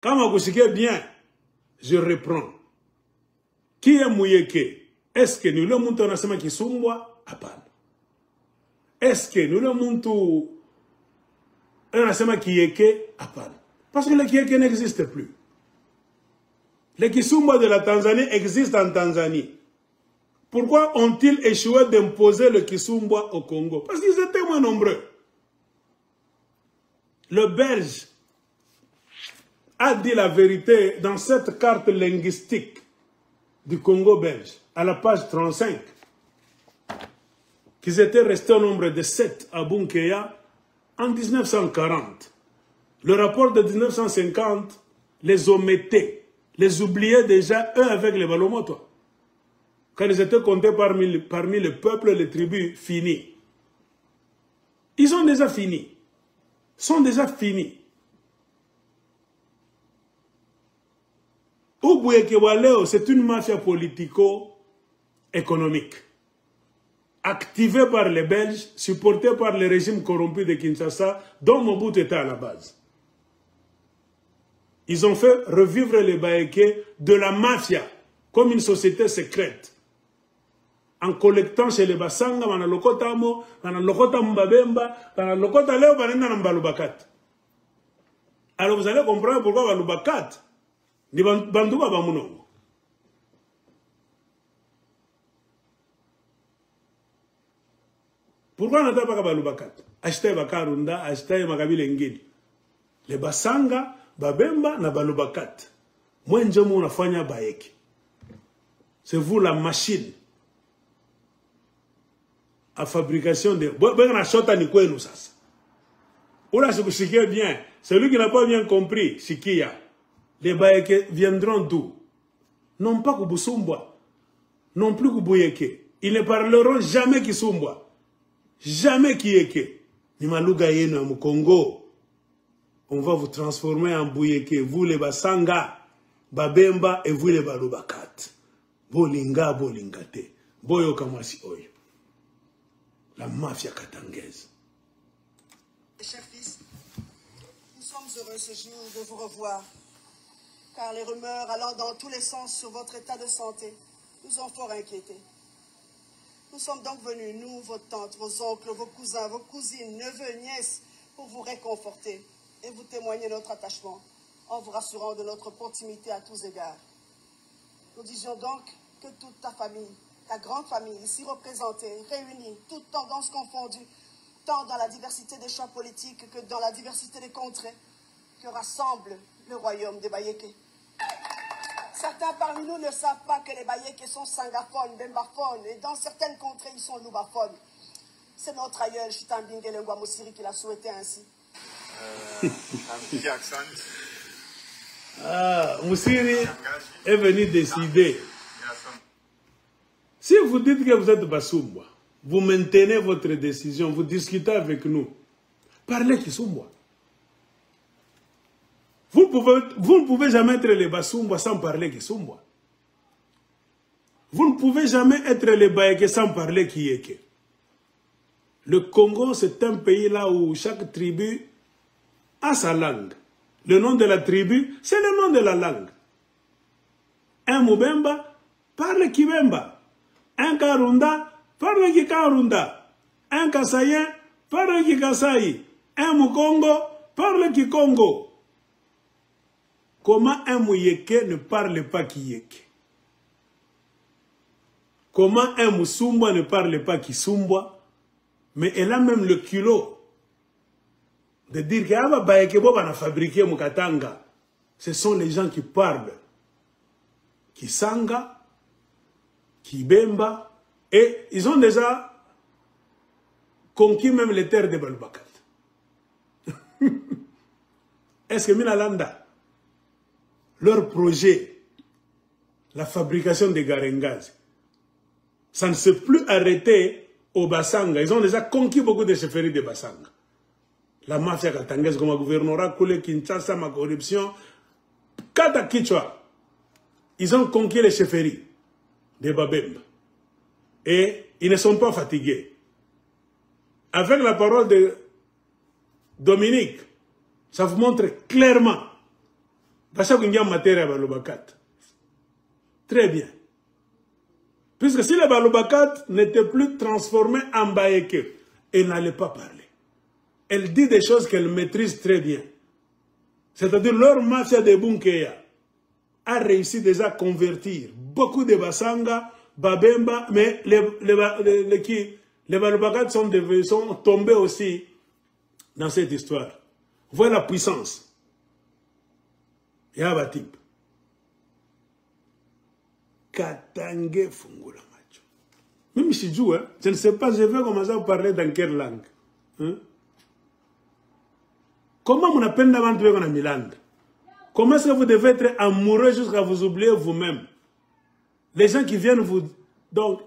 Quand je bien, je reprends. Qui est Mouyeke? Est-ce que nous le montons dans ce qui sont moi? Est-ce que nous le montons dans ce qui est que? Parce que le Kieke n'existe plus. Les Kisumba de la Tanzanie existent en Tanzanie. Pourquoi ont-ils échoué d'imposer le Kisumba au Congo? Parce qu'ils étaient moins nombreux. Le Belge a dit la vérité dans cette carte linguistique du Congo belge, à la page 35, qu'ils étaient restés au nombre de 7 à Bunkeya en 1940. Le rapport de 1950 les omettait, les oubliait déjà, eux avec les Balomotois. Quand ils étaient comptés parmi le peuple, les tribus, finis. Ils sont déjà finis. Sont déjà finis. Oubouekewaleo, c'est une mafia politico-économique. Activée par les Belges, supportée par le régime corrompu de Kinshasa, dont Mobutu était à la base. Ils ont fait revivre les Baéké de la mafia, comme une société secrète. En collectant chez les Basanga, dans le Lokotamo, dans le Lokotam Babemba, dans le Lokotaleo, dans le Balubakat. Alors vous allez comprendre pourquoi Balubakat, ni Bandouba Bamunongo. Pourquoi on n'a pas Balubakat? Acheter Bakarunda, acheter Magabi Ngidi. Les Basanga, Babemba, na Balubakat. Moi, je m'en fanya Baeki. C'est vous la machine. À fabrication de... bien. Celui qui n'a pas bien compris, Shikia, les Baeke viendront d'où? Non pas Kubusumbwa, non plus Kubuyeke. Ils ne parleront jamais Kisumbwa. Jamais Kieke. Nimaluga yenu au Congo. On va vous transformer en Buyeke. Vous les Basanga, Babemba et vous les Balubakat. Bolinga, Bolingate. Boyo Kamasi Oyo. La mafia katangaise. Chers fils, nous sommes heureux ce jour de vous revoir, car les rumeurs allant dans tous les sens sur votre état de santé nous ont fort inquiétés. Nous sommes donc venus, nous, vos tantes, vos oncles, vos cousins, vos cousines, neveux, nièces, pour vous réconforter et vous témoigner notre attachement, en vous rassurant de notre proximité à tous égards. Nous disions donc que toute ta famille, la grande famille ici représentée, réunie, toutes tendances confondues, tant dans la diversité des choix politiques que dans la diversité des contrées, que rassemble le royaume des Bayéké. Certains parmi nous ne savent pas que les Bayéké sont sangaphones, bembaphones, et dans certaines contrées, ils sont loubaphones. C'est notre aïeul, Chitambingue Lengwa Moussiri, qui l'a souhaité ainsi. Moussiri est venu décider. Si vous dites que vous êtes Basumba, vous maintenez votre décision, vous discutez avec nous, parlez Kisumba. Vous ne pouvez jamais être les Basumba sans parler Kisumba. Vous ne pouvez jamais être les Baéké sans parler Kieke. Le Congo, c'est un pays là où chaque tribu a sa langue. Le nom de la tribu, c'est le nom de la langue. Un Mubemba parle Kibemba. Un Karunda, parle qui Karunda. Un Kassayen, parle qui Kasayi. Un Mukongo, parle qui Congo. Comment un Mouyeke ne parle pas Kiyeke? Comment un Moussumba ne parle pas Kisumba? Mais elle a même le culot de dire que Aba Bayekebo va fabriquer Mukatanga. Ce sont les gens qui parlent Kisanga, Kibemba, et ils ont déjà conquis même les terres de Balubakat. Est-ce que Minalanda, leur projet, la fabrication des Garengaz, ça ne s'est plus arrêté au Basanga. Ils ont déjà conquis beaucoup de chefferies de Basanga. La mafia katangaise comme gouvernorat, Koulé, Kinshasa, ma corruption, Kata Kichwa, ils ont conquis les chefferies de Babemba. Et ils ne sont pas fatigués. Avec la parole de Dominique, ça vous montre clairement Bacha Kungia Matera Balobakat. Très bien. Puisque si les Balobakat n'étaient plus transformés en Baeke, elle n'allait pas parler. Elle dit des choses qu'elle maîtrise très bien. C'est-à-dire leur mafia de Bunkeya a réussi déjà à convertir beaucoup de Basanga, Babemba, mais les Balobakat sont tombés aussi dans cette histoire. Voilà la puissance. Il y a un type. Katange Fungula Macho. Même si je ne sais pas, je vais commencer à parler dans quelle langue. Hein? Comment on appelle d'avant de en Milan? Comment est-ce que vous devez être amoureux jusqu'à vous oublier vous-même? Les gens qui viennent vous... Donc,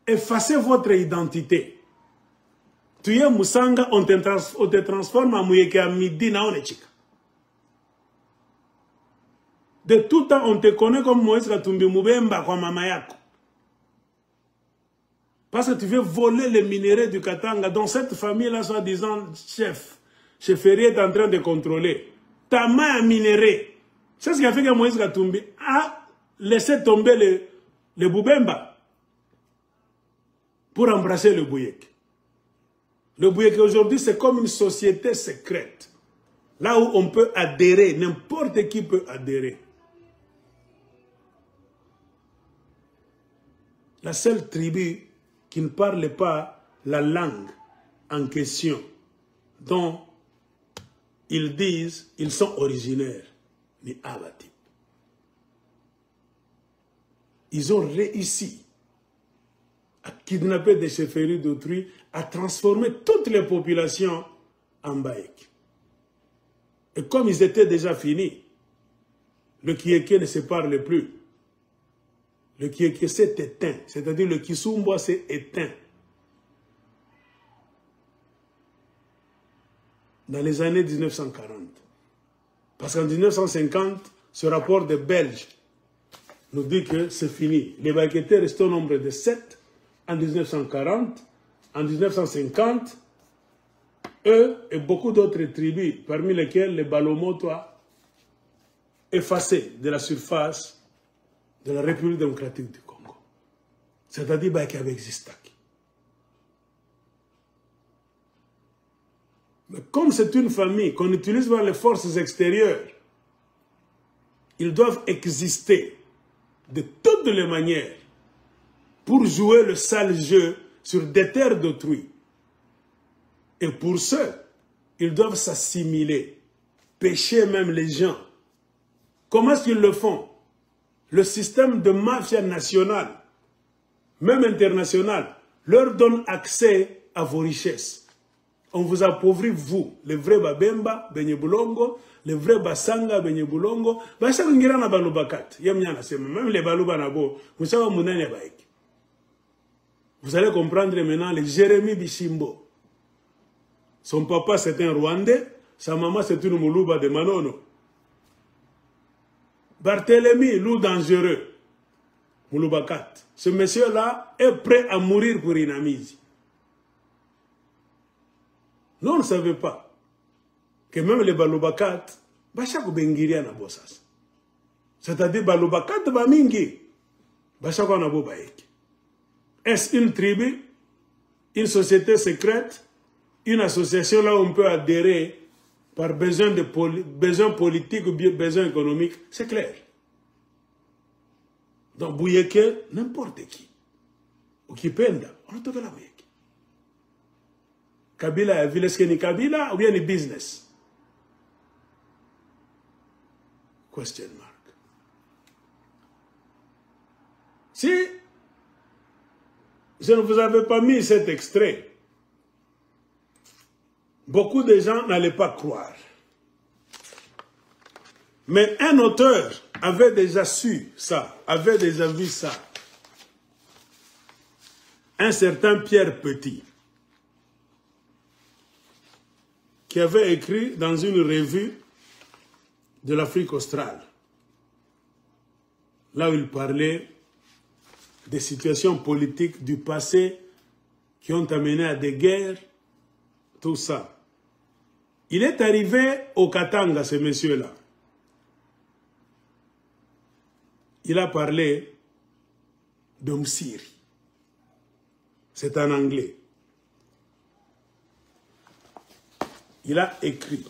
effacez votre identité. Tu es Moussanga, on te transforme en Mouyeke à midi, na onechika. De tout temps, on te connaît comme Moïse Katumbi Moubemba, comme Mamayako. Parce que tu veux voler les minéraux du Katanga, dont cette famille-là, soi-disant chefferie est en train de contrôler. Ta main a minéré. C'est ce qui a fait que Moïse Katumbi a laissé tomber le Boubemba pour embrasser le Bouyeke. Le Bouyeke aujourd'hui, c'est comme une société secrète. Là où on peut adhérer, n'importe qui peut adhérer. La seule tribu qui ne parle pas la langue en question, dont ils disent ils sont originaires, ni Abati. Ils ont réussi à kidnapper des chefferies d'autrui, à transformer toutes les populations en Baïk. Et comme ils étaient déjà finis, le Kieke ne se parle plus. Le Kieke s'est éteint, c'est-à-dire le Kisumba s'est éteint. Dans les années 1940. Parce qu'en 1950, ce rapport des Belges nous dit que c'est fini. Les Baïkétais restent au nombre de 7 en 1940. En 1950, eux et beaucoup d'autres tribus, parmi lesquelles les Balomotois, effacés de la surface de la République démocratique du Congo. C'est-à-dire qu'il avait existé. Mais comme c'est une famille qu'on utilise par les forces extérieures, ils doivent exister de toutes les manières pour jouer le sale jeu sur des terres d'autrui. Et pour ce, ils doivent s'assimiler, pêcher même les gens. Comment est-ce qu'ils le font? Le système de mafia nationale, même internationale, leur donne accès à vos richesses. On vous appauvrit, vous, les vrais Babemba, Benye Boulongo, les vrais Basanga, Benye Boulongo, même les Balouba Nabo, vous allez comprendre maintenant les Jérémy Bishimbo. Son papa c'est un Rwandais, sa maman c'est une Moulouba de Manono. Barthélemy, loup dangereux, Mouloubakat. Ce monsieur-là est prêt à mourir pour Inamizi. Nous, on ne savait pas que même les Baloubakat, Bachako Bengiria na Bossas. C'est-à-dire Baloubakat Bamingi, Bachako Nabo Baek. Est-ce une tribu, une société secrète, une association là où on peut adhérer par besoin politique ou bien besoin économique? C'est clair. Donc Bouyeke, n'importe qui. Ou qui penda, on ne te fait la Bouyeke. Kabila, est-ce que ni Kabila ou bien ni business? Question mark. Si je ne vous avais pas mis cet extrait, beaucoup de gens n'allaient pas croire. Mais un auteur avait déjà su ça, avait déjà vu ça. Un certain Pierre Petit, qui avait écrit dans une revue de l'Afrique australe, là où il parlait des situations politiques du passé qui ont amené à des guerres, tout ça. Il est arrivé au Katanga, ce monsieur-là. il a parlé d'Umsiri. C'est en anglais. Il a écrit.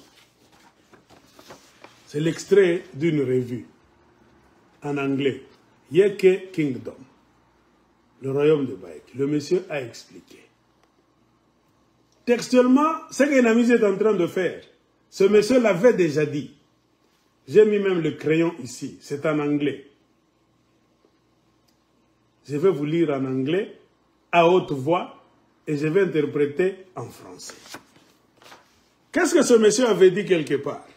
C'est l'extrait d'une revue en anglais. Yeke Kingdom. Le royaume de Baek. Le monsieur a expliqué. Textuellement, ce que Inamizi est en train de faire, ce monsieur l'avait déjà dit. J'ai mis même le crayon ici. C'est en anglais. Je vais vous lire en anglais, à haute voix, et je vais interpréter en français. Qu'est-ce que ce monsieur avait dit quelque part?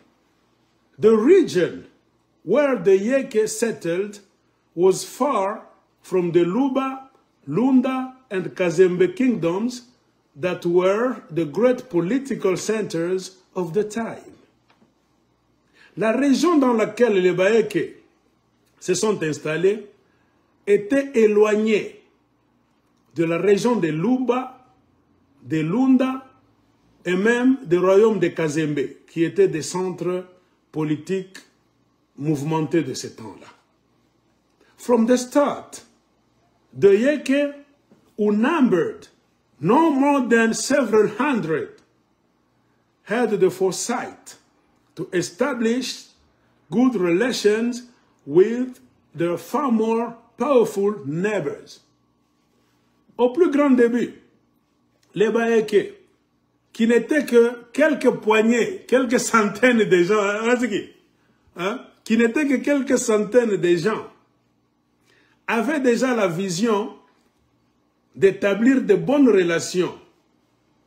The region where the Yeke settled was far from the Luba, Lunda, and Kazembe kingdoms that were the great political centers of the time. La région dans laquelle les Baeke se sont installés était éloignée de la région de Luba, de Lunda et même du royaume de Kazembe, qui étaient des centres politiques mouvementés de ce temps-là. From the start, the Yeke, who numbered no more than several hundred, had the foresight to establish good relations with their far more powerful neighbors. Au plus grand début, les Baeke, qui n'étaient que quelques poignées, quelques centaines de gens, qui n'étaient que quelques centaines de gens, avaient déjà la vision d'établir de bonnes relations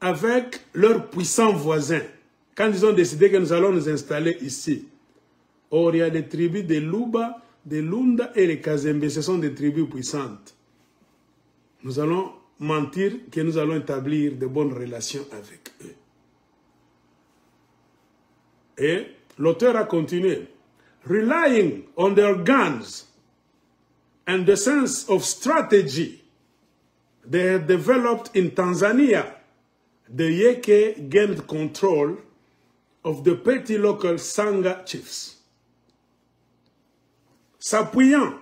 avec leurs puissants voisins, quand ils ont décidé que nous allons nous installer ici. Or, il y a des tribus de Luba, de Lunda et les Kazembe, ce sont des tribus puissantes. Nous allons mentir que nous allons établir de bonnes relations avec eux. Et l'auteur a continué. Relying on their guns and the sense of strategy they had developed in Tanzania, the Yeke gained control of the petty local Sanga chiefs. S'appuyant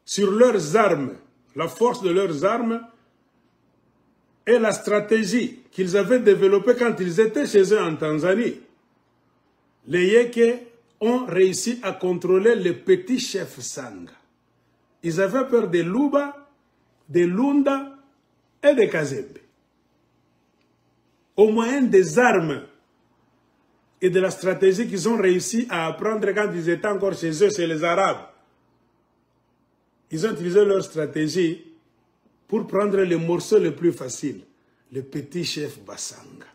sur leurs armes, la force de leurs armes et la stratégie qu'ils avaient développée quand ils étaient chez eux en Tanzanie, les Yeke ont réussi à contrôler les petits chefs Sanga. Ils avaient peur des Luba, des Lunda et des Kazembe. Au moyen des armes et de la stratégie qu'ils ont réussi à apprendre quand ils étaient encore chez eux, chez les Arabes. Ils ont utilisé leur stratégie pour prendre les morceaux les plus faciles, les petits chefs Basanga.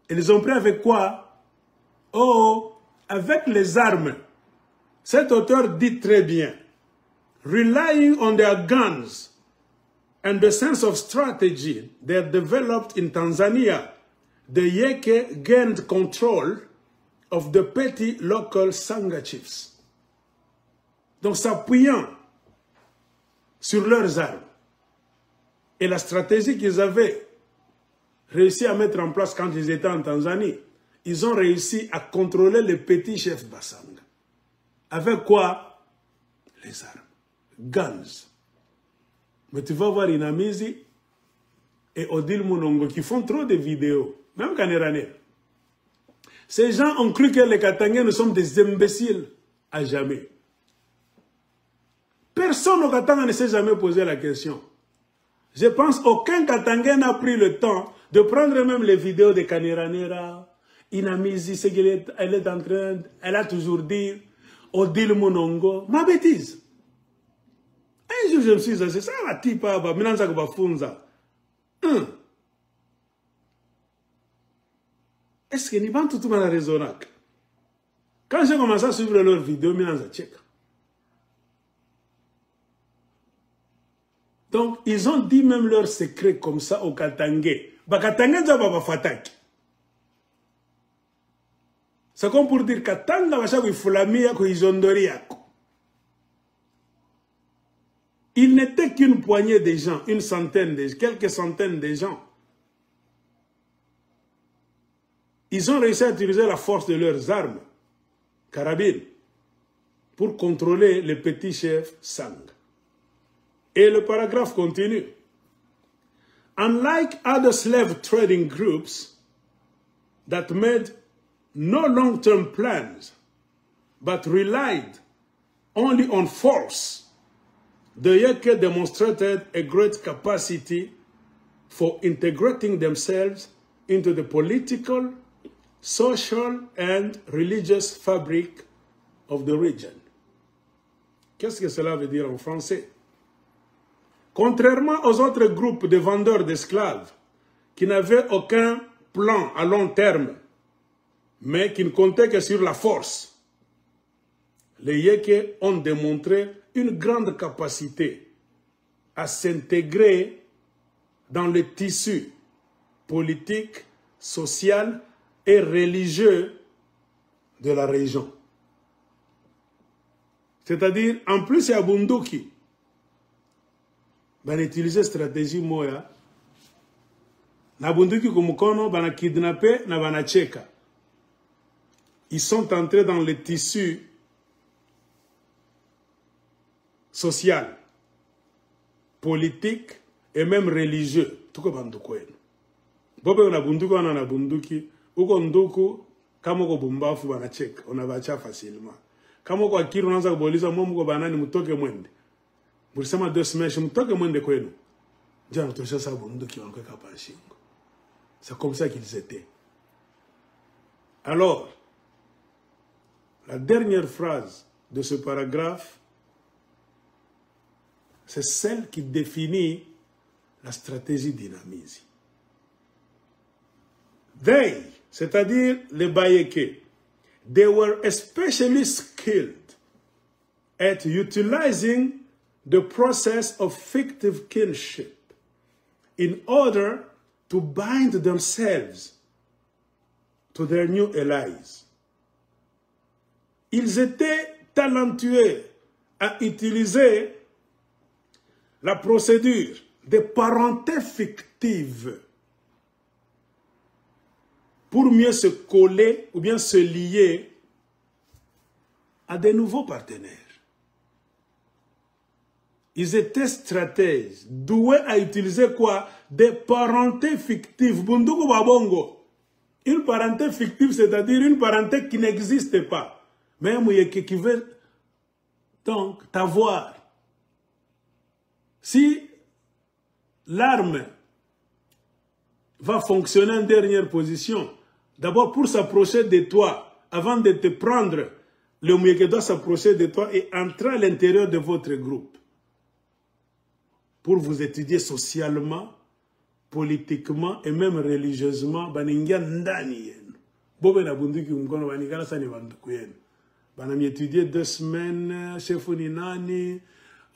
Et ils ont pris avec quoi? Oh, avec les armes. Cet auteur dit très bien, relying on their guns and the sense of strategy they had developed in Tanzania, the Yeke gained control of the petty local Sanga chiefs. Donc, s'appuyant sur leurs armes et la stratégie qu'ils avaient réussi à mettre en place quand ils étaient en Tanzanie, ils ont réussi à contrôler les petits chefs Basanga. Avec quoi? Les armes. Guns. Mais tu vas voir Inamizi et Odile Mounongo qui font trop de vidéos, même Kaneranel. Ces gens ont cru que les Katangais nous sommes des imbéciles à jamais. Personne au Katanga ne s'est jamais posé la question. Je pense qu'aucun Katangais n'a pris le temps de prendre même les vidéos de Kaneranera. Inamizi, c'est qu'elle est en train, elle a toujours dit, Odile Mounongo, ma bêtise. Un jour je me suis dit, c'est ça la type, maintenant ça va funza. Est-ce que n'y a pas tout le monde raisonnable? Quand j'ai commencé à suivre leurs vidéos, maintenant ça check. Donc, ils ont dit même leur secret comme ça au Katangais. Katangais, ça va pas fatak. C'est comme pour dire Katanga, ça va foulamia, qu'ils ont doriako. Il n'était qu'une poignée de gens, une centaine, quelques centaines de gens. Ils ont réussi à utiliser la force de leurs armes carabines, pour contrôler les petits chefs Sang. Et le paragraphe continue. Unlike other slave trading groups that made no long-term plans but relied only on force, the Yeke demonstrated a great capacity for integrating themselves into the political, social, and religious fabric of the region. Qu'est-ce que cela veut dire en français? Contrairement aux autres groupes de vendeurs d'esclaves qui n'avaient aucun plan à long terme, mais qui ne comptaient que sur la force, les Yeke ont démontré une grande capacité à s'intégrer dans le tissu politique, social et religieux de la région. C'est-à-dire, en plus, il y a Bunduki. On utilise stratégie moya. Na Bunduki Kumukono, on a kidnappé, on a tcheka. Ils sont entrés dans le tissu social, politique et même religieux. Tout comme Bandukoen. Bobe on a Bunduki, on a Bunduki. Uko Nduku, Kamoko Bumbafu, on a tcheka. On a bacha facilement. Kamoko Akiri, on a Boliza, Momuko Banani, Mutoke Mwende. Burisama 2 semaines, Mutoke Mwende Kwenu. Dieu a touché ça, Bunduki, on a Kapashingo. C'est comme ça qu'ils étaient. Alors, la dernière phrase de ce paragraphe, c'est celle qui définit la stratégie dynamisée. They, c'est-à-dire les Bayeke, they were especially skilled at utilizing the process of fictive kinship in order to bind themselves to their new allies. Ils étaient talentueux à utiliser la procédure de parenté fictive pour mieux se coller ou bien se lier à de nouveaux partenaires. Ils étaient stratèges, doués à utiliser quoi? Des parentés fictives. Bunduku Babongo. Une parenté fictive, c'est-à-dire une parenté qui n'existe pas. Même qui veut donc t'avoir. Si l'arme va fonctionner en dernière position, d'abord pour s'approcher de toi, avant de te prendre, le Mouyeke doit s'approcher de toi et entrer à l'intérieur de votre groupe. Pour vous étudier socialement, politiquement et même religieusement, baningia ndani yenu. Bobe na bunduki mkono banikala sani banduku yenu. Banami étudier 2 semaines, chefu ni nani,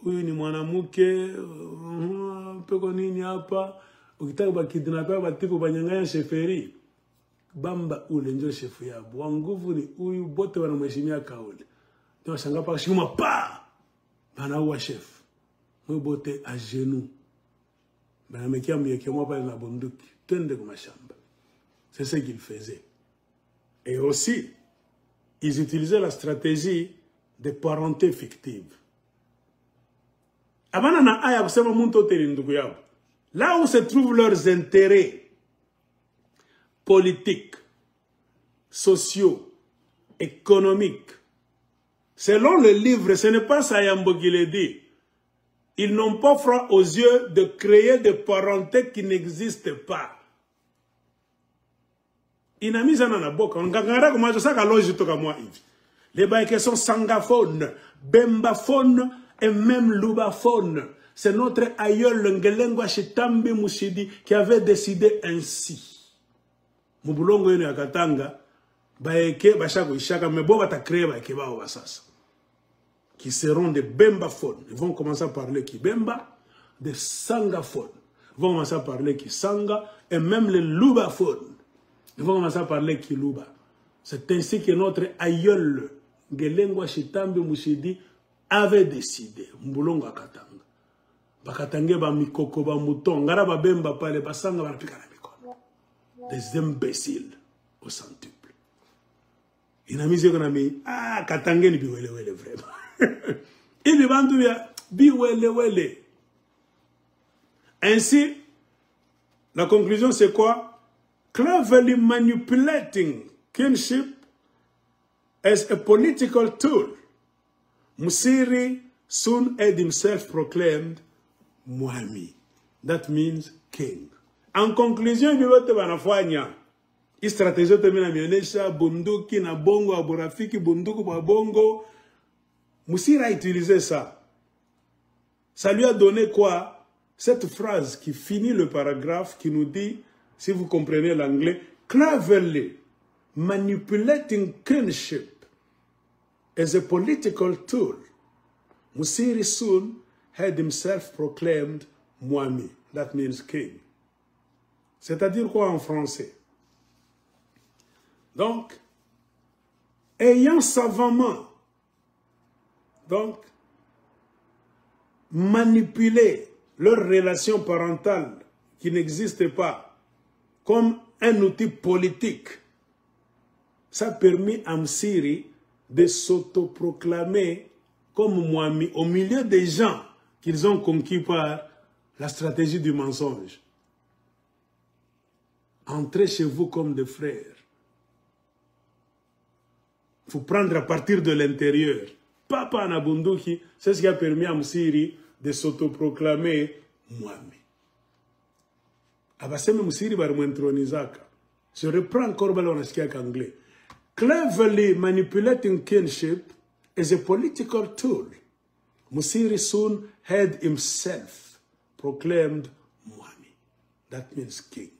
huyu ni mwanamuke, peko nini hapa, ukitaka bakidnapa batiku banyanganya sheferi. Bamba ule njo chefu yabo. Wanguvu ni huyu bote wanamheshimia kaule. Ndio shanga pa shima pa. Banaua chef. Mwe bote à genoux. Banamekia myeke mwa pale na bunduki. Twende kwa mashamba. C'est ce qu'ils faisaient. Et aussi, ils utilisaient la stratégie de parenté fictive. Abana na aya kusema muntu teri ndugu yao. Là où se trouvent leurs intérêts politiques, sociaux, économiques, selon le livre, ce n'est pas Sayambo qui le dit. Ils n'ont pas froid aux yeux de créer des parentés qui n'existent pas. Inamiza na boka, on gangara comme ça ka logique toka moi hivi. Les Bayeke sont sangaphones, bembaphones et même lubaphones. C'est notre aïeul Ngelengwa Chitambi Mushidi qui avait décidé ainsi. Mubulongo yenu ya Katanga, Bayeke bashako ishaka mebo bata créer Bayeke ba wasasa. Qui seront des bembaphones. Ils vont commencer à parler qui bemba, des sangaphones. Ils vont commencer à parler qui sanga et même les lubaphones. Ils vont commencer à parler Kiluba. C'est ainsi que notre aïeul Ngelengwa Chitambi Mushidi avait décidé. Mbulongo Katanga. Bakatange ba mikoko ba mouton. Ngara ba bemba pale basanga ba pika na mikono. Des imbéciles au centuple. Il a mis ce qu'on a mis. Ah, Katangé ni biwele wele vraiment. Il lui va dire biwele wele. Ainsi, la conclusion c'est quoi? Cleverly manipulating kinship as a political tool, Musiri soon had himself proclaimed Mwami. That means king. En conclusion, il va te banafanya. Il stratégie te mena mionesha bunduki na bongo aburafiki bunduku ba bongo. Musiri a utilisé ça. Ça lui a donné quoi? Cette phrase qui finit le paragraphe qui nous dit, si vous comprenez l'anglais, cleverly manipulating kinship as a political tool, Musiri soon had himself proclaimed Mwami. That means king. C'est-à-dire quoi en français? Donc, ayant savamment, manipulé leur relation parentale qui n'existe pas comme un outil politique, ça a permis à Musiri de s'autoproclamer comme Mwami au milieu des gens qu'ils ont conquis par la stratégie du mensonge. Entrez chez vous comme des frères. Il faut prendre à partir de l'intérieur. Papa Nabunduki, c'est ce qui a permis à Musiri de s'autoproclamer Mwami. Abaseme Musiri barumwentronizaka. Je reprends encore balonaskia anglais. Cleverly manipulating kinship is a political tool. Musiri soon had himself proclaimed Mwami. That means king.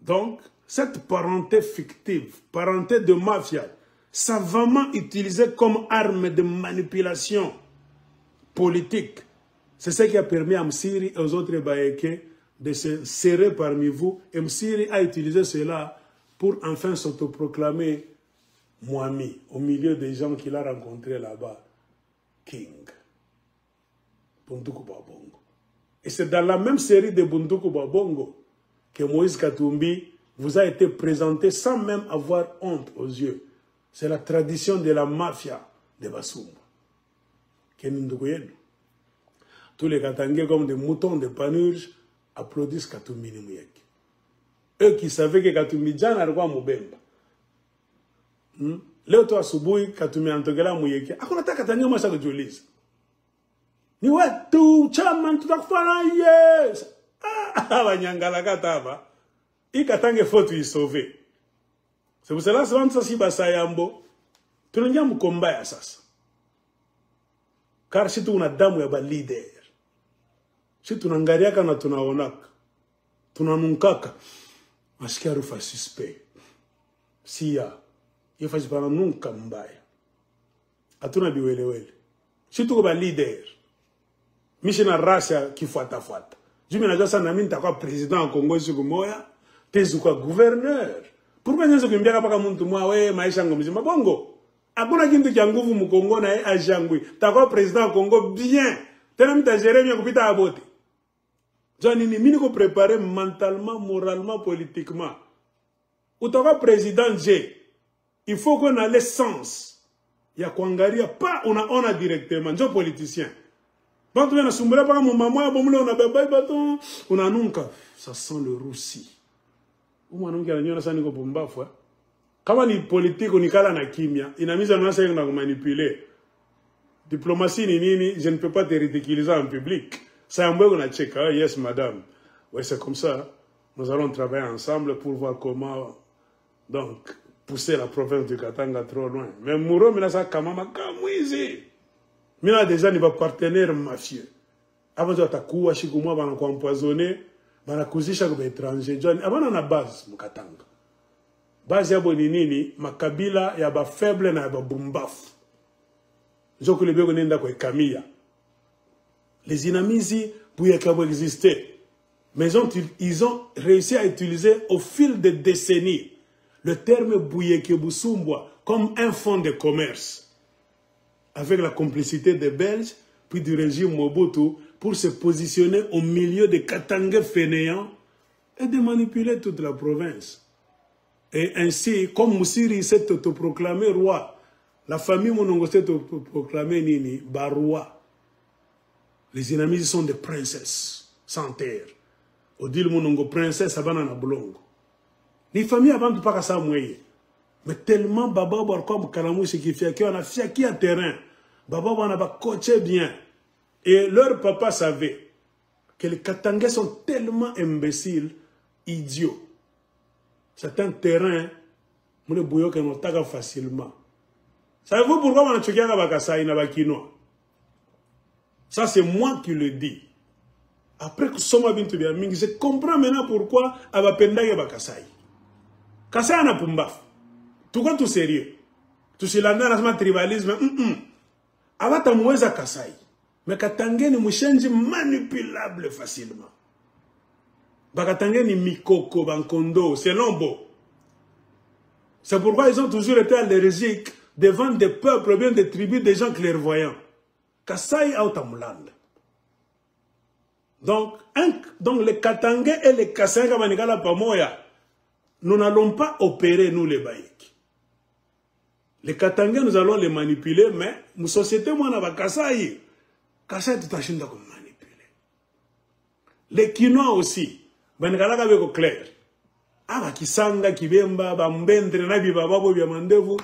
Donc, cette parenté fictive, parenté de mafia, savamment utilisée comme arme de manipulation politique, c'est ce qui a permis à Musiri et aux autres Baéké de se serrer parmi vous. Et Musiri a utilisé cela pour enfin s'autoproclamer Mwami, au milieu des gens qu'il a rencontrés là-bas, king. Bunduku Babongo. Et c'est dans la même série de Bunduku Babongo que Moïse Katumbi vous a été présenté sans même avoir honte aux yeux. C'est la tradition de la mafia de Basumba. Tous les Katangais comme des moutons de panurge applaudissent Katumbi Nimuyeki. Eux qui savaient que Katumbi Djana alikuwa Mubemba. Leo tu asubuhi Katumbi Antogela Muyeki. Hakuna taka Katangais masha kujiuliza. Ni wetu chama tutakufana yes. Abanyangala kataba. Ikatange faut tu y sauver. C'est pour cela que ça si basayambo. Tunanja mkomba ya sasa. Car si tu una damu ya ba leader. Si tunangariaka na tunaonaka. Tunanunkaka. Masikia rufa suspect. Siya. Yefa jipana nunka mbaya. Atuna biwelewele. Si tu ba leader. Mishina rasha kifuata. Jumi na jasa na minta kwa président en Congo siku moya. Tezu kwa gouverneur. Pourquoi nyenzo kimbiaka paka muntu mwa we maisha ngomizima bongo? Hakuna kintu cha nguvu mkongo na ajangui. Takwa président en Congo bien. Tena mita gérer bien kupita abote. Jani ni mini ko préparer mentalement, moralement, politiquement. Utaka président J. Il faut qu'on ait l'essence. Ya kuangalia pas on a directement. Njo politicien. Quand on a sumbula paka mon maman, bon on a baba baton, on a nunca. Ça sent le roussi. Uma nunca la nyona sani ko bombafu. Kama ni politique on ikala na kimia, inamiza nasa yenga na manipuler. Diplomatie ni nini, je ne peux pas te ridiculiser en public. Ça un peu on a checké, yes madame. Ouais, c'est comme ça. Nous allons travailler ensemble pour voir comment donc pousser la province du Katanga trop loin. Mais Mouro mina sa kamama kamwizi. Mina déjà ni ba partenaire mafieux. Avant de takuwa shikumwa bana kwa empoisonner, bana kuzisha kwa étranger. John, abana na base mukatanga. Base ya boni nini, makabila ya ba faible na ya ba bumbafu. Joko le bego nenda kwa kamia. Les inamizi pouvaient exister. Mais ils ont réussi à utiliser au fil des décennies le terme Bouyeke Busumbwa comme un fonds de commerce. Avec la complicité des Belges, puis du régime Mobutu, pour se positionner au milieu des Katangais fainéants et de manipuler toute la province. Et ainsi, comme Moussiri s'est autoproclamé roi, la famille Monongo s'est autoproclamée Nini, roi. Les ennemis sont des princesses, sans terre. Au dit le Monongo, princesse, abana na bolongo. Les familles avant de pas ça mouiller. Mais tellement Baba comme Kalamou, ce qui fait qu'on a fiaki à terrain. Baba on a coaché bien. Et leur papa savait que les Katangais sont tellement imbéciles, idiots. C'est un terrain, on ne bouillot que nous taga facilement. Savez-vous pourquoi on a tué à Bakasai na Bakinois? Ça, c'est moi qui le dis. Après que Soma Bintou Biaming, je comprends maintenant pourquoi Abapenda ya Bakasai. Kasai na Pumbaf. Tout cas, tout sérieux. Tout c'est l'andalasma tribalisme. Abata Moueza Kasai. Mais Katangé ni mouchenji manipulable facilement. Bakatangé ni Mikoko, Bankondo, c'est l'ombo. C'est pourquoi ils ont toujours été allergiques devant des peuples, bien des tribus, des gens clairvoyants. Kasai Autamuland. Donc les Katangé et les Kasai Kabanikala Pamoya, nous n'allons pas opérer, nous les Baïks. Les Katangé, nous allons les manipuler, mais nos sociétés, moi, on a Kasai. Kasai, tout à fait, comme manipuler. Les Kinois aussi, Banikala avec clair. Ah, Kisanga, Kibemba, Bambendre, Nabi Bababo, Biamandevu,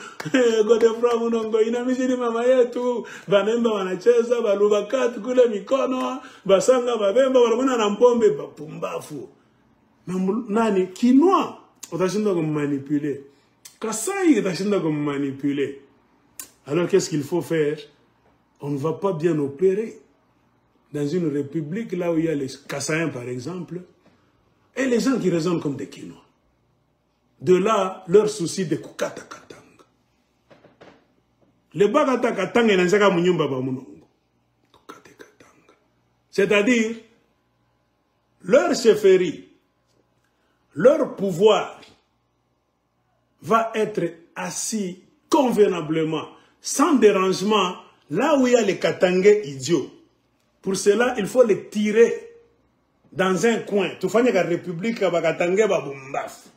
Godefra Munongo, Inamizini Mama yetu, Banemba wanacheza, Balubakati, Kule Mikono, Basanga, Babemba, Walabuna Nampombe, Pumbafu. Nani, Kinois, Otachinda comme manipuler. Kasai, Otachinda comme manipuler. Alors qu'est-ce qu'il faut faire? On ne va pas bien opérer. Dans une république, là où il y a les Kassaïens, par exemple, et les gens qui raisonnent comme des Kinois. De là, leur souci de Kukata Katanga. Les Bagata Katanga, ils n'ont pas Munyumba Bamunongo. Kukata Katanga. C'est-à-dire, leur chefferie, leur pouvoir va être assis convenablement, sans dérangement, là où il y a les Katangais idiots. Pour cela, il faut les tirer dans un coin. Tu fais la République, Katangais, Babumbaf.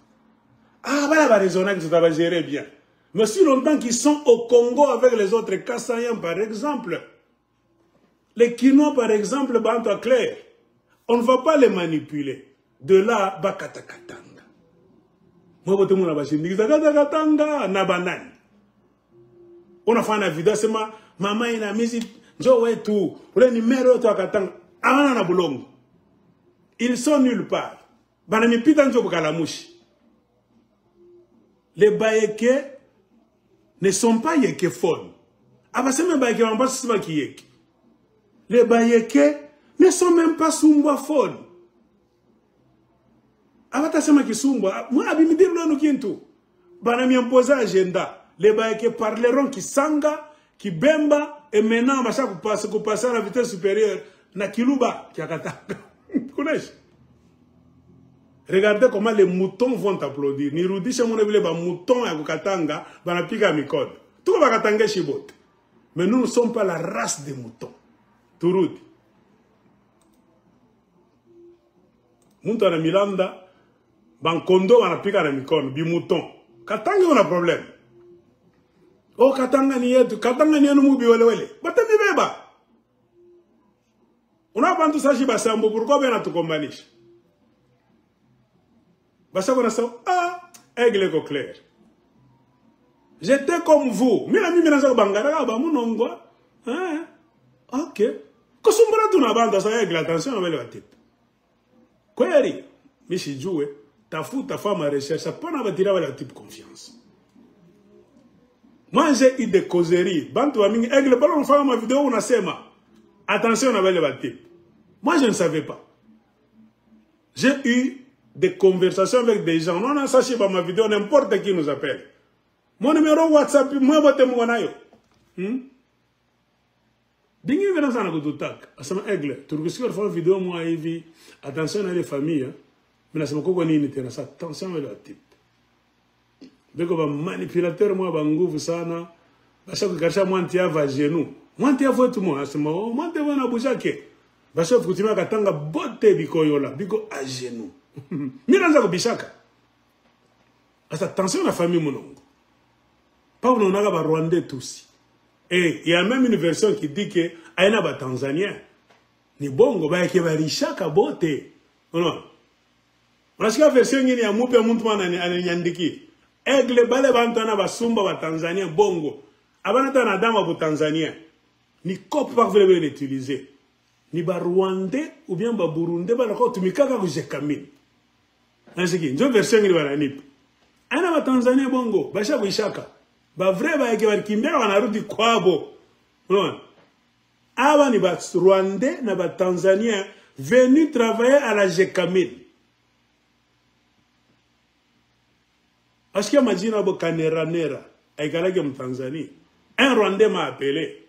Ah, voilà, va raisonner que ça va gérer bien. Mais si longtemps qu'ils sont au Congo avec les autres Kassaïens, par exemple, les Kinois, par exemple, Banto clair, on ne va pas les manipuler. De là, Bakata Katanga. Moi, je vais vous dire, Katanga, Nabanani. On a fait une vidéo, c'est maman, il a mis, Joe et tout, pour les numéros de Katanga, avant la boulongo. Ils sont nulle part. Banami Pitan Jobukalamouchi. Les Baïeke ne sont pas yéképhones. Les Baïeke ne sont même pas sumbaphones. Moi, agenda. Les Baïeke parleront qui sanga, qui bemba, et maintenant, on passe à la vitesse supérieure. Na kiluba, qui a katanga. Regardez comment les moutons vont applaudir. Ni Rudi chez mon église, les moutons à Katanga, va piquer mi code. Tout va Katanga chibot. Mais nous ne sommes pas la race des moutons. Tout Rudi. Mouton à Milanda, Bankondo va piquer mi code, bi mouton. Katanga on a problème. Oh Katanga ni yetu, Katanga ni nous biwelewele. Batami beba. On a pas tout ça chez Bassambo, pourquoi bien à tout combanisha? Ah, aigle clair. J'étais comme vous. Ok. Kosumbara tu na banda sa aigle, attention avec le type. Query, Michi Joué, ta fou, ta femme à recherche, ça peut pas tirer avec le type confiance. Moi j'ai eu des causeries. Bantu amingi, aigle, pas l'on fait ma vidéo, on a sema. Attention avec le type. Moi je ne savais pas. J'ai eu des conversations avec des gens. On a saché par ma vidéo, n'importe qui nous appelle. Mon numéro WhatsApp, moi, je vais vous dire. Dingue venant ça na kututak. Asama aigle. Turkisiko faire vidéo moi hivi. Attention à les familles. Mais nasema koko nini tena sa attention à la type. Beko ba manipulateur moi ba nguvu sana. Basa kukarisha mwanti ava genou. Mwanti ava tout moi asema oh mwanti ava na bujake. Basa kutima katanga botte biko yola biko a genou. Miranza kubishaka. Attention à la famille Mounongo. Pas on a ba Rwandais tous. Et il y a même une version qui dit que aina ba Tanzanien. Ni bongo ba ke ba rishaka bote. Non. Unasikia version nyingine ya mupe mtu ananyandiki. Egle bale bantu na basumba ba Tanzanien bongo. Abana tana dama bu Tanzanien. Ni cop pas vraiment l'utiliser. Ni ba Rwandais ou bien ba Burundais ba ko tumikaka ku jekamini. Nasiki njo version ngiri bana nipa. Ana ba Tanzania bongo basha kuishaka. Ba vrai ba yake walikimbia wanarudi kwabo. Unaona? Aba ni ba Rwandais na ba Tanzania venus travailler à la Jekamil. Askia majina bo Kaneranera aikalake Mtanzania. Un Rwandais m'a appelé.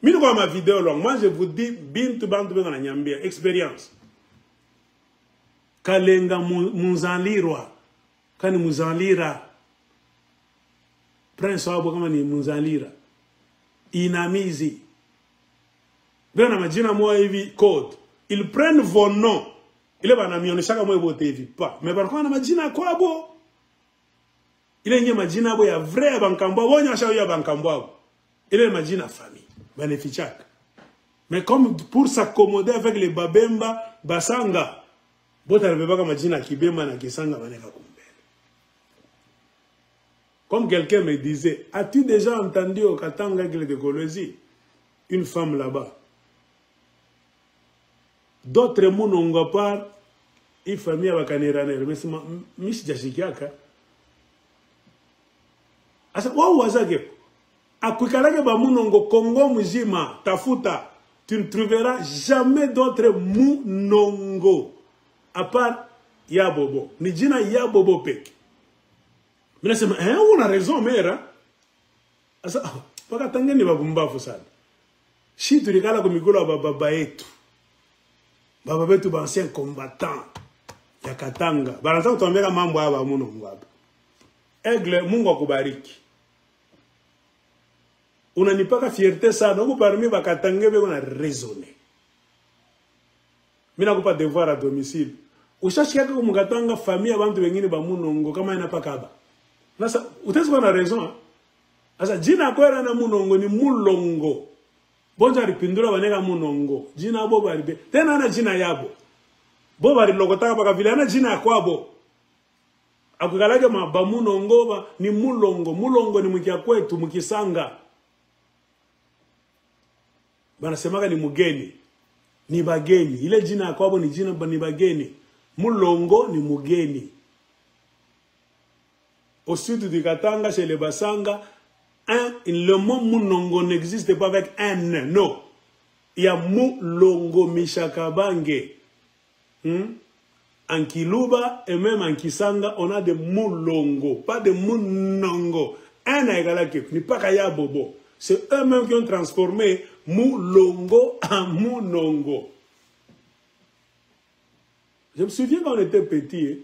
Mimi kwa ma vidéo longue, moi je vous dis bintu bantu beko na nyambia expérience. Kalenga Muzalirwa. Kani Muzalira. Prince wabo kama ni Muzalira. Inamizi. Bena majina moja hivi code. Ils prennent vos noms. Ile banamioneshaka moyo bote hivi pa. Mais par contre na majina kwabo. Ile nye majina abo ya vrai bankambwa wonya shawo ya bankambwa. Ile majina famille. Bénéficiaire. Mais comme pour s'accommoder avec les Babemba, Basanga, bota rebeba kama jina Kibemba na Kisanga maneka kumbele. Comme quelqu'un me disait, as-tu déjà entendu au Katanga de Kolosi une femme là-bas? D'autres mounongo part, une famille à Kaneraner, mais c'est Miss Jashikiaka. Asa, waouh, wazake. Akuikalake ba munongo Congo muzima tafuta, tu ne trouveras jamais d'autres munongo à part Yabobo. Ni jina Yabobo pek. Mais là c'est on a raison mère. Asa paka tangeni babumbafu sana. Si tu regardes comme mikolo baba yetu. Baba betu ba ancien combattant ya Katanga. Balanza tuambia mambo hapa munongo hapa. Aigle Mungu akubariki. Unanipaka fierté sana, huko parmi bakatange beko na raisonner. Mina kupa devoir à domicile. Ushashika kwa mukatanga famille abantu wengine ba munongo kama inapaka haba. Nasa utezi kwa na raison. Asa jina kwera na munongo ni mulongo. Bonja ripindura baneka munongo. Jina abo baribe. Tena ana jina yabo. Bo bari lokotaka baka vile ana jina yakwabo. Akukalake ba munongo ba ni mulongo. Mulongo ni mkia kwetu mkisanga. Banasemaka ni mugeni. Ni bageni. Ile jina kwabo ni jina ni bageni. Mulongo ni mugeni. Au sud du Katanga, chez les Basanga, le mot Munongo n'existe pas avec un N. Non. Il y a Mulongo Mishakabange. En Kiluba et même en Kisanga, on a des Mulongo. Pas de Munongo. Un égalake. Ni pas Kaya Bobo. C'est eux-mêmes qui ont transformé Mulongo en Munongo. Je me souviens quand on était petit,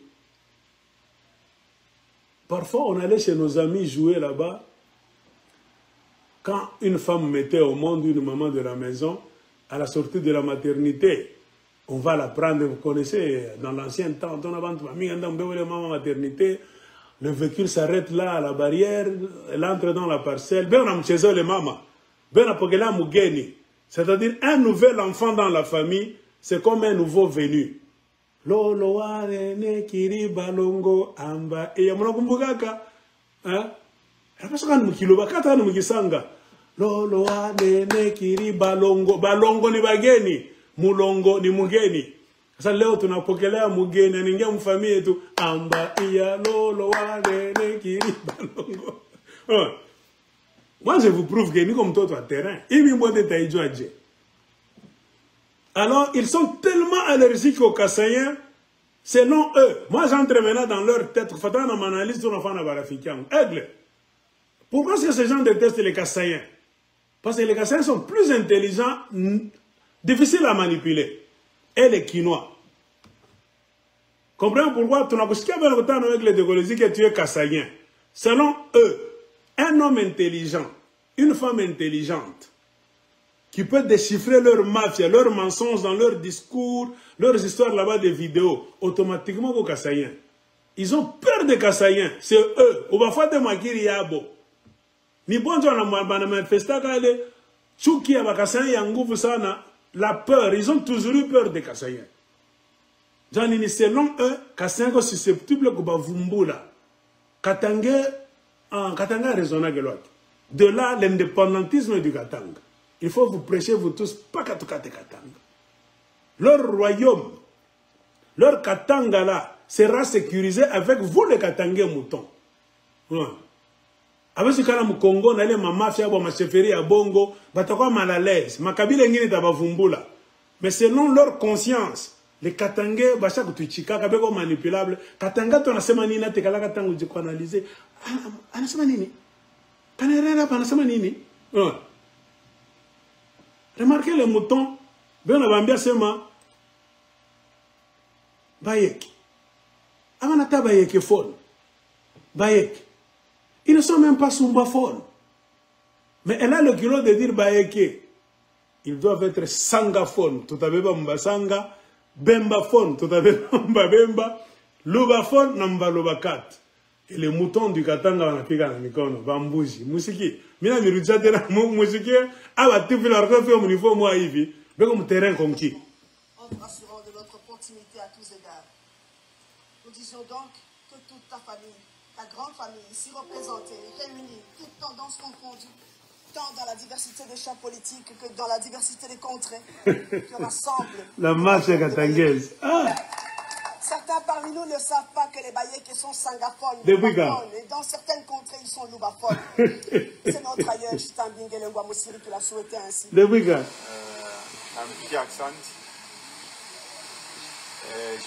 parfois on allait chez nos amis jouer là-bas. Quand une femme mettait au monde une maman de la maison, à la sortie de la maternité, on va la prendre, vous connaissez, dans l'ancien temps, on a maman maternité, le véhicule s'arrête là à la barrière, elle entre dans la parcelle, ben on a chez les mamans, ben on c'est-à-dire un nouvel enfant dans la famille, c'est comme un nouveau venu. Lolo ne kiri balongo amba e ya mnakumbukaka parce que mukilo bakata ni mukisanga lolo ne kiri balongo balongo ni bageni mulongo ni mugeni. Sasa leo tunapokelea mugeni anaingia mfamilia yetu amba ya lolo ne kiri balongo. Moi je vous prouve que ni comme toi terrain hivi mbote taijwaje. Alors, ils sont tellement allergiques aux Kassaïens, selon eux. Moi, j'entre maintenant dans leur tête. Il faut faire une analyse sur l'enfant africain. Aigle. Pourquoi est-ce que ces gens détestent les Kassaïens? Parce que les Kassaïens sont plus intelligents, difficiles à manipuler. Et les Quinois. Comprenez pourquoi tu n'as pas avec les décologies que tu es Kassaïen. Selon eux, un homme intelligent, une femme intelligente, qui peut déchiffrer leur mafia, leurs mensonges dans leurs discours, leurs histoires là-bas des vidéos, automatiquement au Kassaïen. Ils ont peur des Kassaïens. C'est eux. On va faire des makiri yabo. Ni bonjo na manifesta kale. Chuki ya Kassaïens yanguvu sana. La peur. Ils ont toujours eu peur des Kassaïens. Janini, selon eux, Kassaïens sont susceptibles kuba vumbula. Katanga raisonnable. De là, l'indépendantisme du Katanga. Il faut vous prêcher, vous tous, pas Katukate Katanga. Leur royaume, leur Katanga là, sera sécurisé avec vous, les Katangais moutons. Avec ce cas-là, au Congo, on a ma mafia, ma chefferie à Bongo, batakwa mal à l'aise. Ma kabila ngini tabavumbula. Mais selon leur conscience, les Katangais, bachak tuichika, kabeko manipulable. Katanga, ton asema nini, te kala Katanga, tu peux analyser. Anasema nini? Kanerera, anasema nini? Remarquez les moutons. Ben on a bambia sema Bayek. Amanata Bayek fon. Bayek. Ils ne sont même pas Sumbaphone. Mais elle a le culot de dire Bayeke. Ils doivent être Sangaphone. Tout à fait Mbasanga. Bembaphone. Tout à fait Mbabemba. Lubaphone. Namba Lubakat. Et les moutons du Katanga on a piqué dans Mikono. Bambouji. Musiki. Mina mirujate na musiki. Aba tupi la refaire au niveau moi ivi. Mais comme terrain conquis. En assurant de notre proximité à tous égards. Nous disons donc que toute ta famille, ta grande famille, ici représentée, réunie, toutes tendances confondues, tant dans la diversité des champs politiques que dans la diversité des contrées, qui rassemblent la masse katangaise. Ah. Certains parmi nous ne savent pas que les Bayeks sont sangaphones. Et dans certaines contrées, ils sont loubaphones. C'est notre ailleurs, Justin Bingele Ngwamosiri, qui l'a souhaité ainsi. Un petit accent.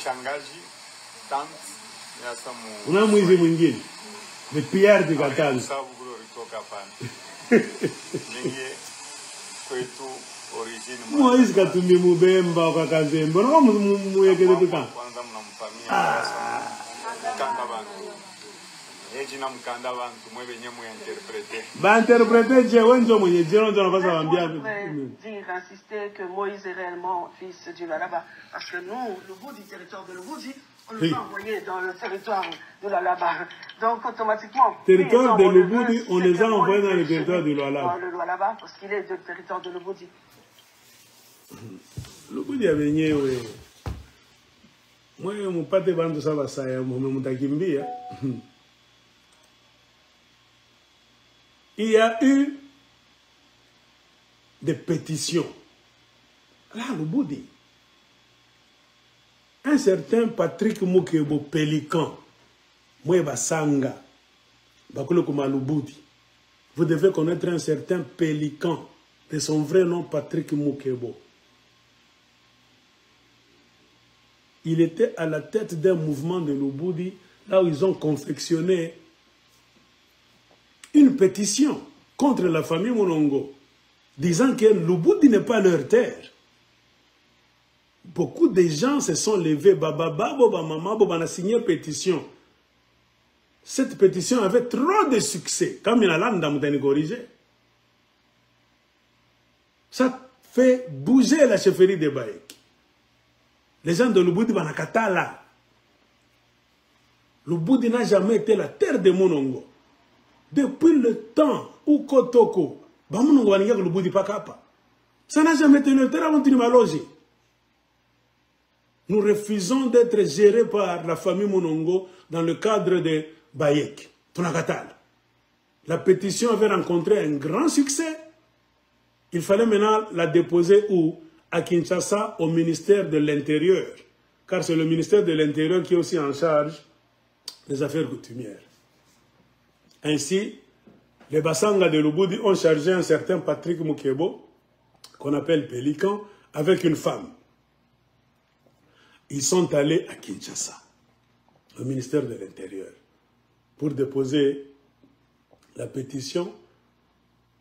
Shangaji, tante, on a mouillé mwingine. Le Pierre du Katanga. Moïse Katumbi Mubemba Kakazemba. On a mouillé que de temps. Insister que Moïse est réellement fils du Lalaba. Parce que nous, le bout du territoire de l'Oboudi, on nous a envoyés dans le territoire de Lalaba. Donc automatiquement, territoire de l'Oboudi, on les a envoyés dans le territoire du Lalaba. Dans le Lalaba, parce qu'il est du territoire de l'Oboudi. L'Oboudi a venu, oui. Moi, mon père de bande ça va ça, moi, mon takimbi. Il y a eu des pétitions. Là, l'Oboudi. Un certain Patrick Mukebo Pélican, Moueba Sanga, Bakulokuma l'Oboudi. Vous devez connaître un certain Pélican, de son vrai nom Patrick Mukebo. Il était à la tête d'un mouvement de l'Oboudi, là où ils ont confectionné une pétition contre la famille Monongo, disant que l'Oboudi n'est pas leur terre. Beaucoup de gens se sont levés, Baba, Boba, Mama, Boba, on a signé pétition. Cette pétition avait trop de succès, comme il a l'âme corrigé. Ça fait bouger la chefferie de Bayek. Les gens de l'Oboudi Banakata là. L'Oboudi n'a jamais été la terre de Monongo. Depuis le temps où Kotoko, Bamonongo a l'Oboudi Pakapa. Ça n'a jamais été le terre avant de loger. Nous refusons d'être gérés par la famille Monongo dans le cadre de Bayek, Tonakatal. La pétition avait rencontré un grand succès. Il fallait maintenant la déposer où? À Kinshasa, au ministère de l'Intérieur. Car c'est le ministère de l'Intérieur qui est aussi en charge des affaires coutumières. Ainsi, les Bassanga de l'Oboudi ont chargé un certain Patrick Mukebo, qu'on appelle Pélican, avec une femme. Ils sont allés à Kinshasa, au ministère de l'Intérieur, pour déposer la pétition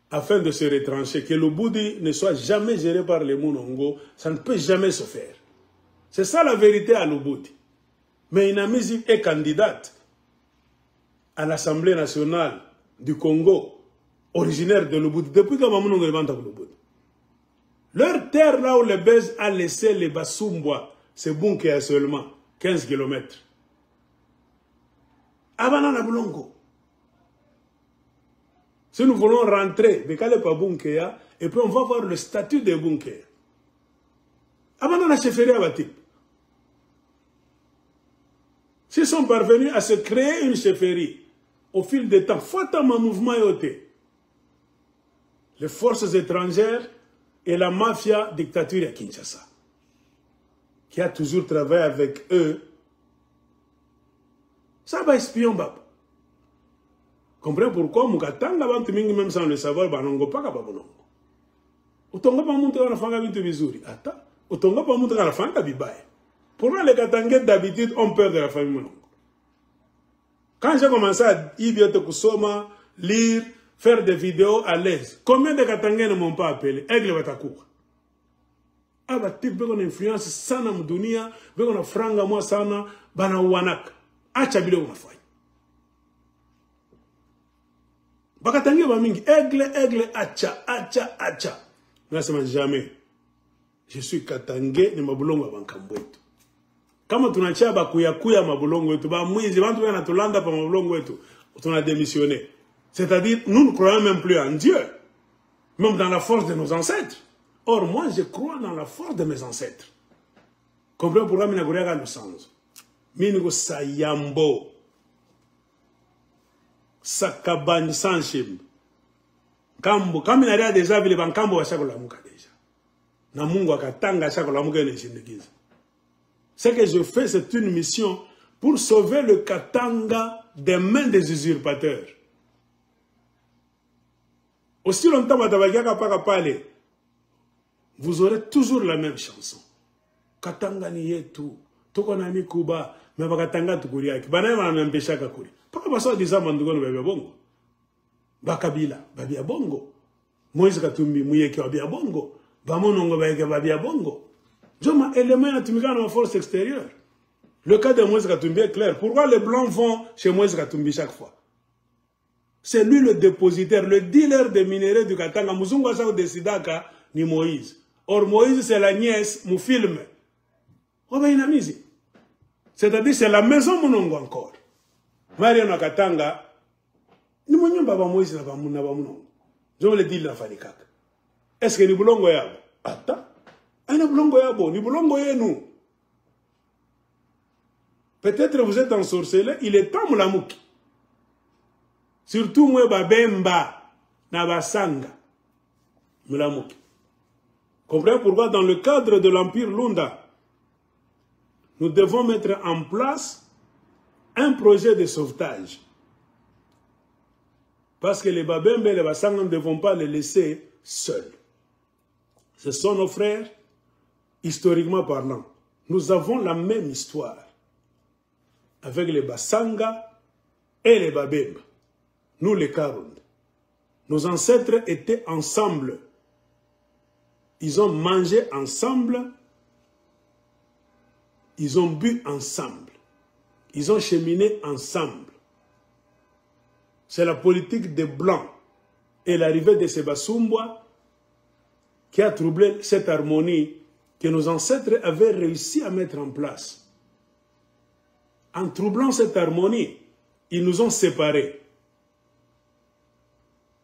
afin de se retrancher, que l'Oboudi ne soit jamais géré par les Monongo. Ça ne peut jamais se faire. C'est ça la vérité à l'Oboudi. Mais Inamizi est candidate à l'Assemblée nationale du Congo, originaire de l'Oboudi, depuis que Monongo est venu à l'Oboudi. Leur terre, là où le Bez a laissé les Basumbois, c'est bon qu'il y a seulement 15 km. Abana na bulongo. Si nous voulons rentrer, Bekale pa bunkeya, et puis on va voir le statut des bunkers. Abana na chefferie abatip. S'ils sont parvenus à se créer une chefferie au fil des temps, fatama mouvement yoté, les forces étrangères et la mafia dictature à Kinshasa, qui a toujours travaillé avec eux, ça va espion baba. Comprenez pourquoi Mukatanga bantu mingi même sans le savoir banongo paka babonongo. Utonga pa muntu kana fanga bintu bizuri. Ata utonga pa muntu kana fanga bibaya. Pourquoi les Katangais d'habitude ont peur de la famille Monongo? Quand j'ai commencé à kusoma, lire, faire des vidéos à l'aise, combien de Katangais ne m'ont pas appelé? Aigle Batakour. Ah bah type une influence sana mdunia, beko franga moi sana bana wanaka. Acha bile unafanya. Bakatangia ba mingi aigle acha. Nasema jamais. Je suis Katangais ni mabulongo bankambo wetu. Kama tunachia bakuya mabulongo wetu, ba mwizi bantu wanatulanda pa mabulongo wetu, tuna démissionné. C'est-à-dire nous ne croyons même plus en Dieu, même dans la force de nos ancêtres. Or moi je crois dans la force de mes ancêtres. Comprenez pourquoi mina kuriaga lusanzo. Mini ko sayambo. Sakabani sanshim. Kambo, kama inaria deja vile bankambo washakolamuka deja. Na Mungu akatanga shakolamuka ile shindikiza. Ce que je fais, c'est une mission pour sauver le Katanga des mains des usurpateurs. Aussi longtemps vous aurez toujours la même chanson. Katanga ni yetu, toko na mikuba, mais bakatanga tukuriaki. Bana ma m'empêcha kakuri. Paka baso disa mandugo no babia bongo. Bakabila babia bongo. Moïse Katumbi muyeke babia bongo. Bamonongo bayeke babia bongo. Joma élément atomique dans la force extérieure. Le cas de Moïse Katumbi est clair. Pourquoi les Blancs vont chez Moïse Katumbi chaque fois? C'est lui le dépositaire, le dealer des minéraux du Katanga. Muzungu Asao Desidaka ni Moïse. Or Moïse c'est la nièce, mon film. C'est-à-dire c'est la maison Monongo encore. Mariano Katanga, ni mon baba Moïse na ba Monongo. Je me le dis la fanikaka. Est-ce que ni bulongo yabo? Attends. Aina bulongo yabo, ni bulongo yenu. Peut-être vous êtes ensorcelé, il est temps mulamuki. Surtout moi babemba na basanga mulamuki. Comprenez pourquoi dans le cadre de l'Empire Lunda, nous devons mettre en place un projet de sauvetage. Parce que les babembe et les basanga ne devons pas les laisser seuls. Ce sont nos frères. Historiquement parlant, nous avons la même histoire avec les Basanga et les Babemba, nous les Karund. Nos ancêtres étaient ensemble. Ils ont mangé ensemble, ils ont bu ensemble, ils ont cheminé ensemble. C'est la politique des Blancs et l'arrivée de Sebasumba qui a troublé cette harmonie que nos ancêtres avaient réussi à mettre en place. En troublant cette harmonie, ils nous ont séparés.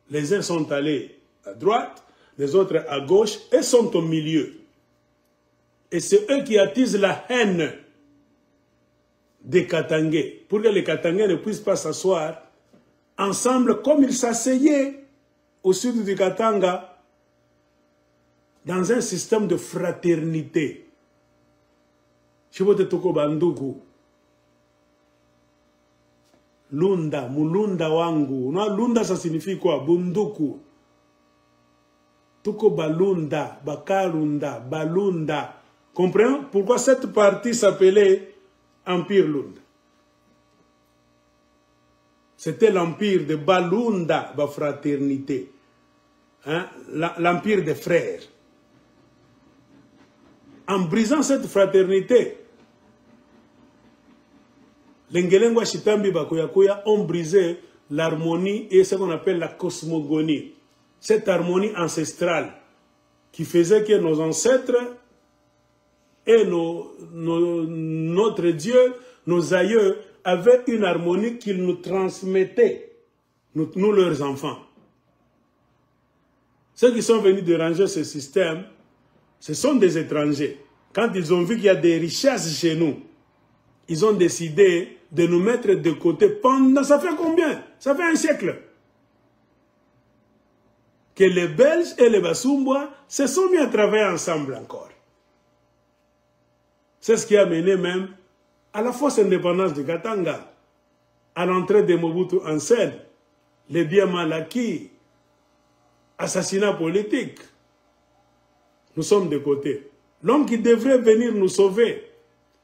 Les uns sont allés à droite, les autres à gauche, et sont au milieu. Et c'est eux qui attisent la haine des Katangais, pour que les Katangais ne puissent pas s'asseoir ensemble comme ils s'asseyaient au sud du Katanga, dans un système de fraternité. Shibote toko bandugu. Lunda, mulunda wangu. Non, lunda ça signifie quoi? Bunduku. Toko balunda, bakalunda, balunda. Comprenez pourquoi cette partie s'appelait Empire Lunda? C'était l'empire de Balunda, la fraternité. Hein? L'empire des frères. En brisant cette fraternité, les Ngelengwa Chitambi Bakoyakoya ont brisé l'harmonie et ce qu'on appelle la cosmogonie. Cette harmonie ancestrale qui faisait que nos ancêtres et notre Dieu, nos aïeux, avaient une harmonie qu'ils nous transmettaient, nous leurs enfants. Ceux qui sont venus déranger ce système, ce sont des étrangers. Quand ils ont vu qu'il y a des richesses chez nous, ils ont décidé de nous mettre de côté pendant... Ça fait combien? Ça fait un siècle. Que les Belges et les Basumbois se sont mis à travailler ensemble encore. C'est ce qui a mené même à la fausse indépendance de Katanga, à l'entrée de Mobutu en scène, les biens mal acquis, assassinat politique. Nous sommes de côté. L'homme qui devrait venir nous sauver,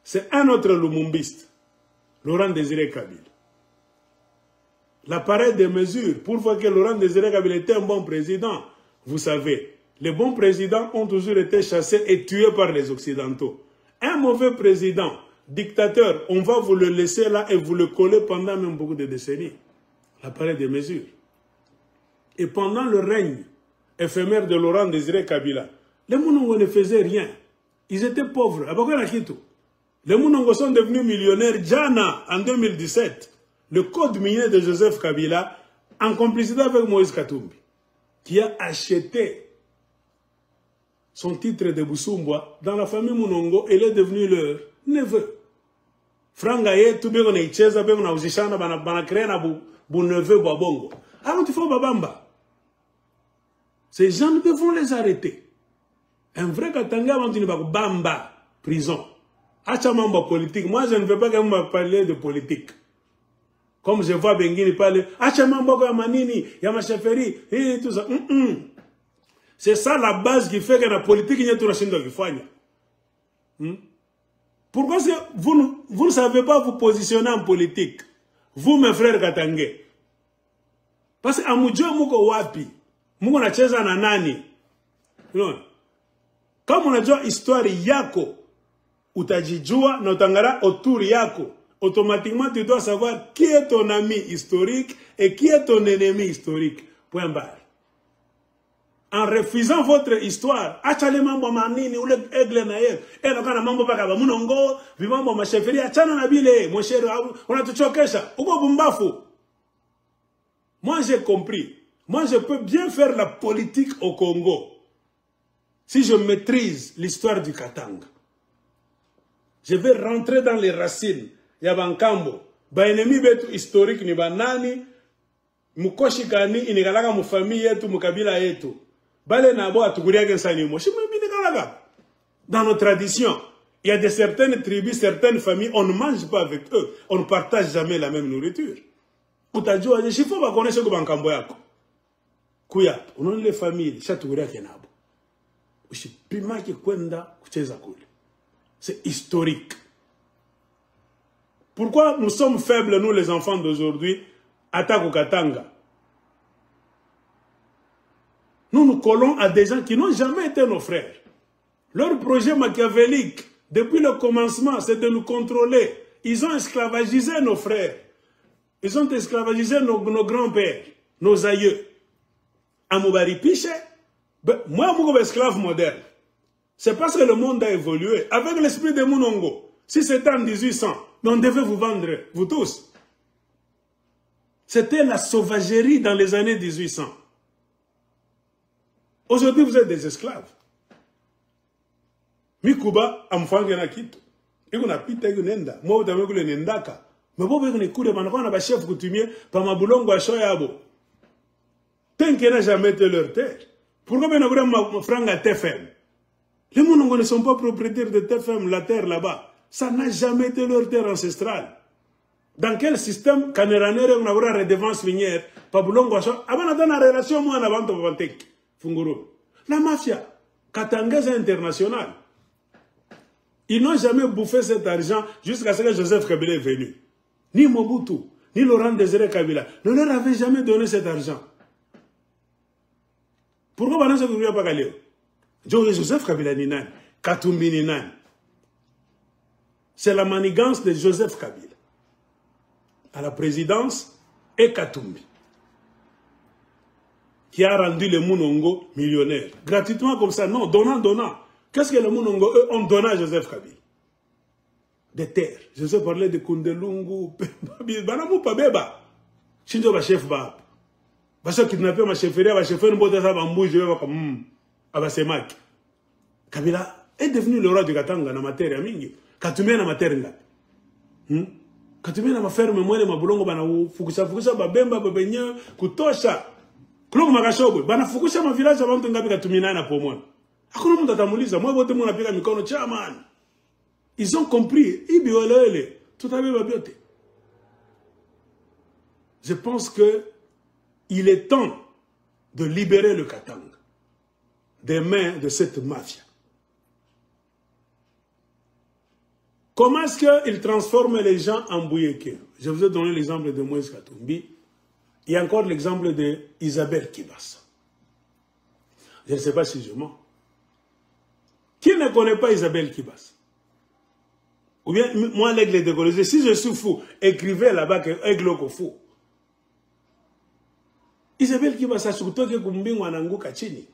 c'est un autre lumumbiste, Laurent Désiré Kabila. L'appareil des mesures pour voir que Laurent Désiré Kabila était un bon président. Vous savez, les bons présidents ont toujours été chassés et tués par les Occidentaux. Un mauvais président, dictateur, on va vous le laisser là et vous le coller pendant même beaucoup de décennies. L'appareil des mesures. Et pendant le règne éphémère de Laurent Désiré Kabila, les Mounongo ne faisaient rien. Ils étaient pauvres. Les Mounongo sont devenus millionnaires Djana en 2017. Le code minier de Joseph Kabila, en complicité avec Moïse Katumbi, qui a acheté son titre de Busumbwa dans la famille Mounongo, il est devenu leur neveu. Frangaye, tout bien qu'on ait cheza, bien qu'on a usishana, bana créé na bu neveu babongo. Alors tu fais babamba. Ces gens, nous devons les arrêter. Un vrai Katanga, avant tu ne vas bamba, prison. Achamamba politique. Moi, je ne veux pas qu'on me parle de politique. Comme je vois Benguini parler, Achamamba Yamanini, Yamacheferi, et tout ça. C'est ça la base qui fait que la politique n'est pas tout le Pourquoi vous ne savez pas vous positionner en politique? Vous, mes frères Katangais. Parce que Amudjo Muko Wapi, Muko na cheza na nani. Comme on a dit histoire yako, utajijua na utangara autour yako, automatiquement tu dois savoir qui est ton ami historique et qui est ton ennemi historique. Point barre. En refusant votre histoire, achale mambo manini ule egle na yeye. Kana mambo baka ba munongo, vimambo masheferi achana na bile, mon cher, unatuchokesha. Uko bumbafu. Moi j'ai compris. Moi je peux bien faire la politique au Congo. Si je maîtrise l'histoire du Katanga. Je vais rentrer dans les racines. Yabankambo. Ba ennemi betu historique ni banani. Mukoshi gani inigalaka mu famille yetu, mu kabila yetu. Bale nabo atukuria gensani mo. Dans nos traditions, il y a certaines tribus, certaines familles, on ne mange pas avec eux. On ne partage jamais la même nourriture. Utajua, je faut pas connaître que bankambo yako. Kuya, on les familles, chatukuria kenabo. Ushipimaki kwenda kucheza kule. C'est historique. Pourquoi nous sommes faibles, nous les enfants d'aujourd'hui, attaque au Katanga? Nous nous collons à des gens qui n'ont jamais été nos frères. Leur projet machiavélique, depuis le commencement, c'est de nous contrôler. Ils ont esclavagisé nos frères. Ils ont esclavagisé nos grands-pères, nos aïeux. Amoubari Piché, moi, je suis esclave moderne. C'est parce que le monde a évolué. Avec l'esprit de Mounongo, si c'était en 1800, on devait vous vendre, vous tous. C'était la sauvagerie dans les années 1800. Aujourd'hui, vous êtes des esclaves. Mikuba, amfange na kitu. Iko na pita iko nenda. Mwa utame kule nendaka. Mabo iko ni kule banako na ba chef coutumier pa mabulongo a shoyabo. Tant qu'ils n'ont jamais été leur terre. Pourquoi ben abra ma franga TFM? Les Mounongo ne sont pas propriétaires de TFM, la terre là-bas. Ça n'a jamais été leur terre ancestrale. Dans quel système Kaneranere on a une redevance minière, Pabulongo a shoyabo. Avant dans la relation moi en avant de Vantek. Funguro. La mafia katangaise internationale. Ils n'ont jamais bouffé cet argent jusqu'à ce que Joseph Kabila est venu. Ni Mobutu, ni Laurent Désiré Kabila ne leur avaient jamais donné cet argent. Pourquoi pendant ce que vous n'avez pas galé? Joseph Kabila ni nani, Katumbi ni nani. C'est la manigance de Joseph Kabila à la présidence et Katumbi qui a rendu les Mounongo millionnaires. Gratuitement comme ça, non, donnant. Qu'est-ce que les Mounongo, eux, ont donné à Joseph Kabila? des terres. Je sais parler de Kundelungu, Banamu Pabeba. Shinjo ba chef ba. Parce que kidnapper ma chefferie, ma chefferie n'importe ça bambou, je vais comme Abasemak. Kabila est devenu le roi du Katanga na matere ya mingi. Katumia na matere ngapi? Katumia na maferme mwele mabulongo bana fukusha babemba babenya kutosha. Kulongo makashobwe bana fukusha ma village abantu ngapi katumina na pomona. Hakuna mtu atamuliza, mwa wote mnapiga mikono chairman. Ils ont compris, ibiolele, tout à fait biote. Je pense que il est temps de libérer le Katanga des mains de cette mafia. Comment est-ce qu'il transforme les gens en Bouyeke? Je vous ai donné l'exemple de Moïse Katumbi. Il y a encore l'exemple d'Isabelle Kibasa. Je ne sais pas si je mens. Qui ne connaît pas Isabelle Kibasa? Ou bien, moi, l'aigle décolonisé, si je suis fou, écrivez là-bas que aigle est fou. Isabelle Kibasa, surtout que Kumbing Wanangu Kachini.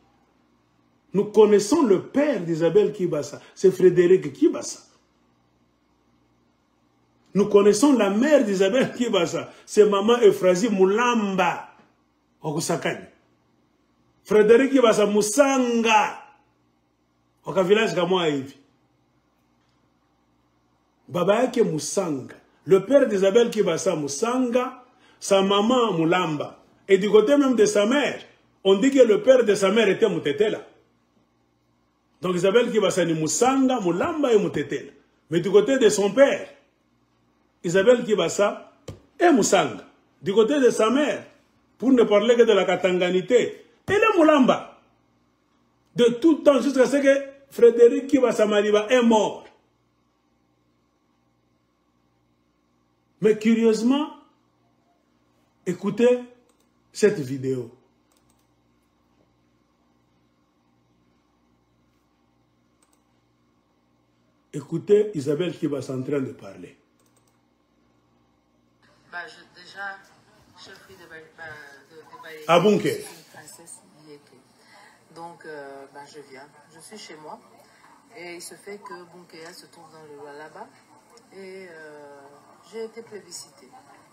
Nous connaissons le père d'Isabelle Kibasa, c'est Frédéric Kibasa. Nous connaissons la mère d'Isabelle Kibasa, c'est maman Euphrasie Moulamba. Okusakani. Frédéric Kibasa Moussanga. Oka village kama hivi. Baba yake Moussanga. Le père d'Isabelle Kibasa Moussanga, sa maman Moulamba. Et du côté même de sa mère, on dit que le père de sa mère était Moutetela. Donc Isabelle Kibasa ni Moussanga, Moulamba et Moutetela. Mais du côté de son père, Isabelle Kibasa est Moussanga. Du côté de sa mère, pour ne parler que de la katanganité, elle est Moulamba. De tout temps jusqu'à ce que Frédéric Kibasa Maliba est mort. Mais curieusement, écoutez cette vidéo. Écoutez Isabelle Kibasa en train de parler. Déjà, chef-fille de Baye, Abunke. princesse Yeke. Donc, je viens. Je suis chez moi. Et il se fait que Bunkea se trouve dans le Lualaba. Et j'ai été plébiscitée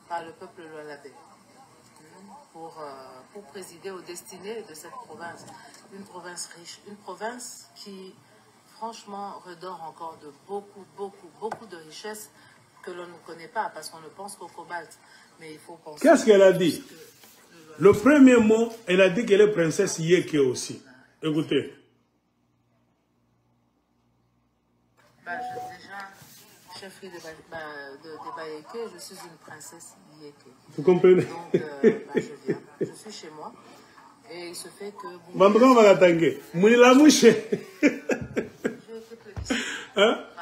par le peuple lualabais pour présider aux destinées de cette province. Une province riche, une province qui, franchement, redore encore de beaucoup de richesses que l'on ne connaît pas parce qu'on ne pense qu'au cobalt. Mais il faut penser... Qu'est-ce qu'elle a dit? Le premier mot, elle a dit qu'elle est princesse Yeke aussi. Écoutez. Déjà, chef-fille de Bayeke, je suis une princesse Yeke. Vous comprenez? Donc, je viens. Je suis chez moi. Et il se fait que...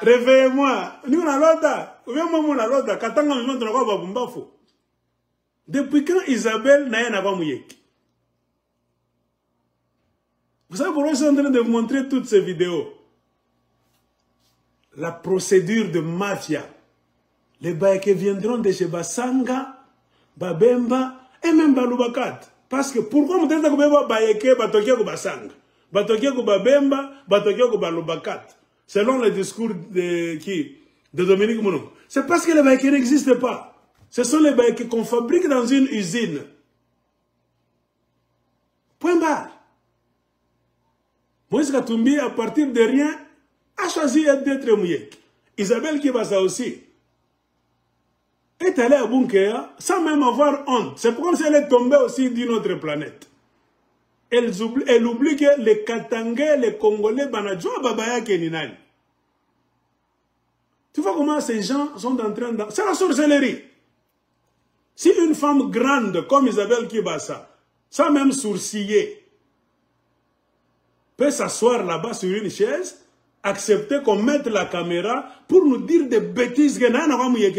Réveillez-moi. Depuis quand Isabelle n'a pas mouillé? Vous savez pourquoi je suis en train de vous montrer toutes ces vidéos? La procédure de mafia. Les Baïké viendront de chez Basanga, Babemba et même Balubakat. Parce que pourquoi vous dites que Baïké, Batokia ou Basanga? Batokia ou Babemba, Batokia ou Balubakat? Selon le discours de Dominique Mounou. C'est parce que les Baïké n'existent pas. Ce sont les Baïké qu'on fabrique dans une usine. Point barre. Moïse Katumbi, à partir de rien, a choisi d'être mouillé. Isabelle Kibasa aussi est allée à Bunkea sans même avoir honte. C'est comme si elle est tombée aussi d'une autre planète. Elle oublie que les Katangais, les Congolais, Banadjoa, Babaya, Keninani. Tu vois comment ces gens sont en train de... C'est la sorcellerie. Si une femme grande comme Isabelle Kibasa, sans même sourciller, peut s'asseoir là-bas sur une chaise, accepter qu'on mette la caméra pour nous dire des bêtises que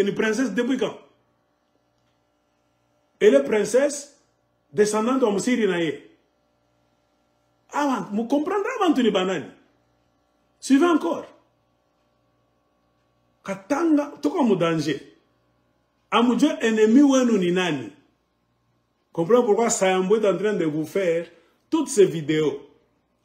une princesse depuis quand? Elle est princesse descendante de Msiri Naye. Vous comprendrez avant tout les bananes. Suivez encore. Katanga, tout comme danger. Amoudjou ennemi ou nous ni nani. Comprenez pourquoi Sayambo est en train de vous faire toutes ces vidéos.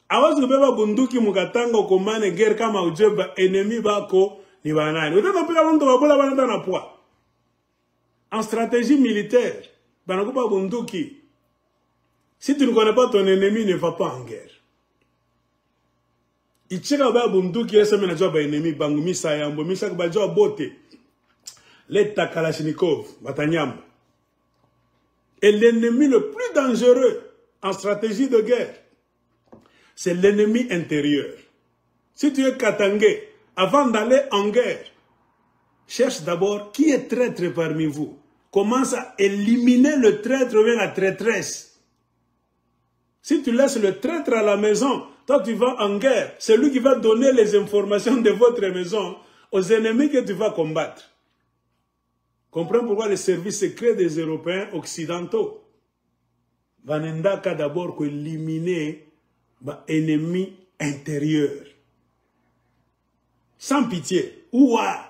Avant que beba bunduki mukatanga komane guerre kama ujeba ennemi bako ni banani. Peut-être pika bantu babola bana na poids. En stratégie militaire, banakupa bunduki. Si tu ne connais pas ton ennemi, ne va pas en guerre. Ichika ba bunduki ese mena joba ennemi bangu misa yambo misa ba joba bote. L'État Kalachnikov, Batanyamba. Et l'ennemi le plus dangereux en stratégie de guerre, c'est l'ennemi intérieur. Si tu es Katangé, avant d'aller en guerre, cherche d'abord qui est traître parmi vous. Commence à éliminer le traître ou bien la traîtresse. Si tu laisses le traître à la maison, toi tu vas en guerre. C'est lui qui va donner les informations de votre maison aux ennemis que tu vas combattre. Comprends pourquoi les services secrets des Européens occidentaux vanendaka d'abord éliminer l'ennemi intérieur. Sans pitié. Ouah!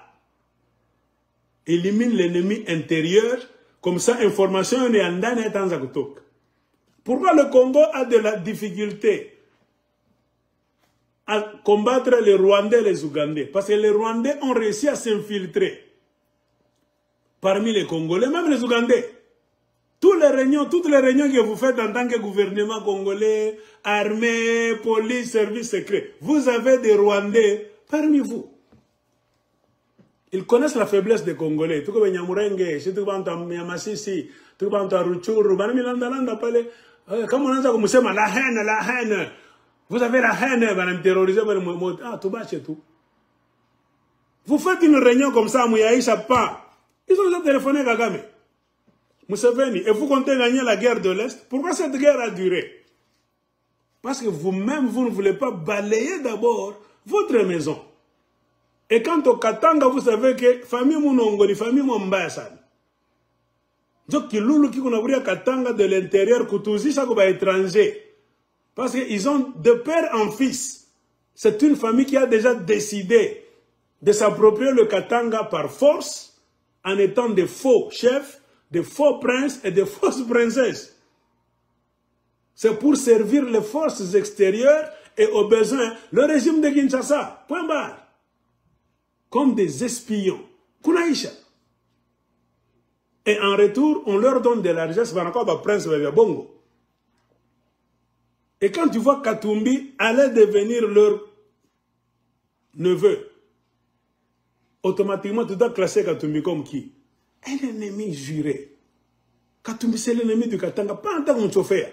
Élimine l'ennemi intérieur, comme ça, information n'est en dan et en zakutok. Pourquoi le Congo a de la difficulté à combattre les Rwandais et les Ougandais? Parce que les Rwandais ont réussi à s'infiltrer parmi les Congolais, même les Ougandais. Toutes les réunions que vous faites en tant que gouvernement congolais, armée, police, service secret, vous avez des Rwandais parmi vous. Ils connaissent la faiblesse des Congolais. Tout comme Nyamurenge, tout comme Yamasisi, tout comme Ruchuru, comme on a dit, la haine. Vous avez la haine, vous allez me terroriser, ah, tout bas, c'est tout. Vous faites une réunion comme ça, Mouyaïcha pas. Ils ont déjà téléphoné Kagame. Museveni, et vous comptez gagner la guerre de l'Est. Pourquoi cette guerre a duré? Parce que vous-même, vous ne voulez pas balayer d'abord votre maison. Et quant au Katanga, vous savez que famille Mounongoli, famille Mombasan. Donc, qui loulou qui connaît Katanga de l'intérieur, Koutouzi, ça va étranger. Parce qu'ils ont de père en fils. C'est une famille qui a déjà décidé de s'approprier le Katanga par force, en étant des faux chefs, des faux princes et des fausses princesses. C'est pour servir les forces extérieures et au besoin le régime de Kinshasa. Point barre. Comme des espions. Kunaïcha. Et en retour, on leur donne de l'argent, c'est encore un prince de Bongo. Et quand tu vois Katumbi allait devenir leur neveu, automatiquement tu dois classer Katumbi comme qui? Un ennemi juré. Katumbi, c'est l'ennemi du Katanga, pas en tant que chauffeur.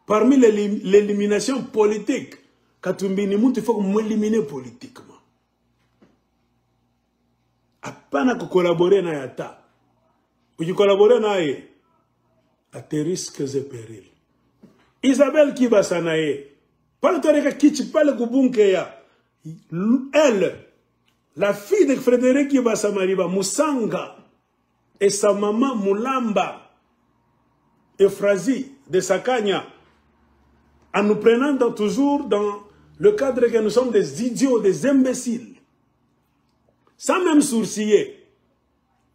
Parmi l'élimination politique, Katumbi, il faut m'éliminer politiquement. Apana ko collaborer na yata. Ou tu collaborer na ye, à tes risques et périls. Isabelle Kibasanaye, pas le Toreka Kichi, pas le Kubunkeya. Elle, la fille de Frédéric Kibasamariba, Moussanga, et sa maman Moulamba, Euphrasie de Sakanya, en nous prenant toujours dans le cadre que nous sommes des idiots, des imbéciles, sans même sourciller,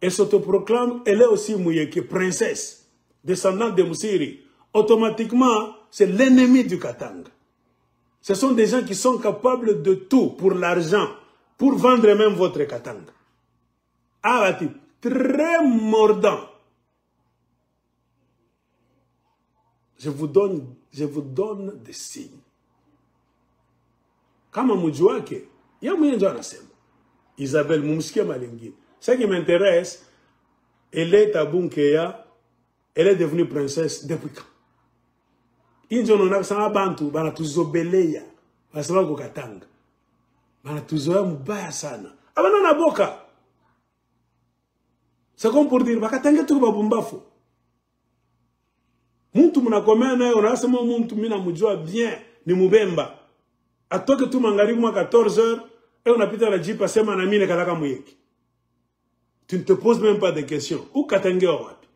elle s'autoproclame, elle est aussi Mouyeke, princesse, descendante de Moussiri. Automatiquement, c'est l'ennemi du Katanga. Ce sont des gens qui sont capables de tout pour l'argent, pour vendre même votre Katanga. Ah, très mordant. Je vous donne des signes. Kama Mujouake, il y a moyen de dire Isabelle Moumskia Malingine. Ce qui m'intéresse, elle est à Bunkeya, elle est devenue princesse depuis quand? Injono na sana bantu bana tuzobeleya basaba ko Katanga bana tuzoya mubaya sana abana na boka. C'est comme pour dire bakatanga tu babumbafu muntu munakomea naye unasema muntu mina mujua bien ni mubemba atoke tu magharibi mwa 14h et on apita la jipa sema na mine kalaka muyeki. Tu ne te poses même pas de questions. Où Katanga wapi?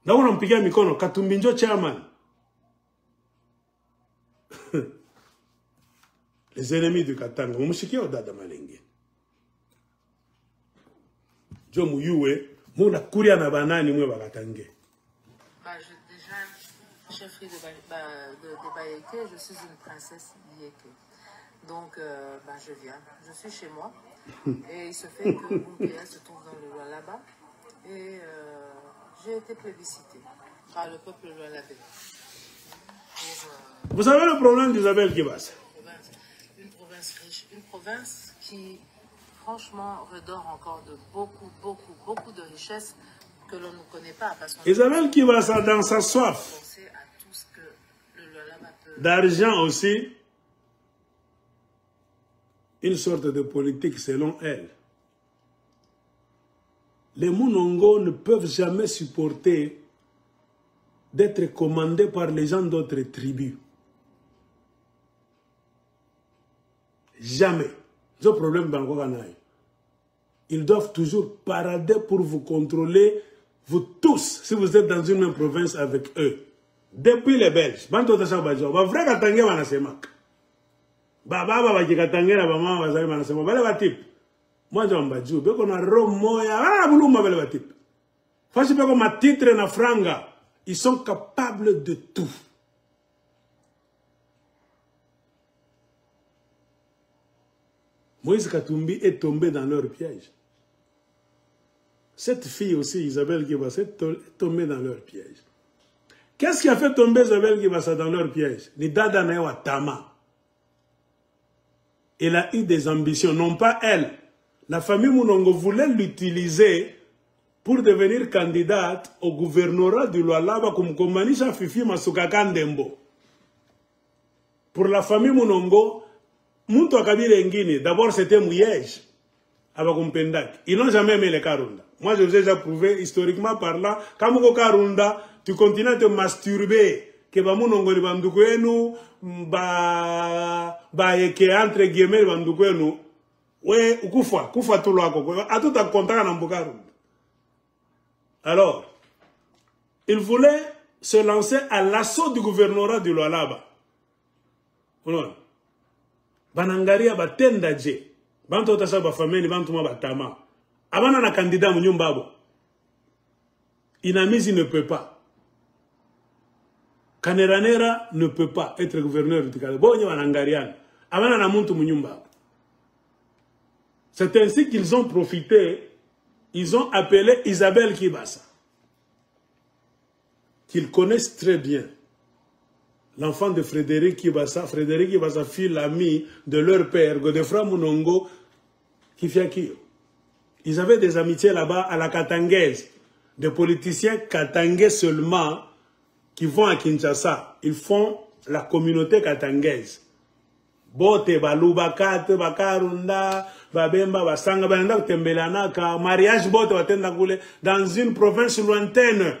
Na unampigia mikono Katumbi njo chairman. Les ennemis du Katanga, mumshikia odada Malengine. Jo muyuwe, muna kuria na banani mwe bakatange. Déjà, chef de Bayeke, je suis une princesse Yeke. Donc, ben, je viens. Je suis chez moi. Et il se fait que Bunkeya se trouve dans le Lualaba. Et j'ai été plébiscitée par le peuple lualabais. Vous savez le problème d'Isabelle Guibas? Une province riche, une province qui, franchement, redore encore de beaucoup de richesses que l'on ne connaît pas. Isabelle Guibas a dans sa soif d'argent aussi une sorte de politique selon elle. Les Mounongo ne peuvent jamais supporter d'être commandés par les gens d'autres tribus. Jamais. C'est un problème d'Angoganaï. Ils doivent toujours parader pour vous contrôler, vous tous, si vous êtes dans une même province avec eux. Depuis les Belges, moi je titre na franga. Ils sont capables de tout. Moïse Katumbi est tombé dans leur piège. Cette fille aussi, Isabelle Guibassa, est tombée dans leur piège. Qu'est-ce qui a fait tomber Isabelle Guibassa dans leur piège? Ni Dada Naewa Tama. Elle a eu des ambitions, non pas elle. La famille Mounongo voulait l'utiliser pour devenir candidate au gouvernorat du Lualaba comme Komanisha Fifi Masukaka Ndembo. Pour la famille Mounongo, Mouto Kabile Ngini, d'abord c'était Mouyej, Abakumpendak. Ils n'ont jamais aimé les Karunda. Moi je vous ai déjà prouvé, historiquement parlant, quand vous Karunda, tu continues à te masturber, que Mounongo ni Bandukwenu, eke entre guillemets Bandukwenu, ouais, kufa tout l'ako, à tout à contact en Karunda. Alors, il voulait se lancer à l'assaut du gouvernorat du Lualaba. Banangaria batenda je. Banto tasa ba famille bantuma batama. Abana na candidat mu nyumbabo. Inamizi ne peut pas. Kaneranera ne peut pas être gouverneur du Kale. Bonye banangarian. Abana na muntu mu nyumbabo. C'est ainsi qu'ils ont profité. Ils ont appelé Isabelle Guibassa, qu'ils connaissent très bien. L'enfant de Frédéric Guibassa. Frédéric Guibassa fut l'ami de leur père, Godefroy Mounongo, Kifiakio. Ils avaient des amitiés là-bas à la Katangaise. Des politiciens katangais seulement qui vont à Kinshasa. Ils font la communauté katangaise. Bote, balubakate, bakarunda, babemba, basanga, bananda, tembelanaka, mariage bote, watenda koule. Dans une province lointaine,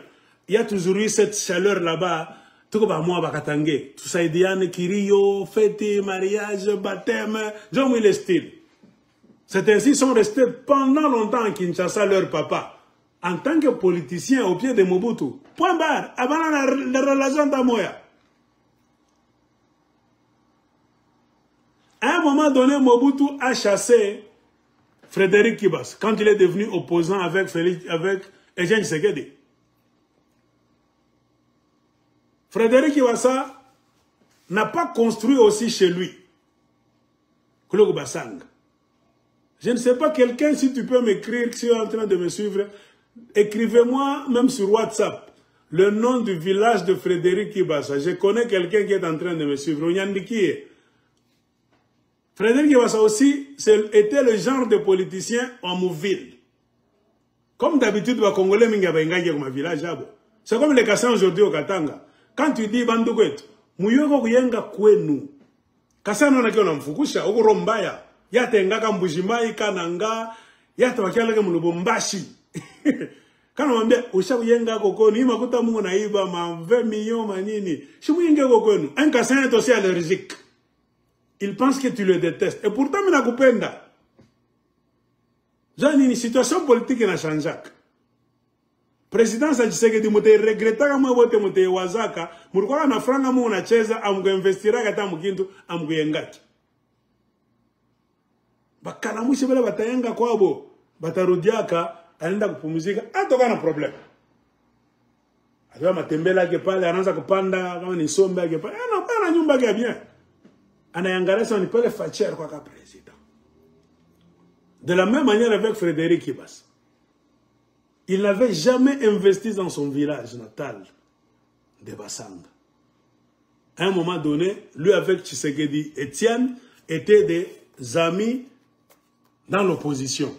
il y a toujours eu cette chaleur là-bas. Tout comme moi, bakatangé. Tout ça, Diane, Kirio, fête, mariage, baptême, j'aime le style. C'est ainsi qu'ils sont restés pendant longtemps à Kinshasa, leur papa. En tant que politicien au pied de Mobutu. Point barre, avant la relation d'Amoya. À un moment donné, Mobutu a chassé Frédéric Guibassa quand il est devenu opposant avec Etienne Tshisekedi. Frédéric Guibassa n'a pas construit aussi chez lui. Koulogo Basang. Je ne sais pas, quelqu'un, si tu peux m'écrire, si tu es en train de me suivre, écrivez-moi même sur WhatsApp le nom du village de Frédéric Guibassa. Je connais quelqu'un qui est en train de me suivre. Frédéric Guibassa aussi était le genre de politicien en mouville. Comme d'habitude, les Congolais comme un village. C'est comme les Kassans aujourd'hui au Katanga. Quand tu dis Bandouguet, Mouyoko Kuyenga Kwenu, Kassano na kiona mfukusha, Ogo Rombaya, Yate Ngaka Mbujimai, Kananga, Yate Wakialaka Mulubombashi. Quand on dit, Osha Kuyenga Kokonu, Imakuta Mungu na Iba, ma 20 millions, manini, Shimuyenge Kokonu. Un Kassan est aussi allergique. Il pense que tu le détestes. Et pourtant, il a coupé. J'ai une situation politique qui a changé. Président Tshisekedi mute regretta kama wote mute wazaka mulikuwa na franga mu unacheza amkuinvestira kata mukintu amkuyengaki. Bakalamushi bale batayenga kwabo batarudiaka anaenda kupumzika atoka na problem. Aliwa matembela yake pale anaanza kupanda kama ni sombe yake pale ana nyumba yake bien. Anayangaresa, on peut le faire quoi qu'un président. De la même manière avec Frédéric Ibas. Il n'avait jamais investi dans son village natal de Bassanga. À un moment donné, lui avec Tshisekedi, Étienne étaient des amis dans l'opposition.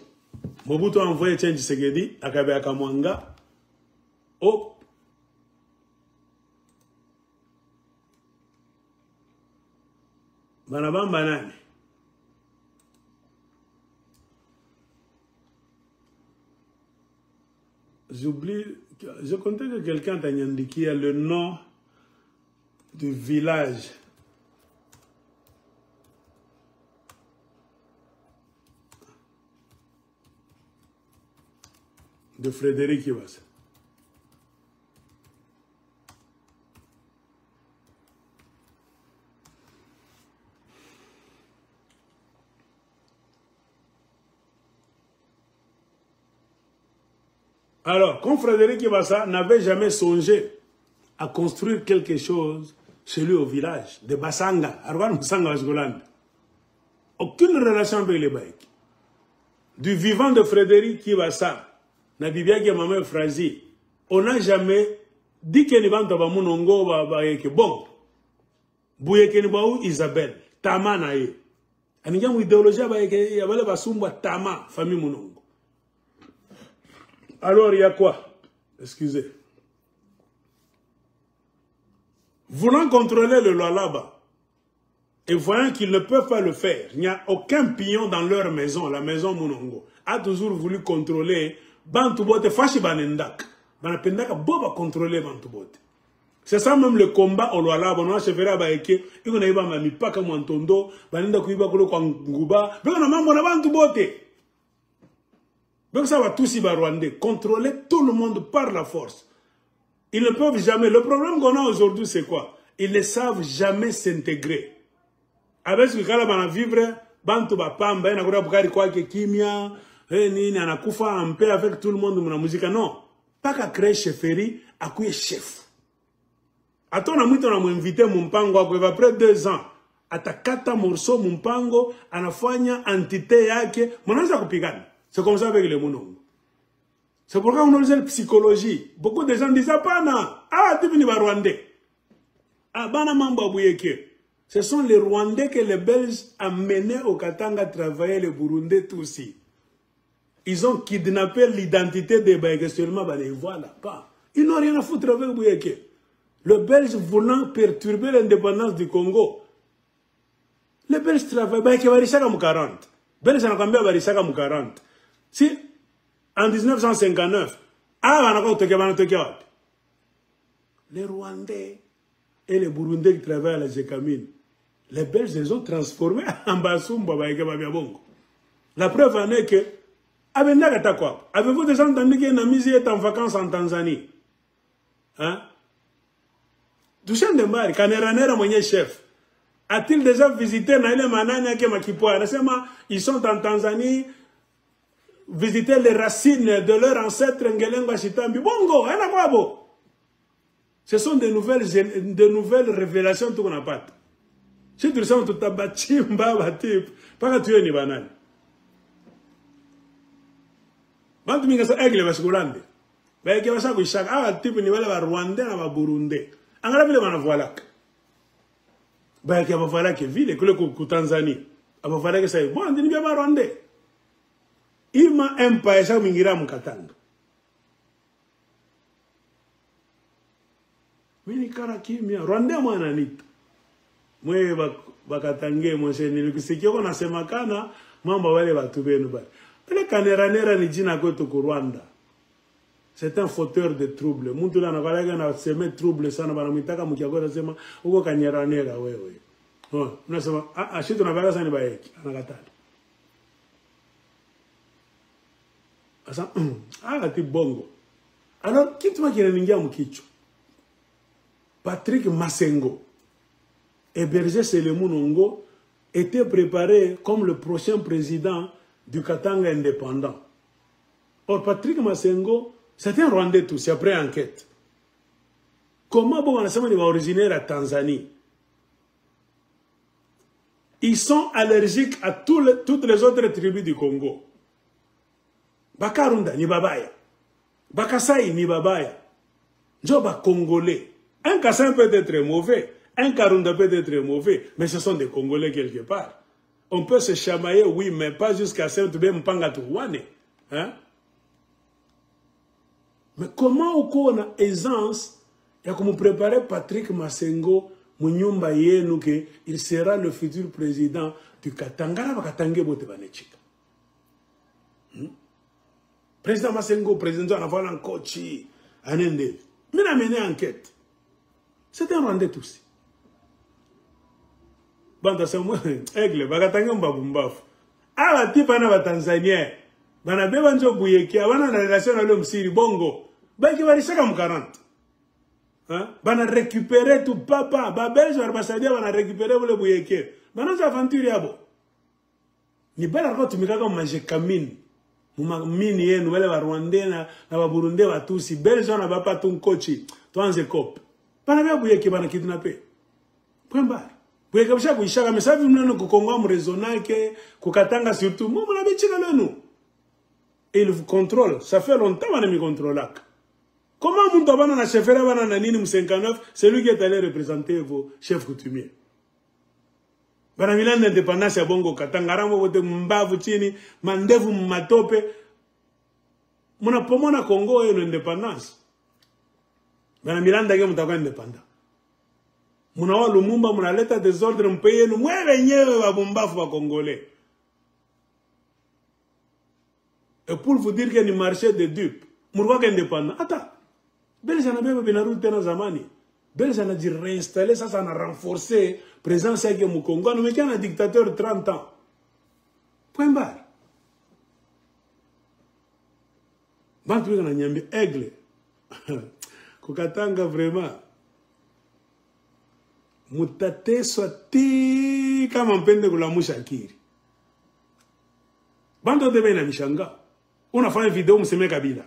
Mobutu a envoyé Étienne Tshisekedi à Kabeakamwanga. Oh, Banabam Banane. J'oublie, je comptais que quelqu'un t'a indiqué le nom du village. De Frédéric Ibas. Alors, comme Frédéric Ibassa n'avait jamais songé à construire quelque chose chez lui au village de Bassanga, aucune relation avec les Baïk. Du vivant de Frédéric Ibassa, Nabibiaki Mamel Frazi, on n'a jamais dit que ni bantu ba munongo ba yeke bon. Bouyeke ni baou Isabelle, Tama na ye. Aninga mu idéologie ba yeke ya bale basumba Tama, famille munongo. Alors, il y a quoi? Excusez. Voulant contrôler le Lualaba et voyant qu'ils ne peuvent pas le faire, il n'y a aucun pion dans leur maison, la maison Munongo, a toujours voulu contrôler Bantubote, Fashi Banendak. Banapendaka, Boba contrôler Bantubote. C'est ça même le combat au Lualaba. On a cheféré à Baeke, il y a eu un mipaka Mwantondo, Banenda Kuiba Kolo Kwanguba, mais on a même Bantubote. Donc ça va tous y Rwandais. Contrôler tout le monde par la force. Ils ne peuvent jamais. Le problème qu'on a aujourd'hui, c'est quoi? Ils ne savent jamais s'intégrer. Avec ce que quand on va vivre, Bantu Bapamba, on a Bukari Kwake Kimia, on a Kufa en paix avec tout le monde dans la musique. Non. Pas qu'à créer chefferie, à quoi chef. Attends, on a invité Mumpango après 2 ans. À ta 4 morceaux Mumpango, à la fanya entité yake, mon anza kupigana. C'est comme ça avec les Munongo. C'est pourquoi on a la psychologie. Beaucoup de gens disent, ah, tu viens Rwandais. Ah, bana mamba bouyeke. Ce sont les Rwandais que les Belges amenaient au Katanga travailler, les Burundais tout aussi. Ils ont kidnappé l'identité des Baïkés seulement, les voilà pas. Ils n'ont rien à foutre avec Bouyeke. Le Belge voulant perturber l'indépendance du Congo. Les Belges travaillent, Baïké Barisaka mou 40. Belges en a combien Barisaka mou 40. Si, en 1959, les Rwandais et les Burundais qui travaillent à la Gécamine, les Belges les ont transformés en Basumba. La preuve en est que, avez-vous déjà entendu que Namizi est en vacances en Tanzanie? Hein? Touchen de Mbari, Kaneranera, mon chef, a-t-il déjà visité Naïle Manania et Makipoa? Ils sont en Tanzanie. Visiter les racines de leurs ancêtres Ngelenga Chitambi. Bongo, ce sont de nouvelles révélations qu'on n'a pas. Si tu sens tout abattu, pas que tu es ni banal. Quand tu m'as aigle basculande, ben qui va ça que chaque type ni va Rwandais na Burundais. Angala vile bana voilà. Ben qui va voilà que ville que le Tanzanie. Aba voilà que ça bon, on dit bien Rwandais. Il m'a un païen mingira mukatanga. Mini karakimia. Rwanda mwana nito. Mwe bakatange mwenye nilikisikia kwa nasema kana mambo wale watu benu ba. Ele kaneranera ni jina kwetu ku Rwanda. C'est un fauteur de trouble. Muntu na nakalaga na sema trouble sana bana mitaka mkiagora sema uko kaneranera wewe. Unasema shitu na baga sana baeki anakatana. Bongo. Alors, qui m'a dit Patrick Massengo, hébergé chez le Munongo, était préparé comme le prochain président du Katanga indépendant. Or, Patrick Massengo, c'était un Rwandais tout, c'est après enquête. Comment bon, on a originaire à Tanzanie? Ils sont allergiques à toutes les autres tribus du Congo. Bakarunda ni babaya. Bakasai ni babaya. Joba Congolais. Un Kassin peut être mauvais. Un Karunda peut être mauvais. Mais ce sont des Congolais quelque part. On peut se chamailler, oui, mais pas jusqu'à Saint-Oubé Mpanga Touwane. Hein? Mais comment on a aisance, il y a comme préparer Patrick Massengo, Munyumba Yenu, il sera le futur président du Katanga, Bakatangé Botebanechika. Président Massengo, président Navalan Kochi, Anende. Mais il a mené enquête. C'est un rendez-vous aussi. Banda se mwe egle bakatanga mbabumbafu aba tipa na Tanzania bana beba njo buyeki abana na relation na le msiri bongo baki barishaka mu 40 hein bana récupérer tout papa ba belge barbasadia bana récupérer le buyeki bana za aventure yabo ni bala ko tumikaka maje kamine mu mini yenu wale ba Rwandais na ba Burundi batusi belge na ba patun kochi tuanze cop bana beba buyeki bana kidnapper point barre. Et il vous contrôle. Ça fait longtemps qu'on me contrôle. Comment vous avez un chef de 59, c'est lui qui est allé représenter vos chefs coutumiers. Banamilan d'indépendance à Bongo Katanga, vote Mbavu Chini, Mandevu Matope. Mon apomon à Congo est l'indépendance. Banamilan d'agam d'agam indépendant. Munawa Lumumba munaleta désordre mpeye nous mwewe nyewe wa bombafu wa Congolais. Et pour vous dire qu'il y a un marché de dupes, Mourwa est indépendant. Attends, Belge n'a pas benaru tena zamani. Belge n'a dit réinstaller, ça a renforcé la présence avec le Congo. Nous mettons un dictateur de 30 ans. Point barre. Bantu na nyambi aigle. Kokatanga vraiment. Mutate swati kama mpende kula mushakiri. Bando de bena mishanga. Unafanya video mseme Kabila.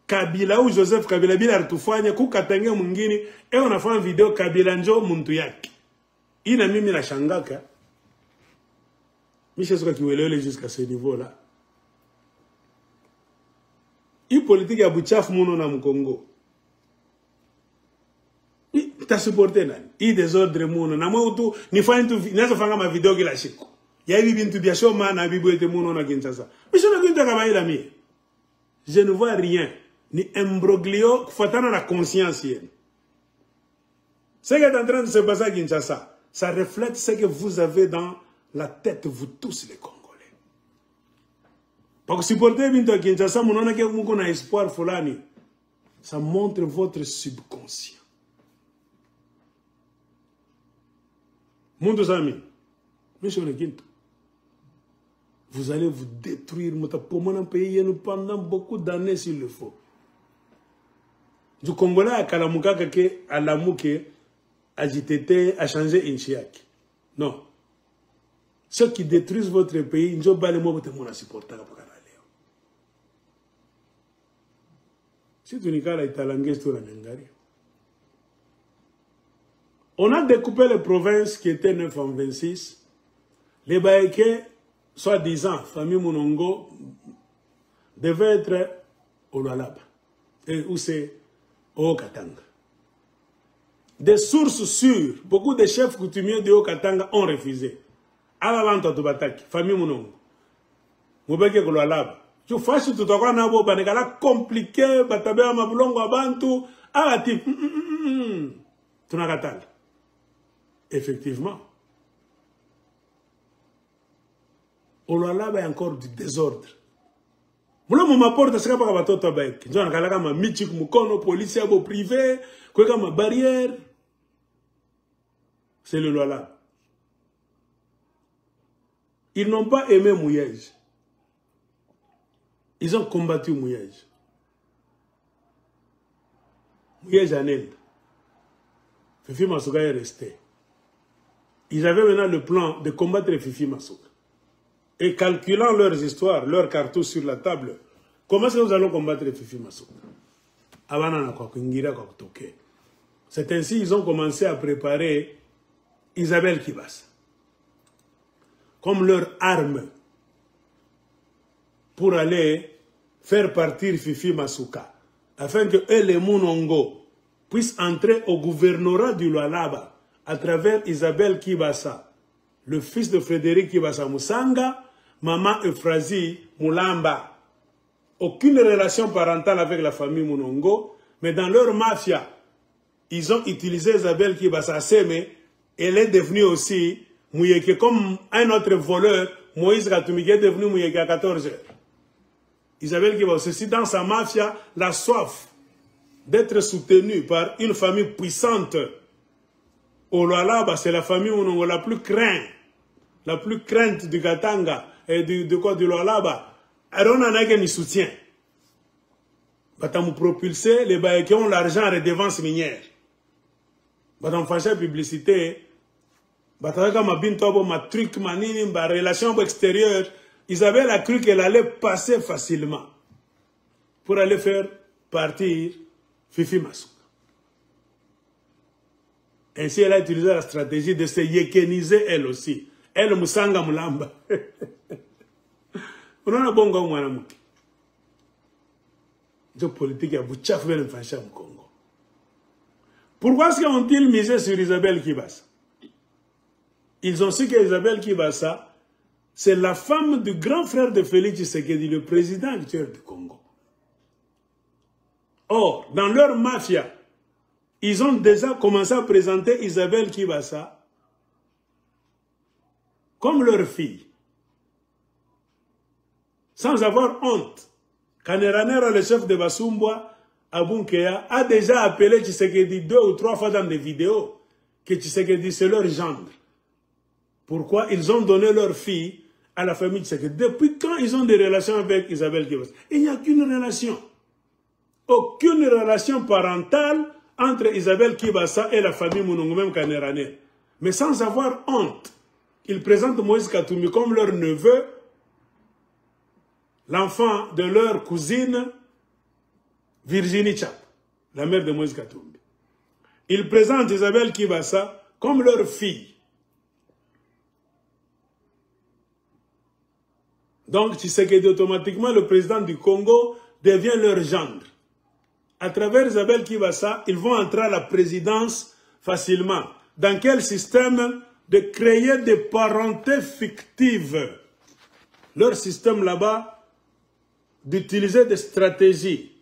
Kabila ou Joseph Kabila bila alitufanya kukatangia mwingine unafanya video Kabila njo muntu yake. Ina mimi na shangaka. Misha soka kiwelele jusqu'à ce niveau là. Hii politique ya buchafu muno na Mkongo. Ta supporté nani? I désordre muno na mwe utu nifanye tu nazo fanga ma video kila siku. Ya hivi bintu bia shoma na bibo ete muno na Kinshasa. Misho kinta kama ila mie. Je ne vois rien ni imbroglio kufatana na conscience yenu. Ce qui est en train de se passer à Kinshasa, ça reflète ce que vous avez dans la tête vous tous les Congolais. Parce que supporter bintu à Kinshasa munona ke muko na espoir fulani. Ça montre votre subconscient. Mon ami, vous allez vous détruire pendant beaucoup d'années s'il le faut. Du Congolais à Kalamuka à Lamouke, à JTT, à changer Inchiak. Non. Ceux qui détruisent votre pays, ils ont supporter. Si tu n'es pas là, on a découpé les provinces qui étaient 9 en 26. Les Baïké, soi-disant, famille Mounongo, devaient être au Lualaba. Et où c'est? Au Katanga. Des sources sûres, beaucoup de chefs coutumiers de Haut-Katanga ont refusé. Avant Tobataki, famille Mounongo. Moubeke au Lualaba. Tu fais tout à l'heure, banekala compliqué, batabea mabulongo abantu, type, tu n'as pas. Effectivement. Au Lualaba, il y a encore du désordre. Moula m'a porte, c'est pas bateau tabek. J'en ai ma michik mukono, policier abo privé, quoi ma barrière. C'est le Lualaba. Ils n'ont pas aimé Mouyej. Ils ont combattu Mouyej. Mouyej en Inde. Fifi Masuka est resté. Ils avaient maintenant le plan de combattre Fifi Masuka. Et calculant leurs histoires, leurs cartouches sur la table, comment est-ce que nous allons combattre Fifi Masuka? C'est ainsi qu'ils ont commencé à préparer Isabelle Kibasa comme leur arme pour aller faire partir Fifi Masuka, afin que eux, les Munongo, puissent entrer au gouvernorat du Lualaba à travers Isabelle Kibasa, le fils de Frédéric Kibasa Musanga, maman Euphrasie Moulamba. Aucune relation parentale avec la famille Munongo, mais dans leur mafia, ils ont utilisé Isabelle Kibasa Seme. Elle est devenue aussi Mouyeke, comme un autre voleur, Moïse Gatoumi, qui est devenu Mouyeke à 14 heures. Isabelle Kibasa aussi, dans sa mafia, la soif d'être soutenue par une famille puissante. Au Lualaba, c'est la famille Munongo la plus crainte du Katanga et du Lualaba. Alors on en a qui soutient. Batam propulser les bails qui ont l'argent en redevance minière. Batam faire publicité. Batam ma bintobo ma truc manini ma relation extérieure. Isabelle a cru qu'elle allait passer facilement pour aller faire partir Fifi Masuka. Ainsi, elle a utilisé la stratégie de se yékeniser elle aussi. Elle, Musanga Mulamba. On a bon gars, moi, de politique, il y a beaucoup de au Congo. Pourquoi est-ce qu'ils ont-ils misé sur Isabelle Kibasa? Ils ont su qu'Isabelle Kibasa, c'est la femme du grand frère de Félix Tshisekedi, le président actuel du Congo. Or, dans leur mafia, ils ont déjà commencé à présenter Isabelle Kibasa comme leur fille. Sans avoir honte. Kaneranera, le chef de Basumboa, à Bunkea, a déjà appelé Tshisekedi 2 ou 3 fois dans des vidéos que Tshisekedi c'est leur gendre. Pourquoi? Ils ont donné leur fille à la famille Tshisekedi. Depuis quand ils ont des relations avec Isabelle Kibasa? Il n'y a qu'une relation. Aucune relation parentale entre Isabelle Kibasa et la famille Munongo, même Kaneranera. Mais sans avoir honte, ils présentent Moïse Katoumi comme leur neveu, l'enfant de leur cousine Virginie Chap, la mère de Moïse Katoumi. Ils présentent Isabelle Kibasa comme leur fille. Donc, Tshisekedi, automatiquement, le président du Congo devient leur gendre. À travers Isabelle Kibasa, ils vont entrer à la présidence facilement. Dans quel système? De créer des parentés fictives. Leur système là-bas, d'utiliser des stratégies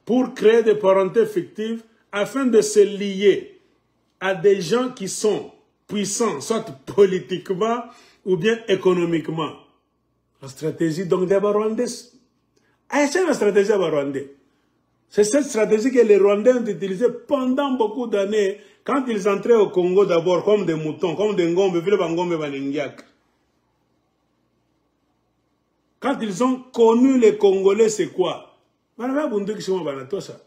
pour créer des parentés fictives afin de se lier à des gens qui sont puissants, soit politiquement ou bien économiquement. La stratégie donc des Rwandais. C'est la stratégie des Rwandais. C'est cette stratégie que les Rwandais ont utilisée pendant beaucoup d'années quand ils entraient au Congo d'abord comme des moutons, comme des ngombe, quand ils ont connu les Congolais, c'est quoi?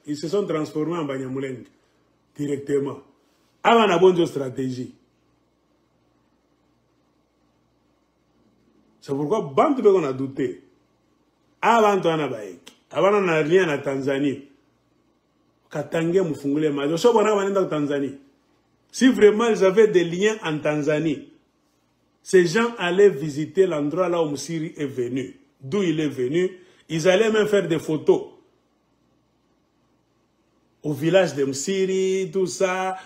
Ils se sont transformés en Banyamuleng directement. Avant la bonne stratégie. C'est pourquoi Bantu on a douté. Avant on a baïk. Avant on a rien à Tanzanie. Katangé Mufungule Majo. Tanzanie. Si vraiment ils avaient des liens en Tanzanie, ces gens allaient visiter l'endroit là où Msiri est venu. D'où il est venu. Ils allaient même faire des photos. Au village de Msiri, tout ça.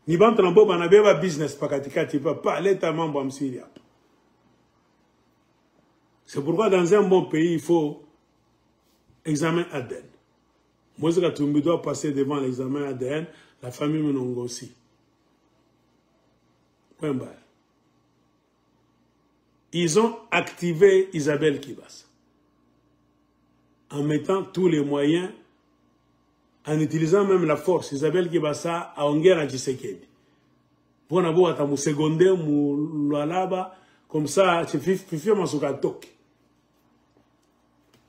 Ni ban trambo banabeba business pakatikati pas l'état membre Msiri. C'est pourquoi dans un bon pays, il faut examen ADN. Moïse Katumbi doit passer devant l'examen ADN, la famille Munongo aussi. Point barre. Ils ont activé Isabelle Kibasa en mettant tous les moyens, en utilisant même la force. Isabelle Kibasa a ongé na Tshisekedi. Pour n'avoir à mu seconde, mu Lualaba, comme ça, Fifi Masuka toque.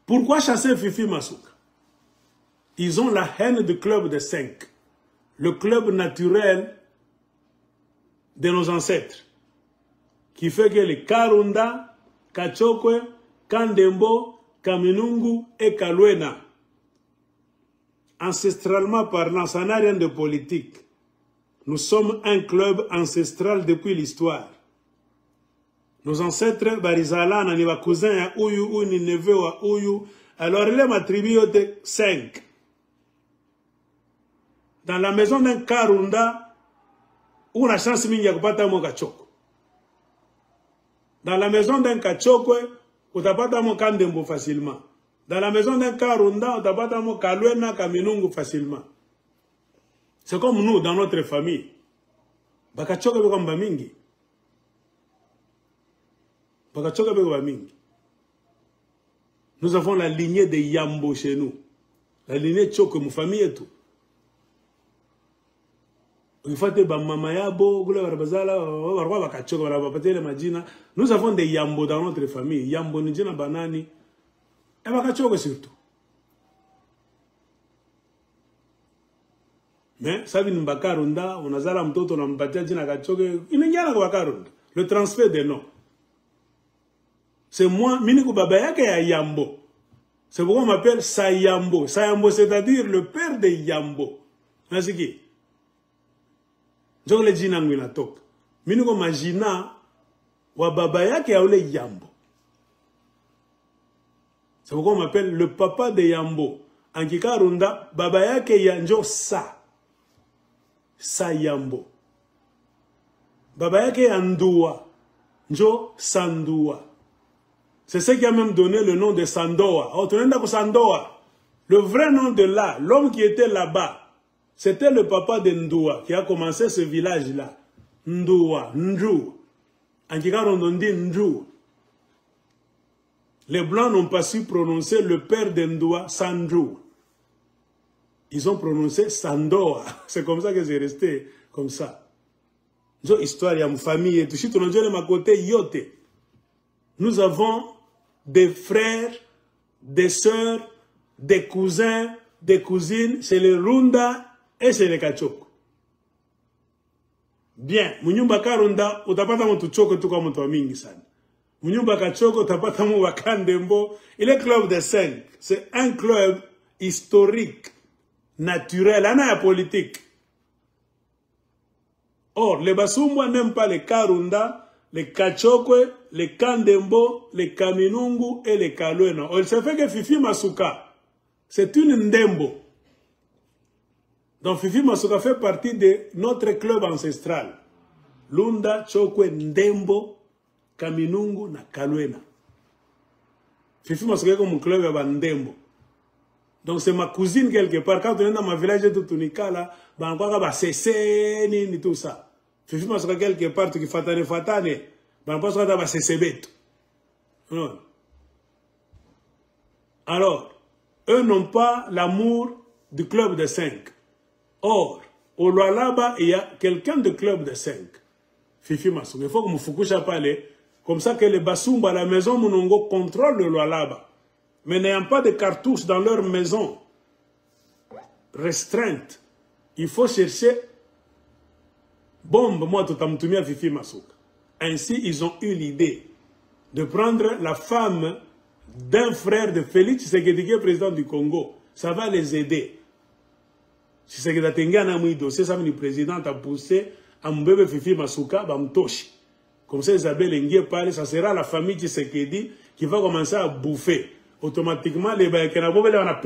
Pourquoi chasser Fifi Masuka? Ils ont la haine du club des 5, le club naturel de nos ancêtres, qui fait que les Karunda, Kachokwe, Kandembo, Kaminungu et Kalwena Ancestralement parlant, ça n'a rien de politique. Nous sommes un club ancestral depuis l'histoire. Nos ancêtres, Barizala, nani wa cousin ya Uyu, ou ni neveu wa Uyu. Alors, il est tribu de 5. Dans la maison d'un Karunda, où la chance mingi ya kupata mo Kachoko. Dans la maison d'un Kachoko, où tapata mo Kandembo facilement. Dans la maison d'un Karunda, où tapata mo Kalwena, Kaminungu facilement. C'est comme nous, dans notre famille. Bakachoko beko mbamingi. Bakachoko beko mbamingi. Nous avons la lignée de Yambo chez nous. La lignée de Choko, mon famille et tout. Nous avons des Yambo dans notre famille. Yambo Nijina Banani. Et Bakachoko surtout. Mais ça vient de Bakarunda, on a zala mtoto na mpatia jina Kachoko. Il n'y a pas Bakarunda. Le transfert des noms. C'est moi, Minikou Baba yake ya Yambo. C'est pourquoi on m'appelle Sayambo. Sayambo, c'est-à-dire le père de Yambo. C'est qui? Je le dis dans le talk. Minikou Majina, wa Baba yake ya ule Yambo. C'est pourquoi on m'appelle le papa de Yambo. En Kikarunda, Baba yake ya njo Sa. Sayambo. Baba yake ya Ndua. Njo Sandua. C'est ce qui a même donné le nom de Sandoa. Oh, tu n'as pas Sandoa. Le vrai nom de là, l'homme qui était là-bas, c'était le papa de Ndua qui a commencé ce village-là. Ndua, Ndrou. En Kikaron, on dit Ndrou. Les Blancs n'ont pas su prononcer le père de Ndua, Sandrou. Ils ont prononcé Sandoa. C'est comme ça que c'est resté comme ça. J'ai histoire, il y a une famille et tout. Si tu n'as pas de côté, yote. Nous avons des frères, des sœurs, des cousins, des cousines chez les Runda et chez les Kachoko. Bien, Munyumba Karunda, utapata mtu choko tu kama mtu wa mingi sana. Munyumba Kachoko, utapata mu Wakandembo. Il est club de 5. C'est un club historique, naturel, ana politique. Or, les Basumwa n'aiment pas les Karunda, les Kachokwe, les Kandembo, les Kaminungu et les Kalwena. Il se fait que Fifi Masuka, c'est une Ndembo. Donc Fifi Masuka fait partie de notre club ancestral. Lunda, Chokwe, Ndembo, Kaminungu na Kalwena. Fifi Masuka est comme un club à Ndembo. Donc c'est ma cousine quelque part. Quand on est dans ma village de Tutunika, là, on va cesser ni tout ça. Fifi Masuka quelque part, qui fatane, ben pas ça va se bête. Non. Alors, eux n'ont pas l'amour du club de 5. Or, au Lualaba, il y a quelqu'un de club de 5. Fifi Masuka. Il faut que Moufoukoucha parle. Comme ça que les Basumba à la maison Mounongo contrôlent le Lualaba. Mais n'ayant pas de cartouches dans leur maison restreinte, il faut chercher bombe, moi, tout à Fifi Masuka. Ainsi, ils ont eu l'idée de prendre la femme d'un frère de Félix Tshisekedi, qui est président du Congo. Ça va les aider. Tshisekedi a tengu un dossier, ça le président a poussé à Mbebe Fifi Masuka, Bamtoshi. Comme ça, Isabelle Engie parle, ça sera la famille Tshisekedi qui va commencer à bouffer. Automatiquement, les Bayakenabo, la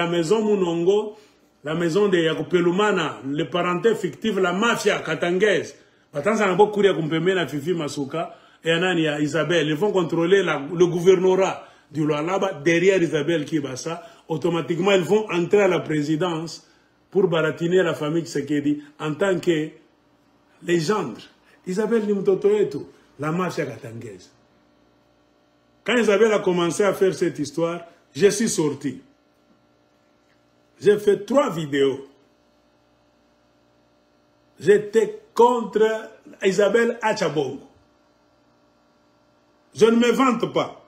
maison Mounongo, la maison de Yakopelumana, les parentés fictifs, la mafia katangaise. Maintenant, ça n'a pas couru à complément à Fifi Masuka et à Isabelle. Ils vont contrôler le gouvernorat du Lualaba derrière Isabelle Kibasa. Automatiquement, ils vont entrer à la présidence pour baratiner la famille Tshisekedi en tant que légende. Isabelle Nimtoto et tout, la mafia katangaise. Quand Isabelle a commencé à faire cette histoire, je suis sorti. J'ai fait 3 vidéos. J'étais contre Isabelle Achabongo. Je ne me vante pas.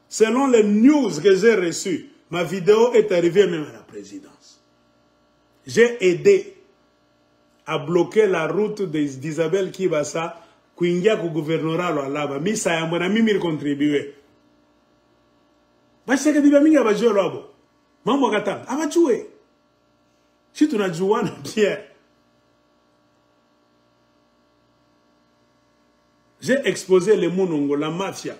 Selon les news que j'ai reçues, ma vidéo est arrivée même à la présidence. J'ai aidé à bloquer la route d'Isabelle Kibasa, Kuingia ku gouvernorat lo alaba. Mi sayambo na mimi contribué. Basi que diba minga bajo lobo. Mambo Katanga, abachoué. Si tu n'as joué Pierre, j'ai exposé les Mounongo, la mafia.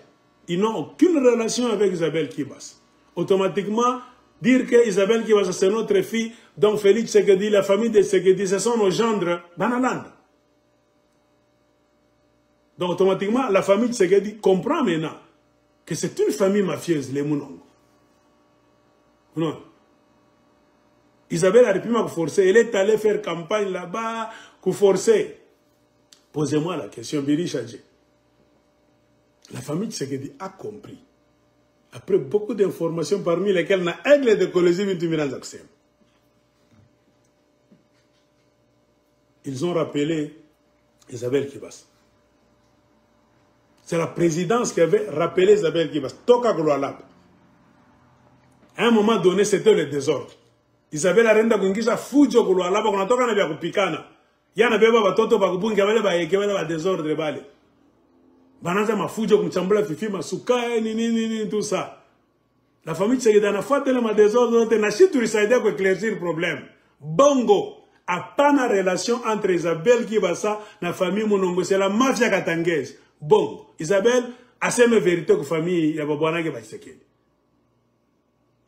Ils n'ont aucune relation avec Isabelle Kibas. Automatiquement, dire que Isabelle Kibas c'est notre fille, donc Félix Tshisekedi, la famille de Tshisekedi, ce sont nos gendres dans la lande. Donc automatiquement, la famille de Tshisekedi comprend maintenant que c'est une famille mafieuse, les Mounongo. Non. Isabelle a pu me forcer. Elle est allée faire campagne là-bas, pour forcer. Posez-moi la question, Biri Chadji. La famille de Tshisekedi a compris. Après beaucoup d'informations, parmi lesquelles on a aigle de Colosie Mintumiranzaksem. Ils ont rappelé Isabelle Kibas. C'est la présidence qui avait rappelé Isabelle Kibas. Toka Goulalab. À un moment donné, c'était le désordre. Isabelle arenda kuingisha fujo Goulalab, on a toka na bia kupikana. Yana beba batoto bakubungi abale baekebele ba désordre bale. Bananza mafujo kumchambula Fifi Masuka nini tout ça. La famille Tshisekedi na fuate le ma désordre na chitu risaidia ko éclaircir le problème. Bongo a pas na relation entre Isabelle Kibasa na famille Mounongo, c'est la mafia katangaise. Bongo Isabelle a seme vérité ko famille ya babwana ke ba Tshisekedi.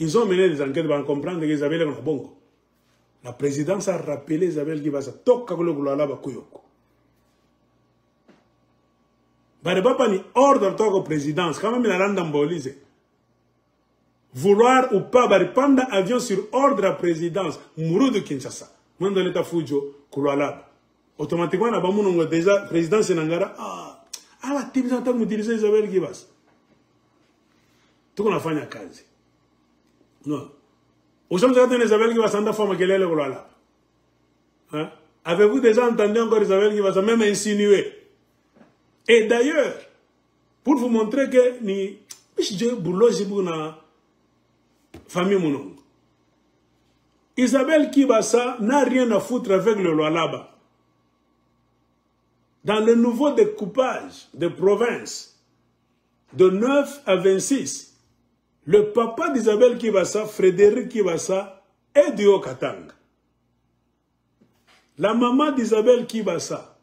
Ils ont mené des enquêtes pour comprendre que Isabelle est bongo. La présidence a rappelé Isabelle Kibasa toka kule kulala ba kuyoko. Bareba ni ordre de présidence, quand même il a l'endambolisé. Vouloir ou pas, baripanda avion sur ordre à présidence, mourou de Kinshasa. Moi dans l'état Fujo, Koulalab. Automatiquement, là-bas, on a déjà président Senangara. La type d'entendre utiliser Isabelle Kibas. Tout qu'on a fait à Kazi. Non. Aujourd'hui, vous avez Isabelle Kibas, on a fait qu'elle est le Koulalab. Avez-vous déjà entendu encore Isabelle Kibas, même insinué? Et d'ailleurs, pour vous montrer que ni famille Mounongo, Isabelle Kibasa n'a rien à foutre avec le Lualaba. Dans le nouveau découpage des provinces de 9 à 26, le papa d'Isabelle Kibasa, Frédéric Kibasa, est du Haut-Katanga. La maman d'Isabelle Kibasa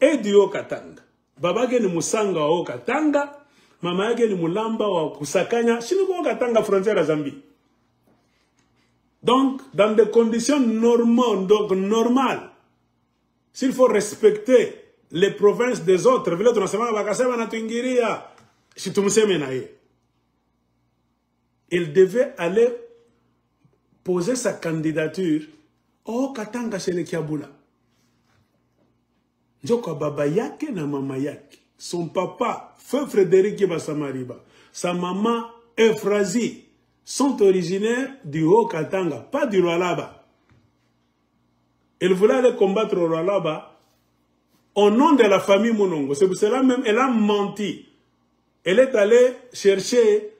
est du Haut-Katanga. Baba yake ni Musanga wa Haut-Katanga, mama yake ni Mulamba wa Kusakanya, chini kwa Haut-Katanga frontière à Zambie. Donc, dans des conditions normales, s'il faut respecter les provinces des autres, il devait aller poser sa candidature au Katanga chez les Kiabula. Njoko baba yake na mama yake. Son papa, feu Frédéric Kibasa Mariba, sa maman, Euphrasie, sont originaires du Haut-Katanga, pas du Lualaba. Elle voulait aller combattre le Lualaba au nom de la famille Mounongo. C'est pour cela même elle a menti. Elle est allée chercher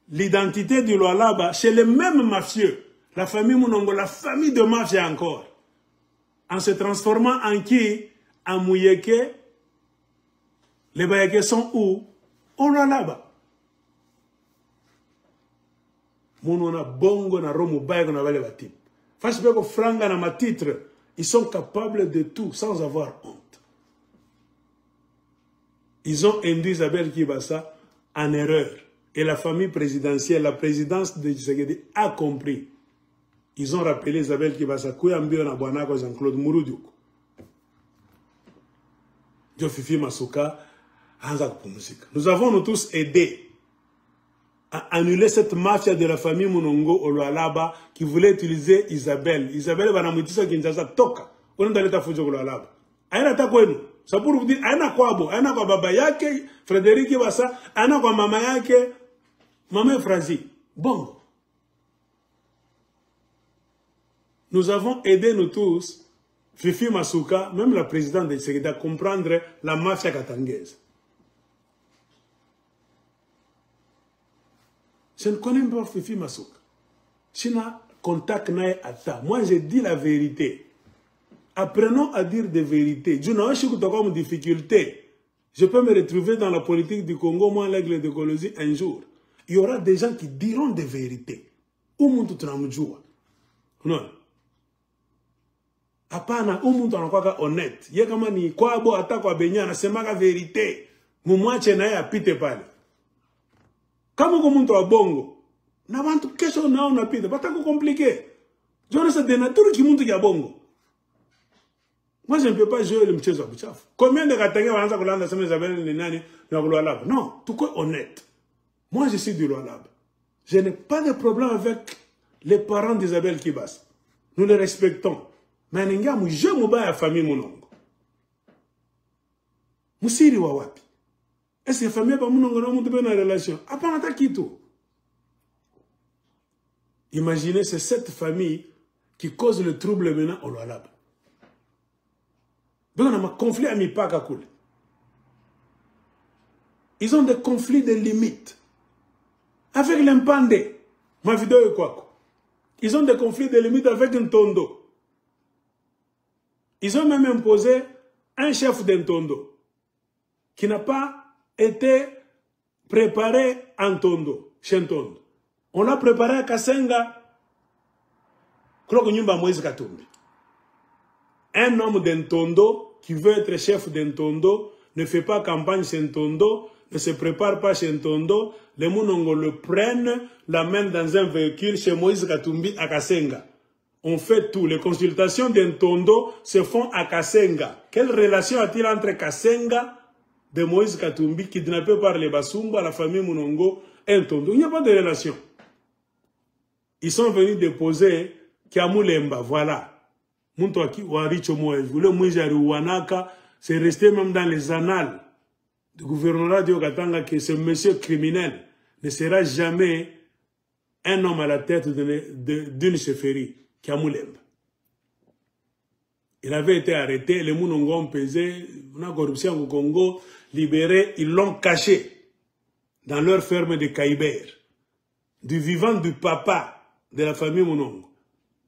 l'identité du Lualaba chez les mêmes mafieux. La famille Mounongo, la famille de mafia encore. En se transformant en qui? En Mouyeke. Les Bayeke sont où? Au Lualaba. Mounona bongo na romo bayeko na vale batip. Fashbeko franga na ma titre. Ils sont capables de tout sans avoir honte. Ils ont induit Isabelle Kibasa en erreur. Et la famille présidentielle, la présidence de Tshisekedi a compris. Ils ont rappelé Isabelle Kibasa Kouyambio na Bwanako Jean-Claude Mouroudioukou. Fifi Masuka, nous avons nous tous aidé à annuler cette mafia de la famille Mounongo au Lualaba qui voulait utiliser Isabelle. Isabelle va namutisa Kinshasa toka. On est dans l'état Fujo au Lualaba. Aïna ta kwenu. Ça pour vous dire, aïna kwabo, aïna kwa baba yake, Frédéric Kibasa, aïna kwa mama yake, maman Frazi. Bon. Nous avons aidé nous tous, Fifi Masuka, même la présidente de Tshisekedi, à comprendre la mafia katangaise. Je ne connais pas Fifi Masuka. Je n'ai contact nae ata. Moi, je dis la vérité. Apprenons à dire des vérités. Je n'ai pas comme difficulté. Je peux me retrouver dans la politique du Congo, moi, l'aigle de Colosie, un jour. Il y aura des gens qui diront des vérités. Umuntu tunamjua. Unaona? Hapana, umuntu anakuwa honnête. Ye kama ni kwabo hata kwa benya anasemaka verite. Mumwache naye apite pale. Kama uko muntu wa bongo, na bantu kesho nao napita, batako compliqué. Jona sa de nature ki muntu ya bongo. Moi je ne peux pas jouer le mchezo wa buchafu. Combien de Katanga wanaanza kulanda sema Isabelle ni nani na Lualaba? Non, tout quoi honnête. Moi je suis du Lualaba. Je n'ai pas de problème avec les parents d'Isabelle Kibas. Nous les respectons. Mais ninga muje mubaya famille munongo. Musiri wa wapi? Est-ce que famille ba munongo na muntu bena relation? Apana ta kitu. Imaginez, c'est cette famille qui cause le trouble maintenant au Lualaba. Donc on a un conflit à mi-paka cool. Ils ont des conflits de limites. Avec l'impande, ma vidéo est quoi? Ils ont des conflits de limites avec un tondo. Ils ont même imposé un chef d'un tondo qui n'a pas été préparé en tondo, chez un tondo. On l'a préparé à Kasenga, un homme d'un tondo qui veut être chef d'un tondo ne fait pas campagne chez un tondo, ne se prépare pas chez un tondo. Les Mounongo le prennent, l'amènent dans un véhicule chez Moïse Katumbi à Kasenga. On fait tout. Les consultations d'un tondo se font à Kasenga. Quelle relation a-t-il entre Kasenga de Moïse Katumbi, kidnappé par les Basumba, la famille Mounongo, et un tondo? Il n'y a pas de relation. Ils sont venus déposer Kiamulemba, voilà. Muntwaki Waricho Moïse, le Moïse Wanaka, c'est resté même dans les annales du gouvernorat de Okatanga que ce monsieur criminel ne sera jamais un homme à la tête d'une chefferie, Kiamulemba. Il avait été arrêté, les Mounongo ont pesé, on a corruption au Congo, libéré, ils l'ont caché dans leur ferme de Kaïber. Du vivant du papa de la famille Mounongo.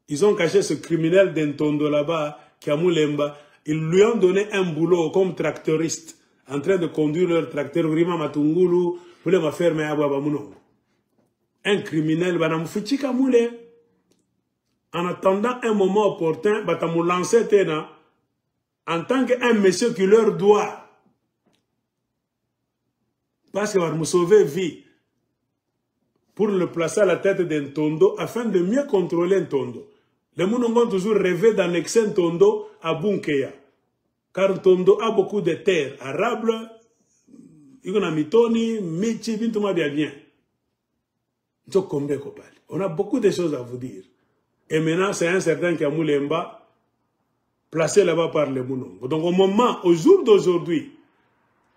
Ils ont caché ce criminel d'un tondo là-bas, Kiamulemba. Ils lui ont donné un boulot comme tracteuriste, en train de conduire leur tracteur, Rima Matungulu, pour les fermer à Baba Mounongo. Un criminel, Banamufichika Moule. En attendant un moment opportun, Batamou lancer Tena, en tant qu'un monsieur qui leur doit, parce qu'il va nous sauver vie, pour le placer à la tête d'un tondo, afin de mieux contrôler un tondo. Les Mounongo ont toujours rêvé d'annexer un tondo à Bunkeya. Car le tondo a beaucoup de terres arables, Mitoni, Michi, Bintouma bien. On a beaucoup de choses à vous dire. Et maintenant, c'est un certain Kiamulemba, placé là-bas par les Mounongo. Donc au jour d'aujourd'hui,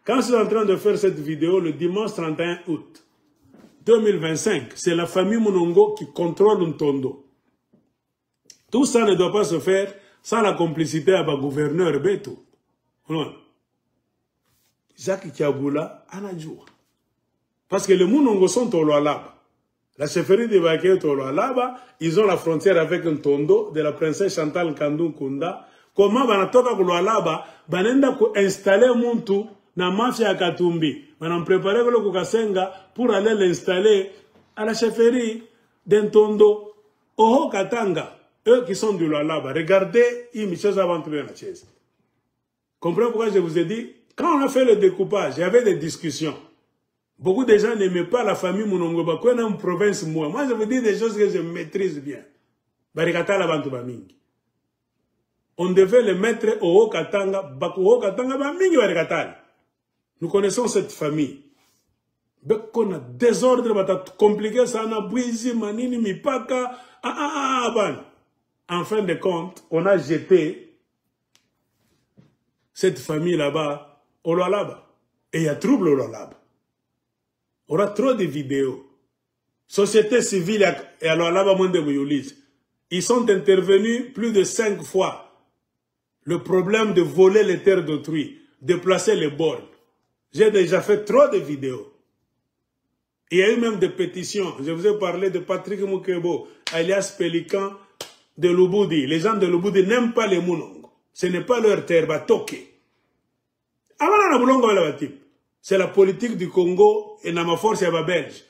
quand je suis en train de faire cette vidéo, le dimanche 31 août 2025, c'est la famille Mounongo qui contrôle un tondo. Tout ça ne doit pas se faire sans la complicité avec le gouverneur Beto. Non. Jacques Kiaboula, Anadjoua. Parce que les Mounongo sont au Lualaba. La chefferie de Baké est au Lualaba. Ils ont la frontière avec un tondo de la princesse Chantal Kandou Kunda. Comment banatoka au Lualaba, banenda ko installer Muntu na mafia à Katumbi. Banam préparé le Kukasenga pour aller l'installer à la chefferie d'un tondo. Oho Katanga. Eux qui sont du Lualaba, regardez, ils me cherchent avant de trouver la chaise. Comprenez pourquoi je vous ai dit, quand on a fait le découpage, il y avait des discussions. Beaucoup de gens n'aimaient pas la famille Mounongo, parce qu'on a une province, moi je vous dis des choses que je maîtrise bien. Barikata la bantu bamingi. On devait les mettre au Haut-Katanga, Bako Haut-Katanga bamingi barikata. Nous connaissons cette famille. On a désordre, on a compliqué ça, on a brisé, manini, mipaka, En fin de compte, on a jeté cette famille là-bas au Lualaba. Et il y a trouble au Lualaba. On a trop de vidéos. Société civile et à Lualaba, ils sont intervenus plus de 5 fois. Le problème de voler les terres d'autrui, de placer les bornes. J'ai déjà fait trop de vidéos. Il y a eu même des pétitions. Je vous ai parlé de Patrick Mukebo, alias Pélican, de Lubudi. Les gens de Lubudi n'aiment pas les Mounongo. Ce n'est pas leur terre, Batoke. C'est la politique du Congo et Namaforce Yaba Belge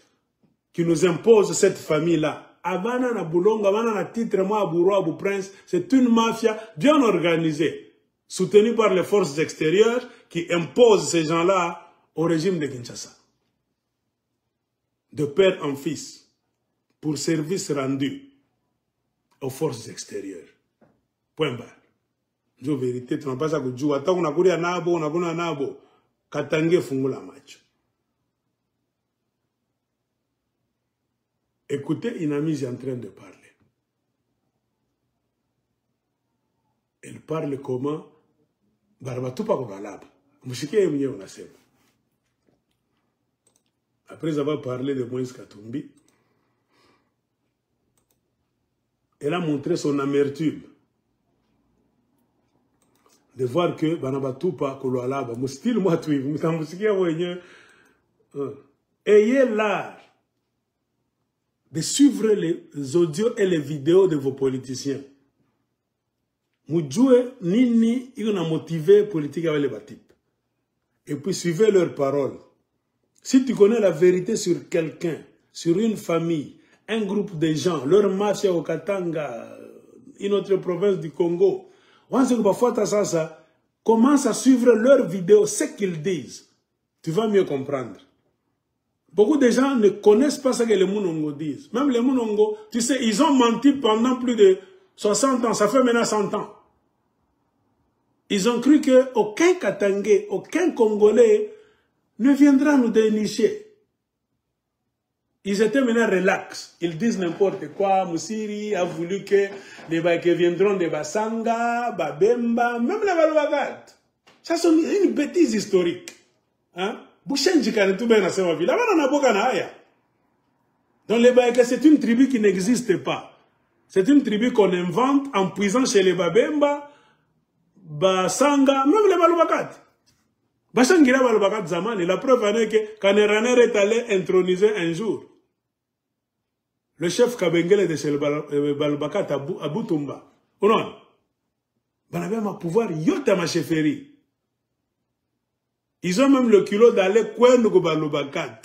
qui nous impose cette famille-là. Abana na Boulonga, Abana na titre, moi, Abouro, Abou Prince, c'est une mafia bien organisée, soutenue par les forces extérieures qui imposent ces gens-là au régime de Kinshasa. De père en fils, pour service rendu aux forces extérieures. Point barre. Je vérité, tu n'as pas ça que tu as. On a couru à Nabo, on a couru à Nabo. Katangé fungula match. Écoutez, Inami est en train de parler. Elle parle comment? Barbatupa Kobalab. Mouchike Emye Onasem. Après avoir parlé de Moïse Katumbi, elle a montré son amertume de voir que Banabatupa Koloalaba, Moustil Moutouiv, Moutamousikia Wenye, ayez l'art de suivre les audios et les vidéos de vos politiciens. Moudjoué, Nini, ils ont motivé politique avec les Batip. Et puis suivez leurs paroles. Si tu connais la vérité sur quelqu'un, sur une famille, un groupe de gens, leur mafia au Katanga, une autre province du Congo, commence à suivre leurs vidéos, ce qu'ils disent. Tu vas mieux comprendre. Beaucoup de gens ne connaissent pas ce que les Mounongo disent. Même les Mounongo, tu sais, ils ont menti pendant plus de 60 ans. Ça fait maintenant 100 ans. Ils ont cru qu'aucun Katangais, aucun Congolais ne viendra nous dénicher. Ils étaient maintenant relax. Ils disent n'importe quoi. Moussiri a voulu que les Baïké viendront de Basanga, Babemba, même les Balobagat. Ça c'est une bêtise historique. Hein? Bouchenji kane tout bien dans cette ville. Là-bas, on a beaucoup d'aya. Donc les Baïké, c'est une tribu qui n'existe pas. C'est une tribu qu'on invente en puisant chez les Babemba, Basanga, même les Balobagat. Bashangira Balobagat Zaman, la preuve est que Kaneraner est allé introniser un jour le chef Kabengele de chez Balobagat à Boutumba. Ou non? Banabé ma pouvoir, yota ma chefferie. Ils ont même le culot d'aller Kouendou Balobagat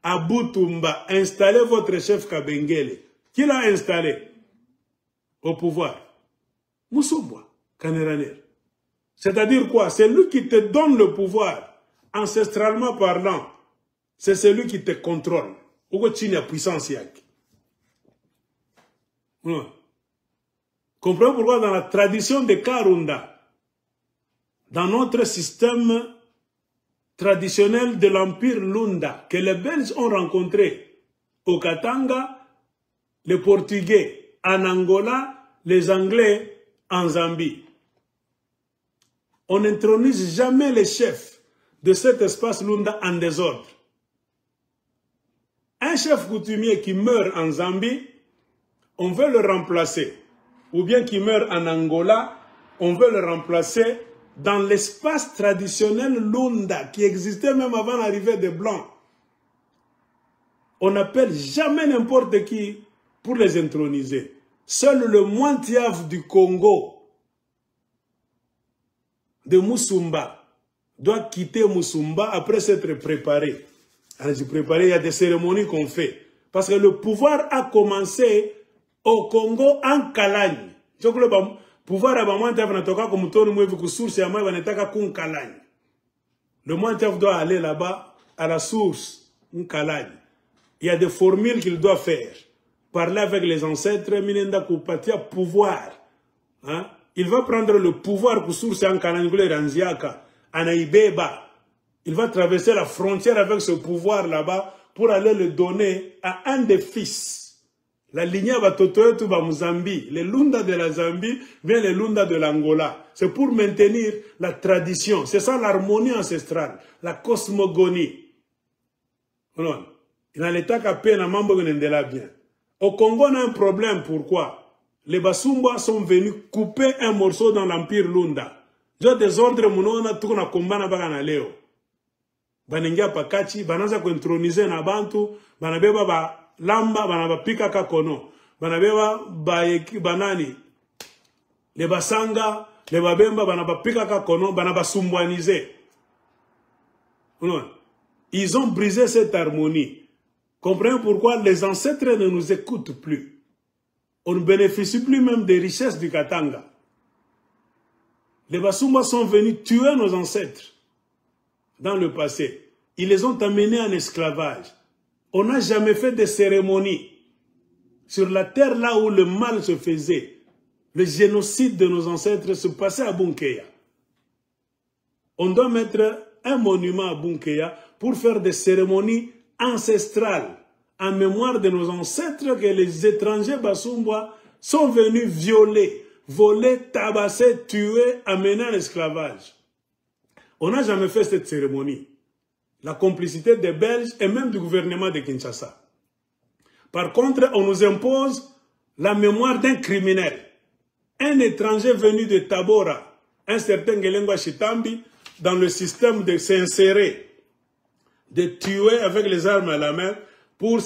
à Boutumba, installer votre chef Kabengele. Qui l'a installé au pouvoir? Moussouboua, Kaneraner. C'est-à-dire quoi? C'est lui qui te donne le pouvoir, ancestralement parlant. C'est celui qui te contrôle. Ou que tu n'as puissance yak. Comprenez pourquoi dans la tradition de Karunda, dans notre système traditionnel de l'Empire Lunda, que les Belges ont rencontré au Katanga, les Portugais en Angola, les Anglais en Zambie. On n'intronise jamais les chefs de cet espace Lunda en désordre. Un chef coutumier qui meurt en Zambie, on veut le remplacer. Ou bien qui meurt en Angola, on veut le remplacer dans l'espace traditionnel Lunda qui existait même avant l'arrivée des Blancs. On n'appelle jamais n'importe qui pour les introniser. Seul le Mointiaf du Congo, de Moussumba, doit quitter Moussumba après s'être préparé. Alors, il y a des cérémonies qu'on fait. Parce que le pouvoir a commencé au Congo en Kalagne. Je crois que le pouvoir a comme le Mointef doit aller là-bas à la source, en Kalagne. Il y a des formules qu'il doit faire. Parler avec les ancêtres, Minenda Kupatia, pouvoir. Hein? Il va prendre le pouvoir pour source en Kalagne, Ranziaka, en Aïbeba. Il va traverser la frontière avec ce pouvoir là-bas pour aller le donner à un des fils. La lignée va totoyer tout bas Zambie. Les Lunda de la Zambie viennent les Lunda de l'Angola. C'est pour maintenir la tradition. C'est ça l'harmonie ancestrale, la cosmogonie. Non. Dans l'état qu'à peine à Mambo Gendela bien. Au Congo, on a un problème. Pourquoi? Les Basumba sont venus couper un morceau dans l'Empire Lunda. J'ai des ordres, on a tout un combat na bagana leo. Banengia pakachi, banaza ko introniser na bantu, banabeba ba lamba, banaba pika kakono, banabeba ba banani, les basanga, les babemba, banaba pika kakono, banaba sumbwaniser. Ils ont brisé cette harmonie. Comprenez pourquoi les ancêtres ne nous écoutent plus. On ne bénéficie plus même des richesses du Katanga. Les Basumba sont venus tuer nos ancêtres dans le passé. Ils les ont amenés en esclavage. On n'a jamais fait de cérémonie sur la terre là où le mal se faisait. Le génocide de nos ancêtres se passait à Bunkeya. On doit mettre un monument à Bunkeya pour faire des cérémonies ancestrales en mémoire de nos ancêtres que les étrangers Basumba sont venus violer, voler, tabasser, tuer, amener en esclavage. On n'a jamais fait cette cérémonie. La complicité des Belges et même du gouvernement de Kinshasa. Par contre, on nous impose la mémoire d'un criminel. Un étranger venu de Tabora, un certain Ngelengwa Chitambi, dans le système de s'insérer, de tuer avec les armes à la main, pour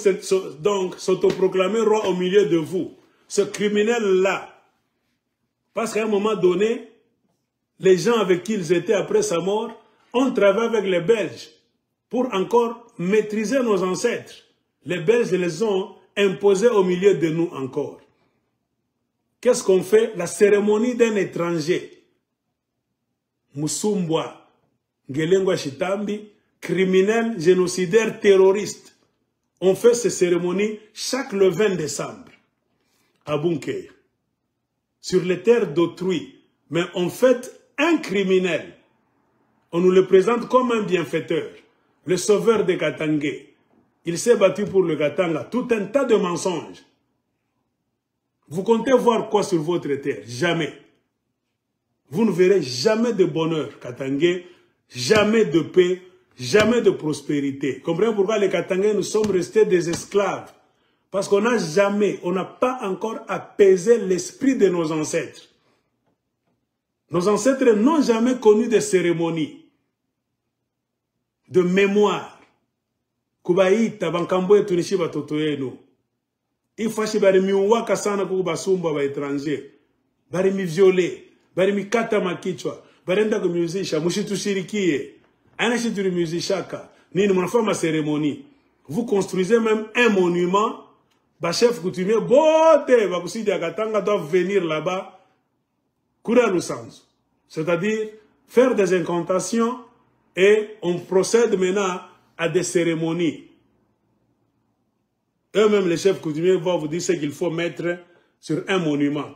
donc s'autoproclamer roi au milieu de vous. Ce criminel-là, parce qu'à un moment donné, les gens avec qui ils étaient après sa mort ont travaillé avec les Belges pour encore maîtriser nos ancêtres. Les Belges les ont imposés au milieu de nous encore. Qu'est-ce qu'on fait? La cérémonie d'un étranger. Musumbwa, Ngelengwa Chitambi, criminel, génocidaire, terroriste. On fait ces cérémonies chaque le 20 décembre à Bunkeya, sur les terres d'autrui. Mais on fête un criminel. On nous le présente comme un bienfaiteur, le sauveur des Katangais. Il s'est battu pour le Katanga. Tout un tas de mensonges. Vous comptez voir quoi sur votre terre? Jamais. Vous ne verrez jamais de bonheur Katangais, jamais de paix, jamais de prospérité. Comprenez pourquoi les Katangais, nous sommes restés des esclaves. Parce qu'on n'a jamais, on n'a pas encore apaisé l'esprit de nos ancêtres. Nos ancêtres n'ont jamais connu de cérémonie, de mémoire. Kubaita, bankambo et tunishi batotoyeno. Il faut bari mi waka sana ku basumba ba étranger. Bari mi violé, bari mi kata makichwa, bari nda ku musicien, mushitushirikie. Anashituri musicaka, ni nous fait ma cérémonie. Vous construisez même un monument, ba chef coutumier bote ba kusidi Katanga doivent venir là-bas. C'est-à-dire faire des incantations et on procède maintenant à des cérémonies. Eux-mêmes, les chefs coutumiers vont vous dire ce qu'il faut mettre sur un monument.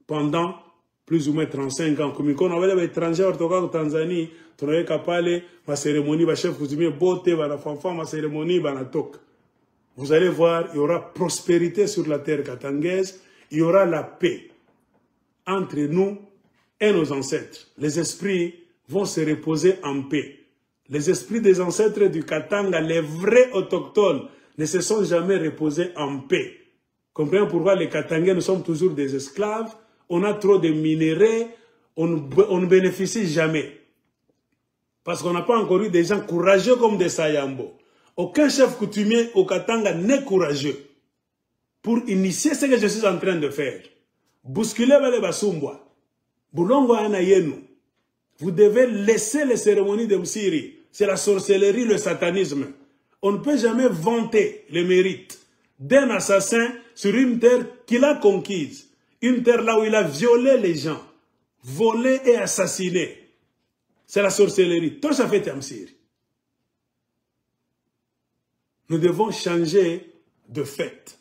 Pendant plus ou moins 35 ans, comme on avait des étrangers en Tanzanie, on avait capable ma cérémonie, ma chef coutumier, beauté, ma fanfan, ma cérémonie, ma tok. Vous allez voir, il y aura prospérité sur la terre katangaise, il y aura la paix entre nous et nos ancêtres. Les esprits vont se reposer en paix. Les esprits des ancêtres du Katanga, les vrais autochtones, ne se sont jamais reposés en paix. Comprenez pourquoi les Katangais, nous sommes toujours des esclaves, on a trop de minéraux, on ne bénéficie jamais. Parce qu'on n'a pas encore eu des gens courageux comme des Sayambo. Aucun chef coutumier au Katanga n'est courageux pour initier ce que je suis en train de faire. Bousculer les Basumba. Boulongo Anayenu. Vous devez laisser les cérémonies de Msiri. C'est la sorcellerie, le satanisme. On ne peut jamais vanter les mérites d'un assassin sur une terre qu'il a conquise. Une terre là où il a violé les gens, volé et assassiné. C'est la sorcellerie. Tout ça fait Msiri. Nous devons changer de fête.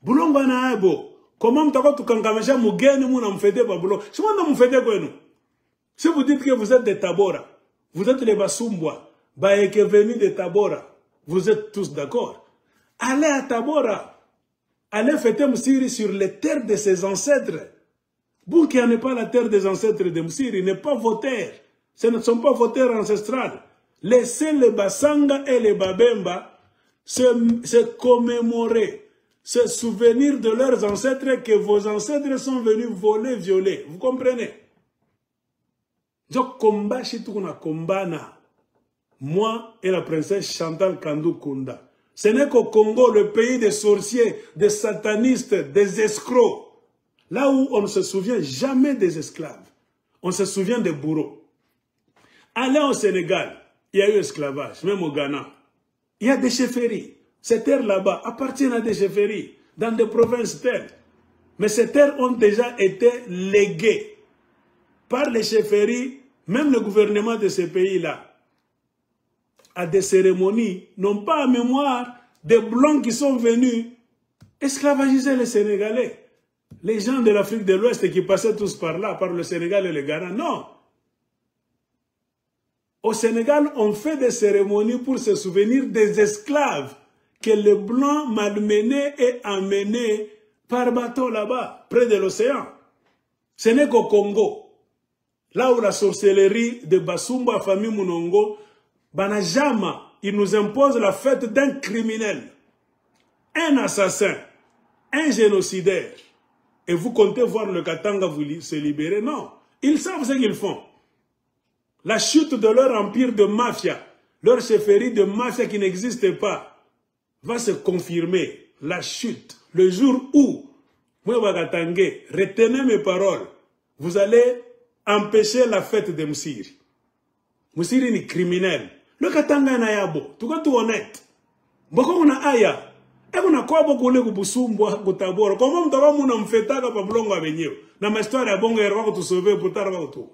Boulongo na abo. Comment m'tako tukangamesha mugeni muna mfete pa boulongo. Si mwanda mfete kwenu. Si vous dites que vous êtes de Tabora, vous êtes les Basumbwa, Baeke venu de Tabora, vous êtes tous d'accord. Allez à Tabora. Allez fêter Msiri sur les terres de ses ancêtres. Bunkeya n'est pas la terre des ancêtres de Msiri, n'est pas vos terres. Ce ne sont pas vos terres ancestrales. Laissez les Basanga et les Babemba se commémorer, se souvenir de leurs ancêtres que vos ancêtres sont venus voler, violer. Vous comprenez? Moi et la princesse Chantal Kandou Kunda. Ce n'est qu'au Congo, le pays des sorciers, des satanistes, des escrocs. Là où on ne se souvient jamais des esclaves. On se souvient des bourreaux. Allez au Sénégal, il y a eu esclavage, même au Ghana. Il y a des chefferies. Ces terres là-bas appartiennent à des chefferies, dans des provinces telles. Mais ces terres ont déjà été léguées par les chefferies, même le gouvernement de ces pays-là, à des cérémonies, n'ont pas en mémoire des blancs qui sont venus esclavagiser les Sénégalais. Les gens de l'Afrique de l'Ouest qui passaient tous par là, par le Sénégal et le Ghana, non. Au Sénégal, on fait des cérémonies pour se souvenir des esclaves que les Blancs malmenés et emmenés par bateau là-bas, près de l'océan. Ce n'est qu'au Congo, là où la sorcellerie de Basumba, famille Munongo, Banajama, il nous impose la fête d'un criminel, un assassin, un génocidaire. Et vous comptez voir le Katanga se libérer? Non. Ils savent ce qu'ils font. La chute de leur empire de mafia, leur chefferie de mafia qui n'existe pas, va se confirmer. La chute, le jour où, retenez mes paroles, vous allez empêcher la fête de Msiri. Msiri est criminel. Le Katanga na yabo, tu es tout honnête. Boko una aya. Kuna kwa boko ule kubusumbwa kutabora. Kama mtawa muna mfetaka pa mlongo abenyeo. Na mahistoire ya bongo ya wako tusove putara wako tu.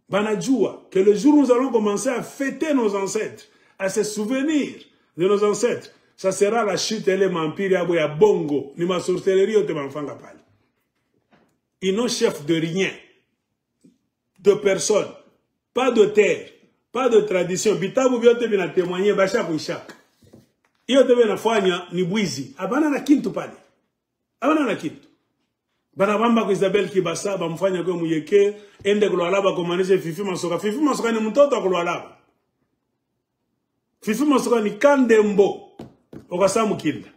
Banajua que le jour où nous allons commencer à fêter nos ancêtres, à se souvenir de nos ancêtres, ça sera la chute et les mampires ya bongo. Ni ma sorcellerie te manfanga pali. Ils n'ont chef de rien. De personne. Pas de terre. Pas de tradition. Bitabu biote bina témoigner bachak ou chak. Iyo te bina fanya ni bwizi. Abana na kintu pale. Abana na kintu. Bana bamba kwa Isabel Kibasa bamfanya kwa muyeke ende kulwalaba kumanisha Fifi Masoka. Fifi Masoka ni mtoto kulwalaba. Fifi Masoka ni kandembo. Okasamu kinda.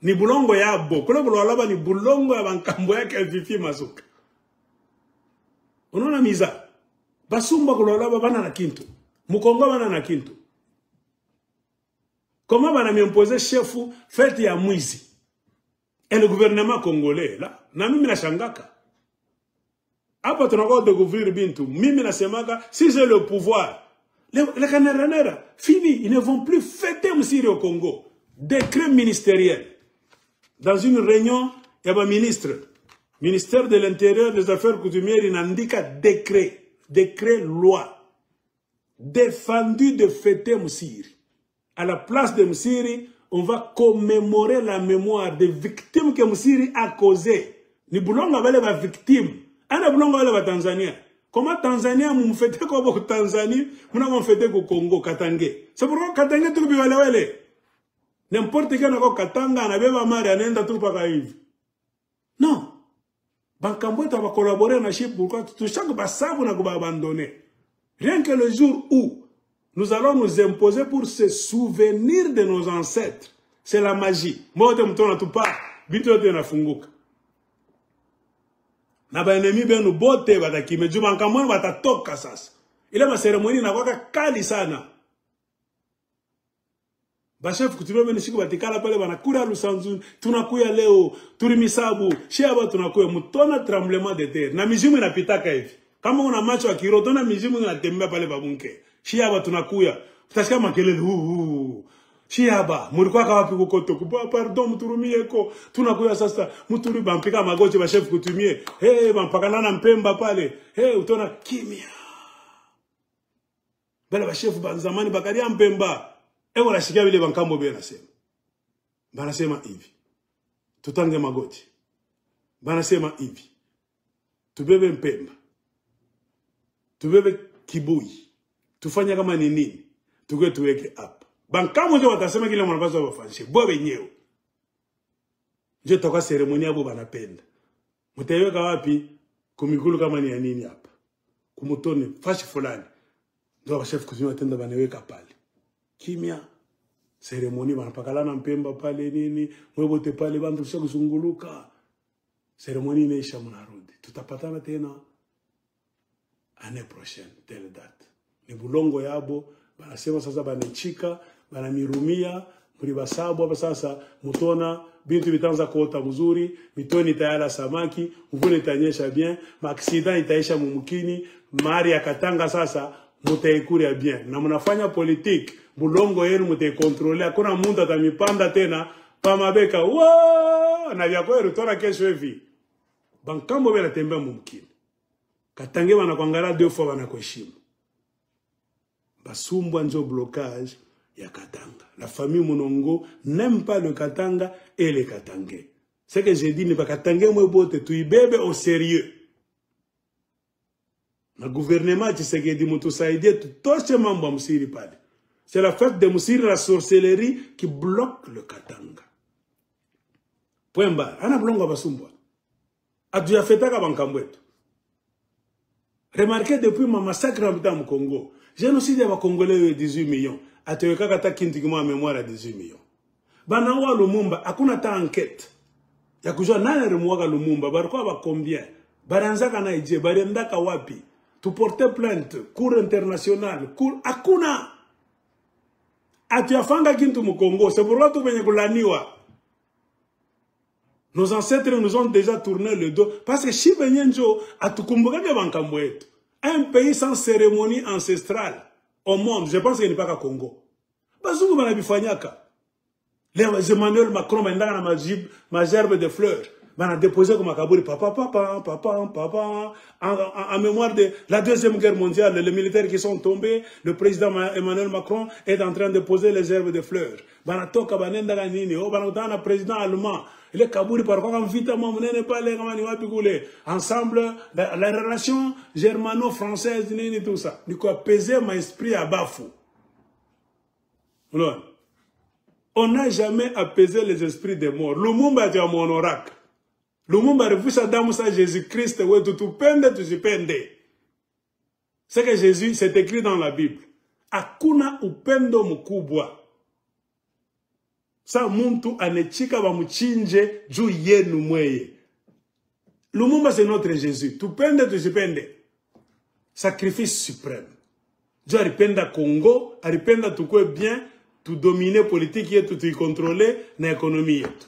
Ni bulongo yabo. Kule kulwalaba ni bulongo ya bankambo yake Fifi Masoka. Unaona miza. Basumba kulwalaba bana na kintu. Mukongo bana na kintu. Comment bana m'imposer chefu fête ya mwizi? Et le gouvernement congolais, là, na mimi na shangaka. Hapa tunako découvrir bintu. Mimi na semaka, si j'ai le pouvoir, les Caneranera, fini, ils ne vont plus fêter Msiri au Congo. Décret ministériel. Dans une réunion, il y a un ministre, ministère de l'Intérieur, des Affaires coutumières, il indique décret. Décret loi défendu de fêter Msiri. À la place de Msiri, on va commémorer la mémoire des victimes que Msiri a causées. Ni bulonga vale va victime. Ana bulonga vale va Tanzania. Comment Tanzania mou fête comme au Tanzanie, mou fête au Congo, Katangé. C'est pourquoi Katangé tout bi vale. N'importe qui n'a pas Katanga, n'a pas mari, n'enda tout pas kaïv. Non. Bankambo va collaborer avec Chip pourquoi tout chaque bassabo n'a pas abandonné. Rien que le jour où nous allons nous imposer pour se souvenir de nos ancêtres, c'est la magie. Moi, je ne sais pas, bitote na funguka. Na ba ennemi ben nous botte bataki, mais du bankambo va toka sasa. Ile ma cérémonie na kwa kali sana. Bachef kutumia mene siku batikala pale banakura lusanzu, tunakuya leo, turimisabu, shiaba tunakuya mutona tremblement de terre. Na mizimu inapitaka hivi. Kama una macho akiro, tona mizimu inatembea pale babunke. Shiaba tunakuya. Utasikia makelele Shiaba, mulikuwa wapi kukoto? Pardon muturumie ko. Tunakuya sasa, muturi bampika magoti bachef kutumie. Bampakana na mpemba pale. Utona kimia. Bale bachef banzamani bakaria mpemba. Ewa nashikia vile bankambo bia nasema. Banasema hivi. Tutange magoti. Banasema hivi. Tubebe mpemba. Tubebe kibui. Tufanya kama ni nini. Tukwe tuweke hapa. Bankambo ndio watasema kile mwanapaswa wafanyishe. Bobe nyeo. Ndio toka seremonia hapo banapenda. Mtaiweka wapi? Kumikulu kama ni ya nini hapa. Kumutone fashi fulani. Ndio chef kuzima tenda banaweka pale. Kimia, cérémonie, banapakalana mpemba pale nini, mwebote pale bandu kisha kuzunguluka. Cérémonie inaisha mnarudi. Tutapatana tena année prochaine, telle date. Ni bulongo yabo, banasema sasa banechika, banamirumia, mlibasabu hapa sasa mutona bintu bitanza kuota mzuri, mitoni tayala samaki, mvune itanyesha bien, maaksida itaisha mumukini, mari ya Katanga sasa mutaikuria bien. Na munafanya politique, bulongo yenu mutaikontrole. Hakuna mundu atamipanda tena, pamabeka, waa, na vyako erutora kesho hivi. Bankambo bela tembe mumkini. Katange wanakuangala 2 fois wanakuheshimu. Basumbwa njo blocage ya Katanga. La famille Monongo n'aime pas le Katanga et les Katangais. Ce que j'ai dit, ne pas Katangais mwebote, tu ibebe au sérieux. Le gouvernement, tu sais que dit Moutousaïdie, tu touches mambo Moussiri pade. C'est la fête de Moussiri, la sorcellerie, qui bloque le Katanga. Point barre. Ana blongo basumbwa. Adu afetaka bankambwetu. Remarquez depuis ma massacre au Congo. Génocide des Congolais 18 millions. Ateweka kata kintikimo mémoire à 18 millions. Banawa Lumumba, akuna ta enquête. Ya kujua nani remuaga Lumumba, barukwa ba combien. Baranzaka na ije, barendaka wapi. Tu porter plainte, cour international, cour akuna. Atiafanga kintu mu Congo, c'est pourquoi tu venye kulaniwa. Nos ancêtres nous ont déjà tourné le dos. Parce que si Benyenjo a tout kumbuka bankambwetu. Un pays sans cérémonie ancestrale au monde, je pense qu'il n'est pas qu'à Congo. Bazungu banabifanyaka. Les Emmanuel Macron mandanga na ma gerbe de fleurs. Bana déposé comme Kaburi papa. En mémoire de la Deuxième Guerre mondiale, les militaires qui sont tombés, le président Emmanuel Macron est en train de poser les herbes de fleurs. Bana toka banenda nini, oh bana utana président allemand. Les Kaburi par contre vite n'est pas les gamani wapi kule. Ensemble la relation germano-française nini tout ça. Du coup apaiser mon esprit à bafou. Non. On n'a jamais apaisé les esprits des morts. Lumumba est mon oracle. Lumumba refusha damu sa Jésus-Christ wetu tupende tujipende. C'est que Jésus, c'est écrit dans la Bible. Hakuna upendo mkubwa. Sa muntu anechika wa mchinje juu yenu mweye. Lumumba c'est notre Jésus. Tupende tujipende. Sacrifice suprême. Dieu aripenda Congo, aripenda tukwe bien, tu dominer politique yetu, tu contrôler na économie yetu.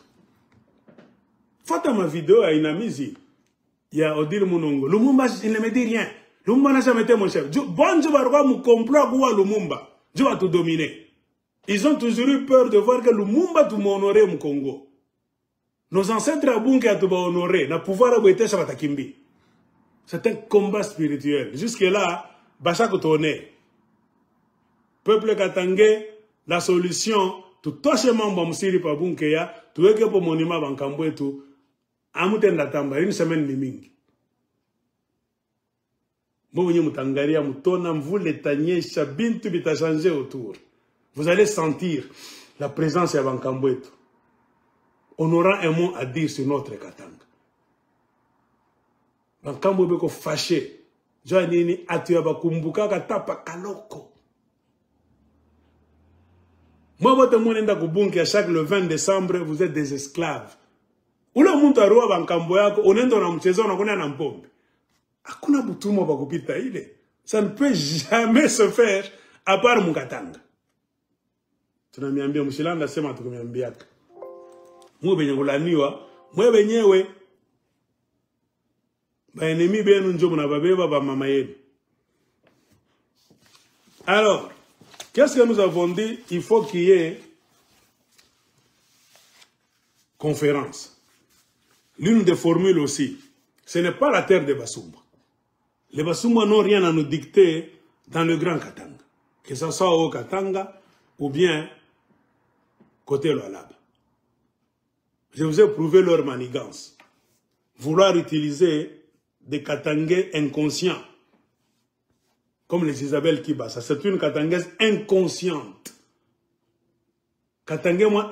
Fata ma vidéo à Inamizi. Il y a Odile Monongo. Lumumba, il ne me dit rien. Lumumba n'a jamais été mon chef. Bon, je vais voir mon complot à Lumumba. Je vais tout dominer. Ils ont toujours eu peur de voir que Lumumba tout m'honorer au Congo. Nos ancêtres à Bunke à tout honorer. Na pouvoir à Bouete Shabatakimbi. C'est un combat spirituel. Jusque-là, Bachak Toné. Peuple Katangé, la solution, tout tochement Bamsiri pa Bunkeya, tout est que pour monument Bankamboué tout. Amuten datamba, une semaine ni mingi. Mwenye mutangaria mutona mvule tanye chabintu bita changer autour. Vous allez sentir la présence de Bankamboueto. On aura un mot à dire sur notre Katanga. Bankamboueto ko fâché. Joanini atuya bakumbuka katapa kaloko. Moi, votre monde est à chaque le 20 décembre, vous êtes des esclaves. Ou le monde a roi Bankamboya, on est dans la saison, on est en pompe. Akuna butumo bakupita ile. Ça ne peut jamais se faire à part Mukatanga. Tunamiambia mshilanda sema tukumiambiaka. Mwe benye kulaniwa, mwe benyewe. Ba enemi benu njo mnababeba ba mama yenu. Alors, qu'est-ce que nous avons dit? Il faut qu'il y ait conférence. L'une des formules aussi, ce n'est pas la terre des Basumba. Les Basumba n'ont rien à nous dicter dans le Grand Katanga. Que ce soit au Katanga ou bien côté Lualaba. Je vous ai prouvé leur manigance. Vouloir utiliser des Katangais inconscients. Comme les Isabelle Kibasa. C'est une Katangaise inconsciente. Katangais, moi,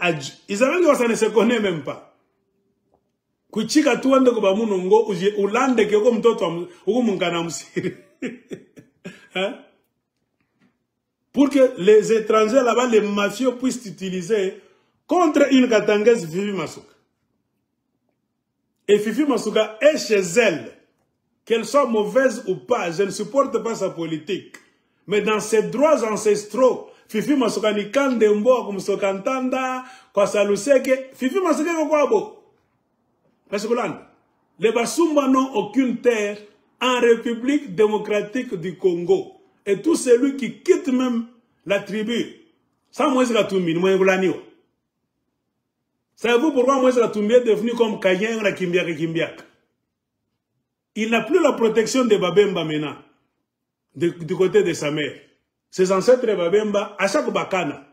Isabelle Kibasa ne se connaît même pas. Kuchika tuande ko bamunongo ulande ke ko mtoto uko mungana musiri. Pour que les étrangers là-bas, les mafieux puissent utiliser contre une Katangaise Fifi Masuka. Et Fifi Masuka est chez elle. Qu'elle soit mauvaise ou pas, je ne supporte pas sa politique. Mais dans ses droits ancestraux, Fifi Masuka ni kandembo comme sokantanda, kwa saluseke, Fifi Masuka ko kwa bo. Parce que là, les Basumba n'ont aucune terre en République démocratique du Congo. Et tout celui qui quitte même la tribu, sans Moïse Katumbi, nous m'avons. Savez-vous pourquoi Moïse Katumbi est devenu comme Kayen la Kimbiak? Il n'a plus la protection de Babemba maintenant, du côté de sa mère. Ses ancêtres Babemba, à chaque Bakana,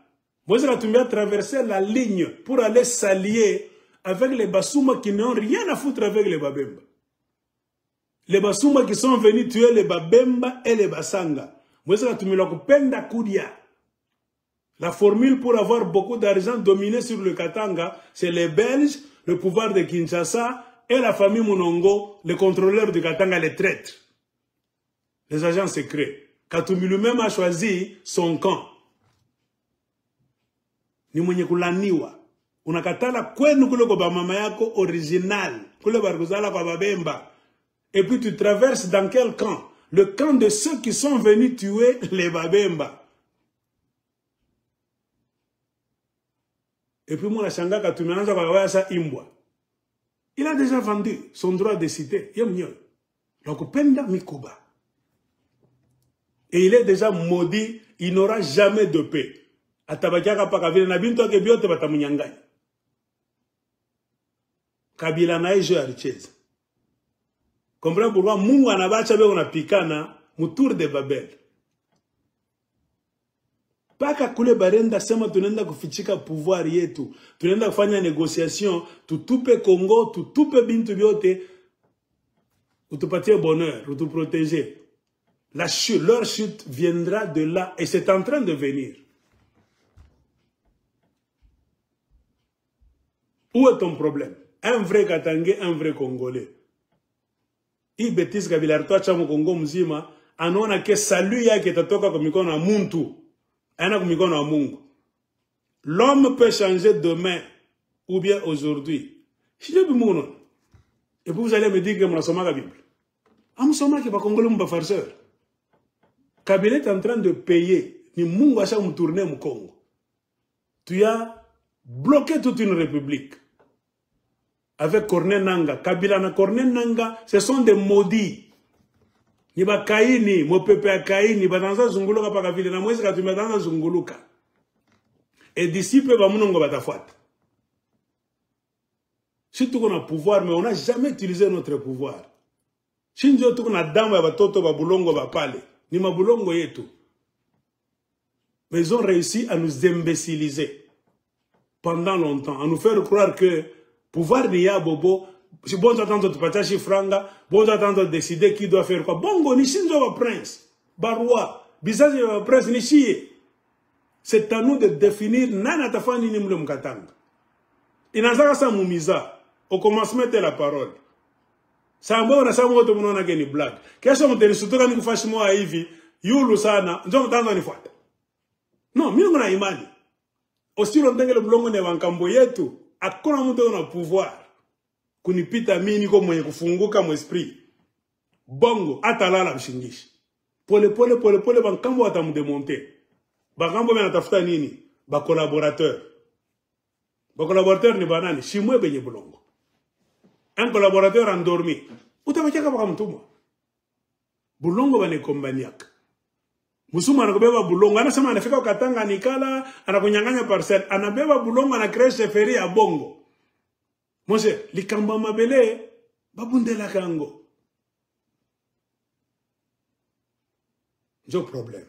Moïse Katumbi a traversé la ligne pour aller s'allier avec les Bassouma qui n'ont rien à foutre avec les Babemba. Les Bassouma qui sont venus tuer les Babemba et les Basanga. Moïse Katumbi l'a penda Koudia. La formule pour avoir beaucoup d'argent dominé sur le Katanga, c'est les Belges, le pouvoir de Kinshasa et la famille Munongo, les contrôleurs du Katanga, les traîtres. Les agents secrets. Katumbi lui-même a choisi son camp. Ni mwenye kulaniwa. Unakatala kwenu kule kwa mama yako original. Kule baruzala kwa Babemba. Et puis tu traverses dans quel camp? Le camp de ceux qui sont venus tuer les Babemba. Et puis moi, il a déjà vendu son droit de citer. Et il est déjà maudit, il n'aura jamais de paix. Kabila na ejo ya richesse. Comprenez pourquoi Mungu anabacha bego na pikana mutour de Babel. Paka kule barenda sema tunaenda kufichika pouvoir yetu. Tunaenda kufanya négociation, tutupe Congo, tutupe bintu byote. Utupatie bonheur, utuprotéger. Leur chute viendra de là et c'est en train de venir. Où est ton problème? Un vrai Katangais, un vrai Congolais. I bêtise Kabila Rtoacha mu Congo mzima, anaona ke salu yake tatoka kwa mikono ya muntu. Ana kwa mikono ya Mungu. L'homme peut changer demain ou bien aujourd'hui. Et puis vous allez me dire que je la Bible. Amsoma ki ba Congolais mba farceur. Kabila est en train de payer ni Mungu acha mtourner mu Congo. Tu as bloqué toute une république. Avec Corneille Nanga, Kabila na Corneille Nanga, ce sont des maudits. Ni ba Kaini, mo pepe a Kaini, ba danza zunguluka pa Kabila na Moïse Katumbi danza zunguluka. Et d'ici peu ba munongo batafuata. Surtout qu'on a pouvoir, mais on n'a jamais utilisé notre pouvoir. Shinjo tu qu'on a damu ya batoto ba bulongo ba pale, ni ma bulongo yetu. Mais ils ont réussi à nous imbéciliser pendant longtemps, à nous faire croire que pouvoir de ya bobo, si bon attendre de partager franga, bon attendre de décider qui doit faire quoi. Bongo ni shinzo ba prince, ba roi, bisazi ba prince ni chiye. C'est à nous de définir nana tafani ni mule mkatanga. Inazaka sa mumiza, au commencement de la parole. Sambo na sambo to mnona ke ni black. Kesho mteni sutoka ni kufashi moa hivi, yulu sana, njo mtanzo nifuata. No, mimi ngona imani. Osilo ndengele bulongo ne wankambo yetu. Akona mtu na pouvoir kunipita mimi niko mwenye kufunguka mu esprit bongo atalala mshingishi pole pole bankambo atamudemonter bankambo banatafuta nini ba collaborateur ni banani shimwe benye bulongo un collaborateur endormi utabachaka baka mtumwa bulongo bane kombaniaka musuma anakubeba bulongo anasema anafika Katanga nikala anakunyanganya parcelle anabeba bulongo na créer chefferie ya bongo Mose likamba mabele babundela kango njo problème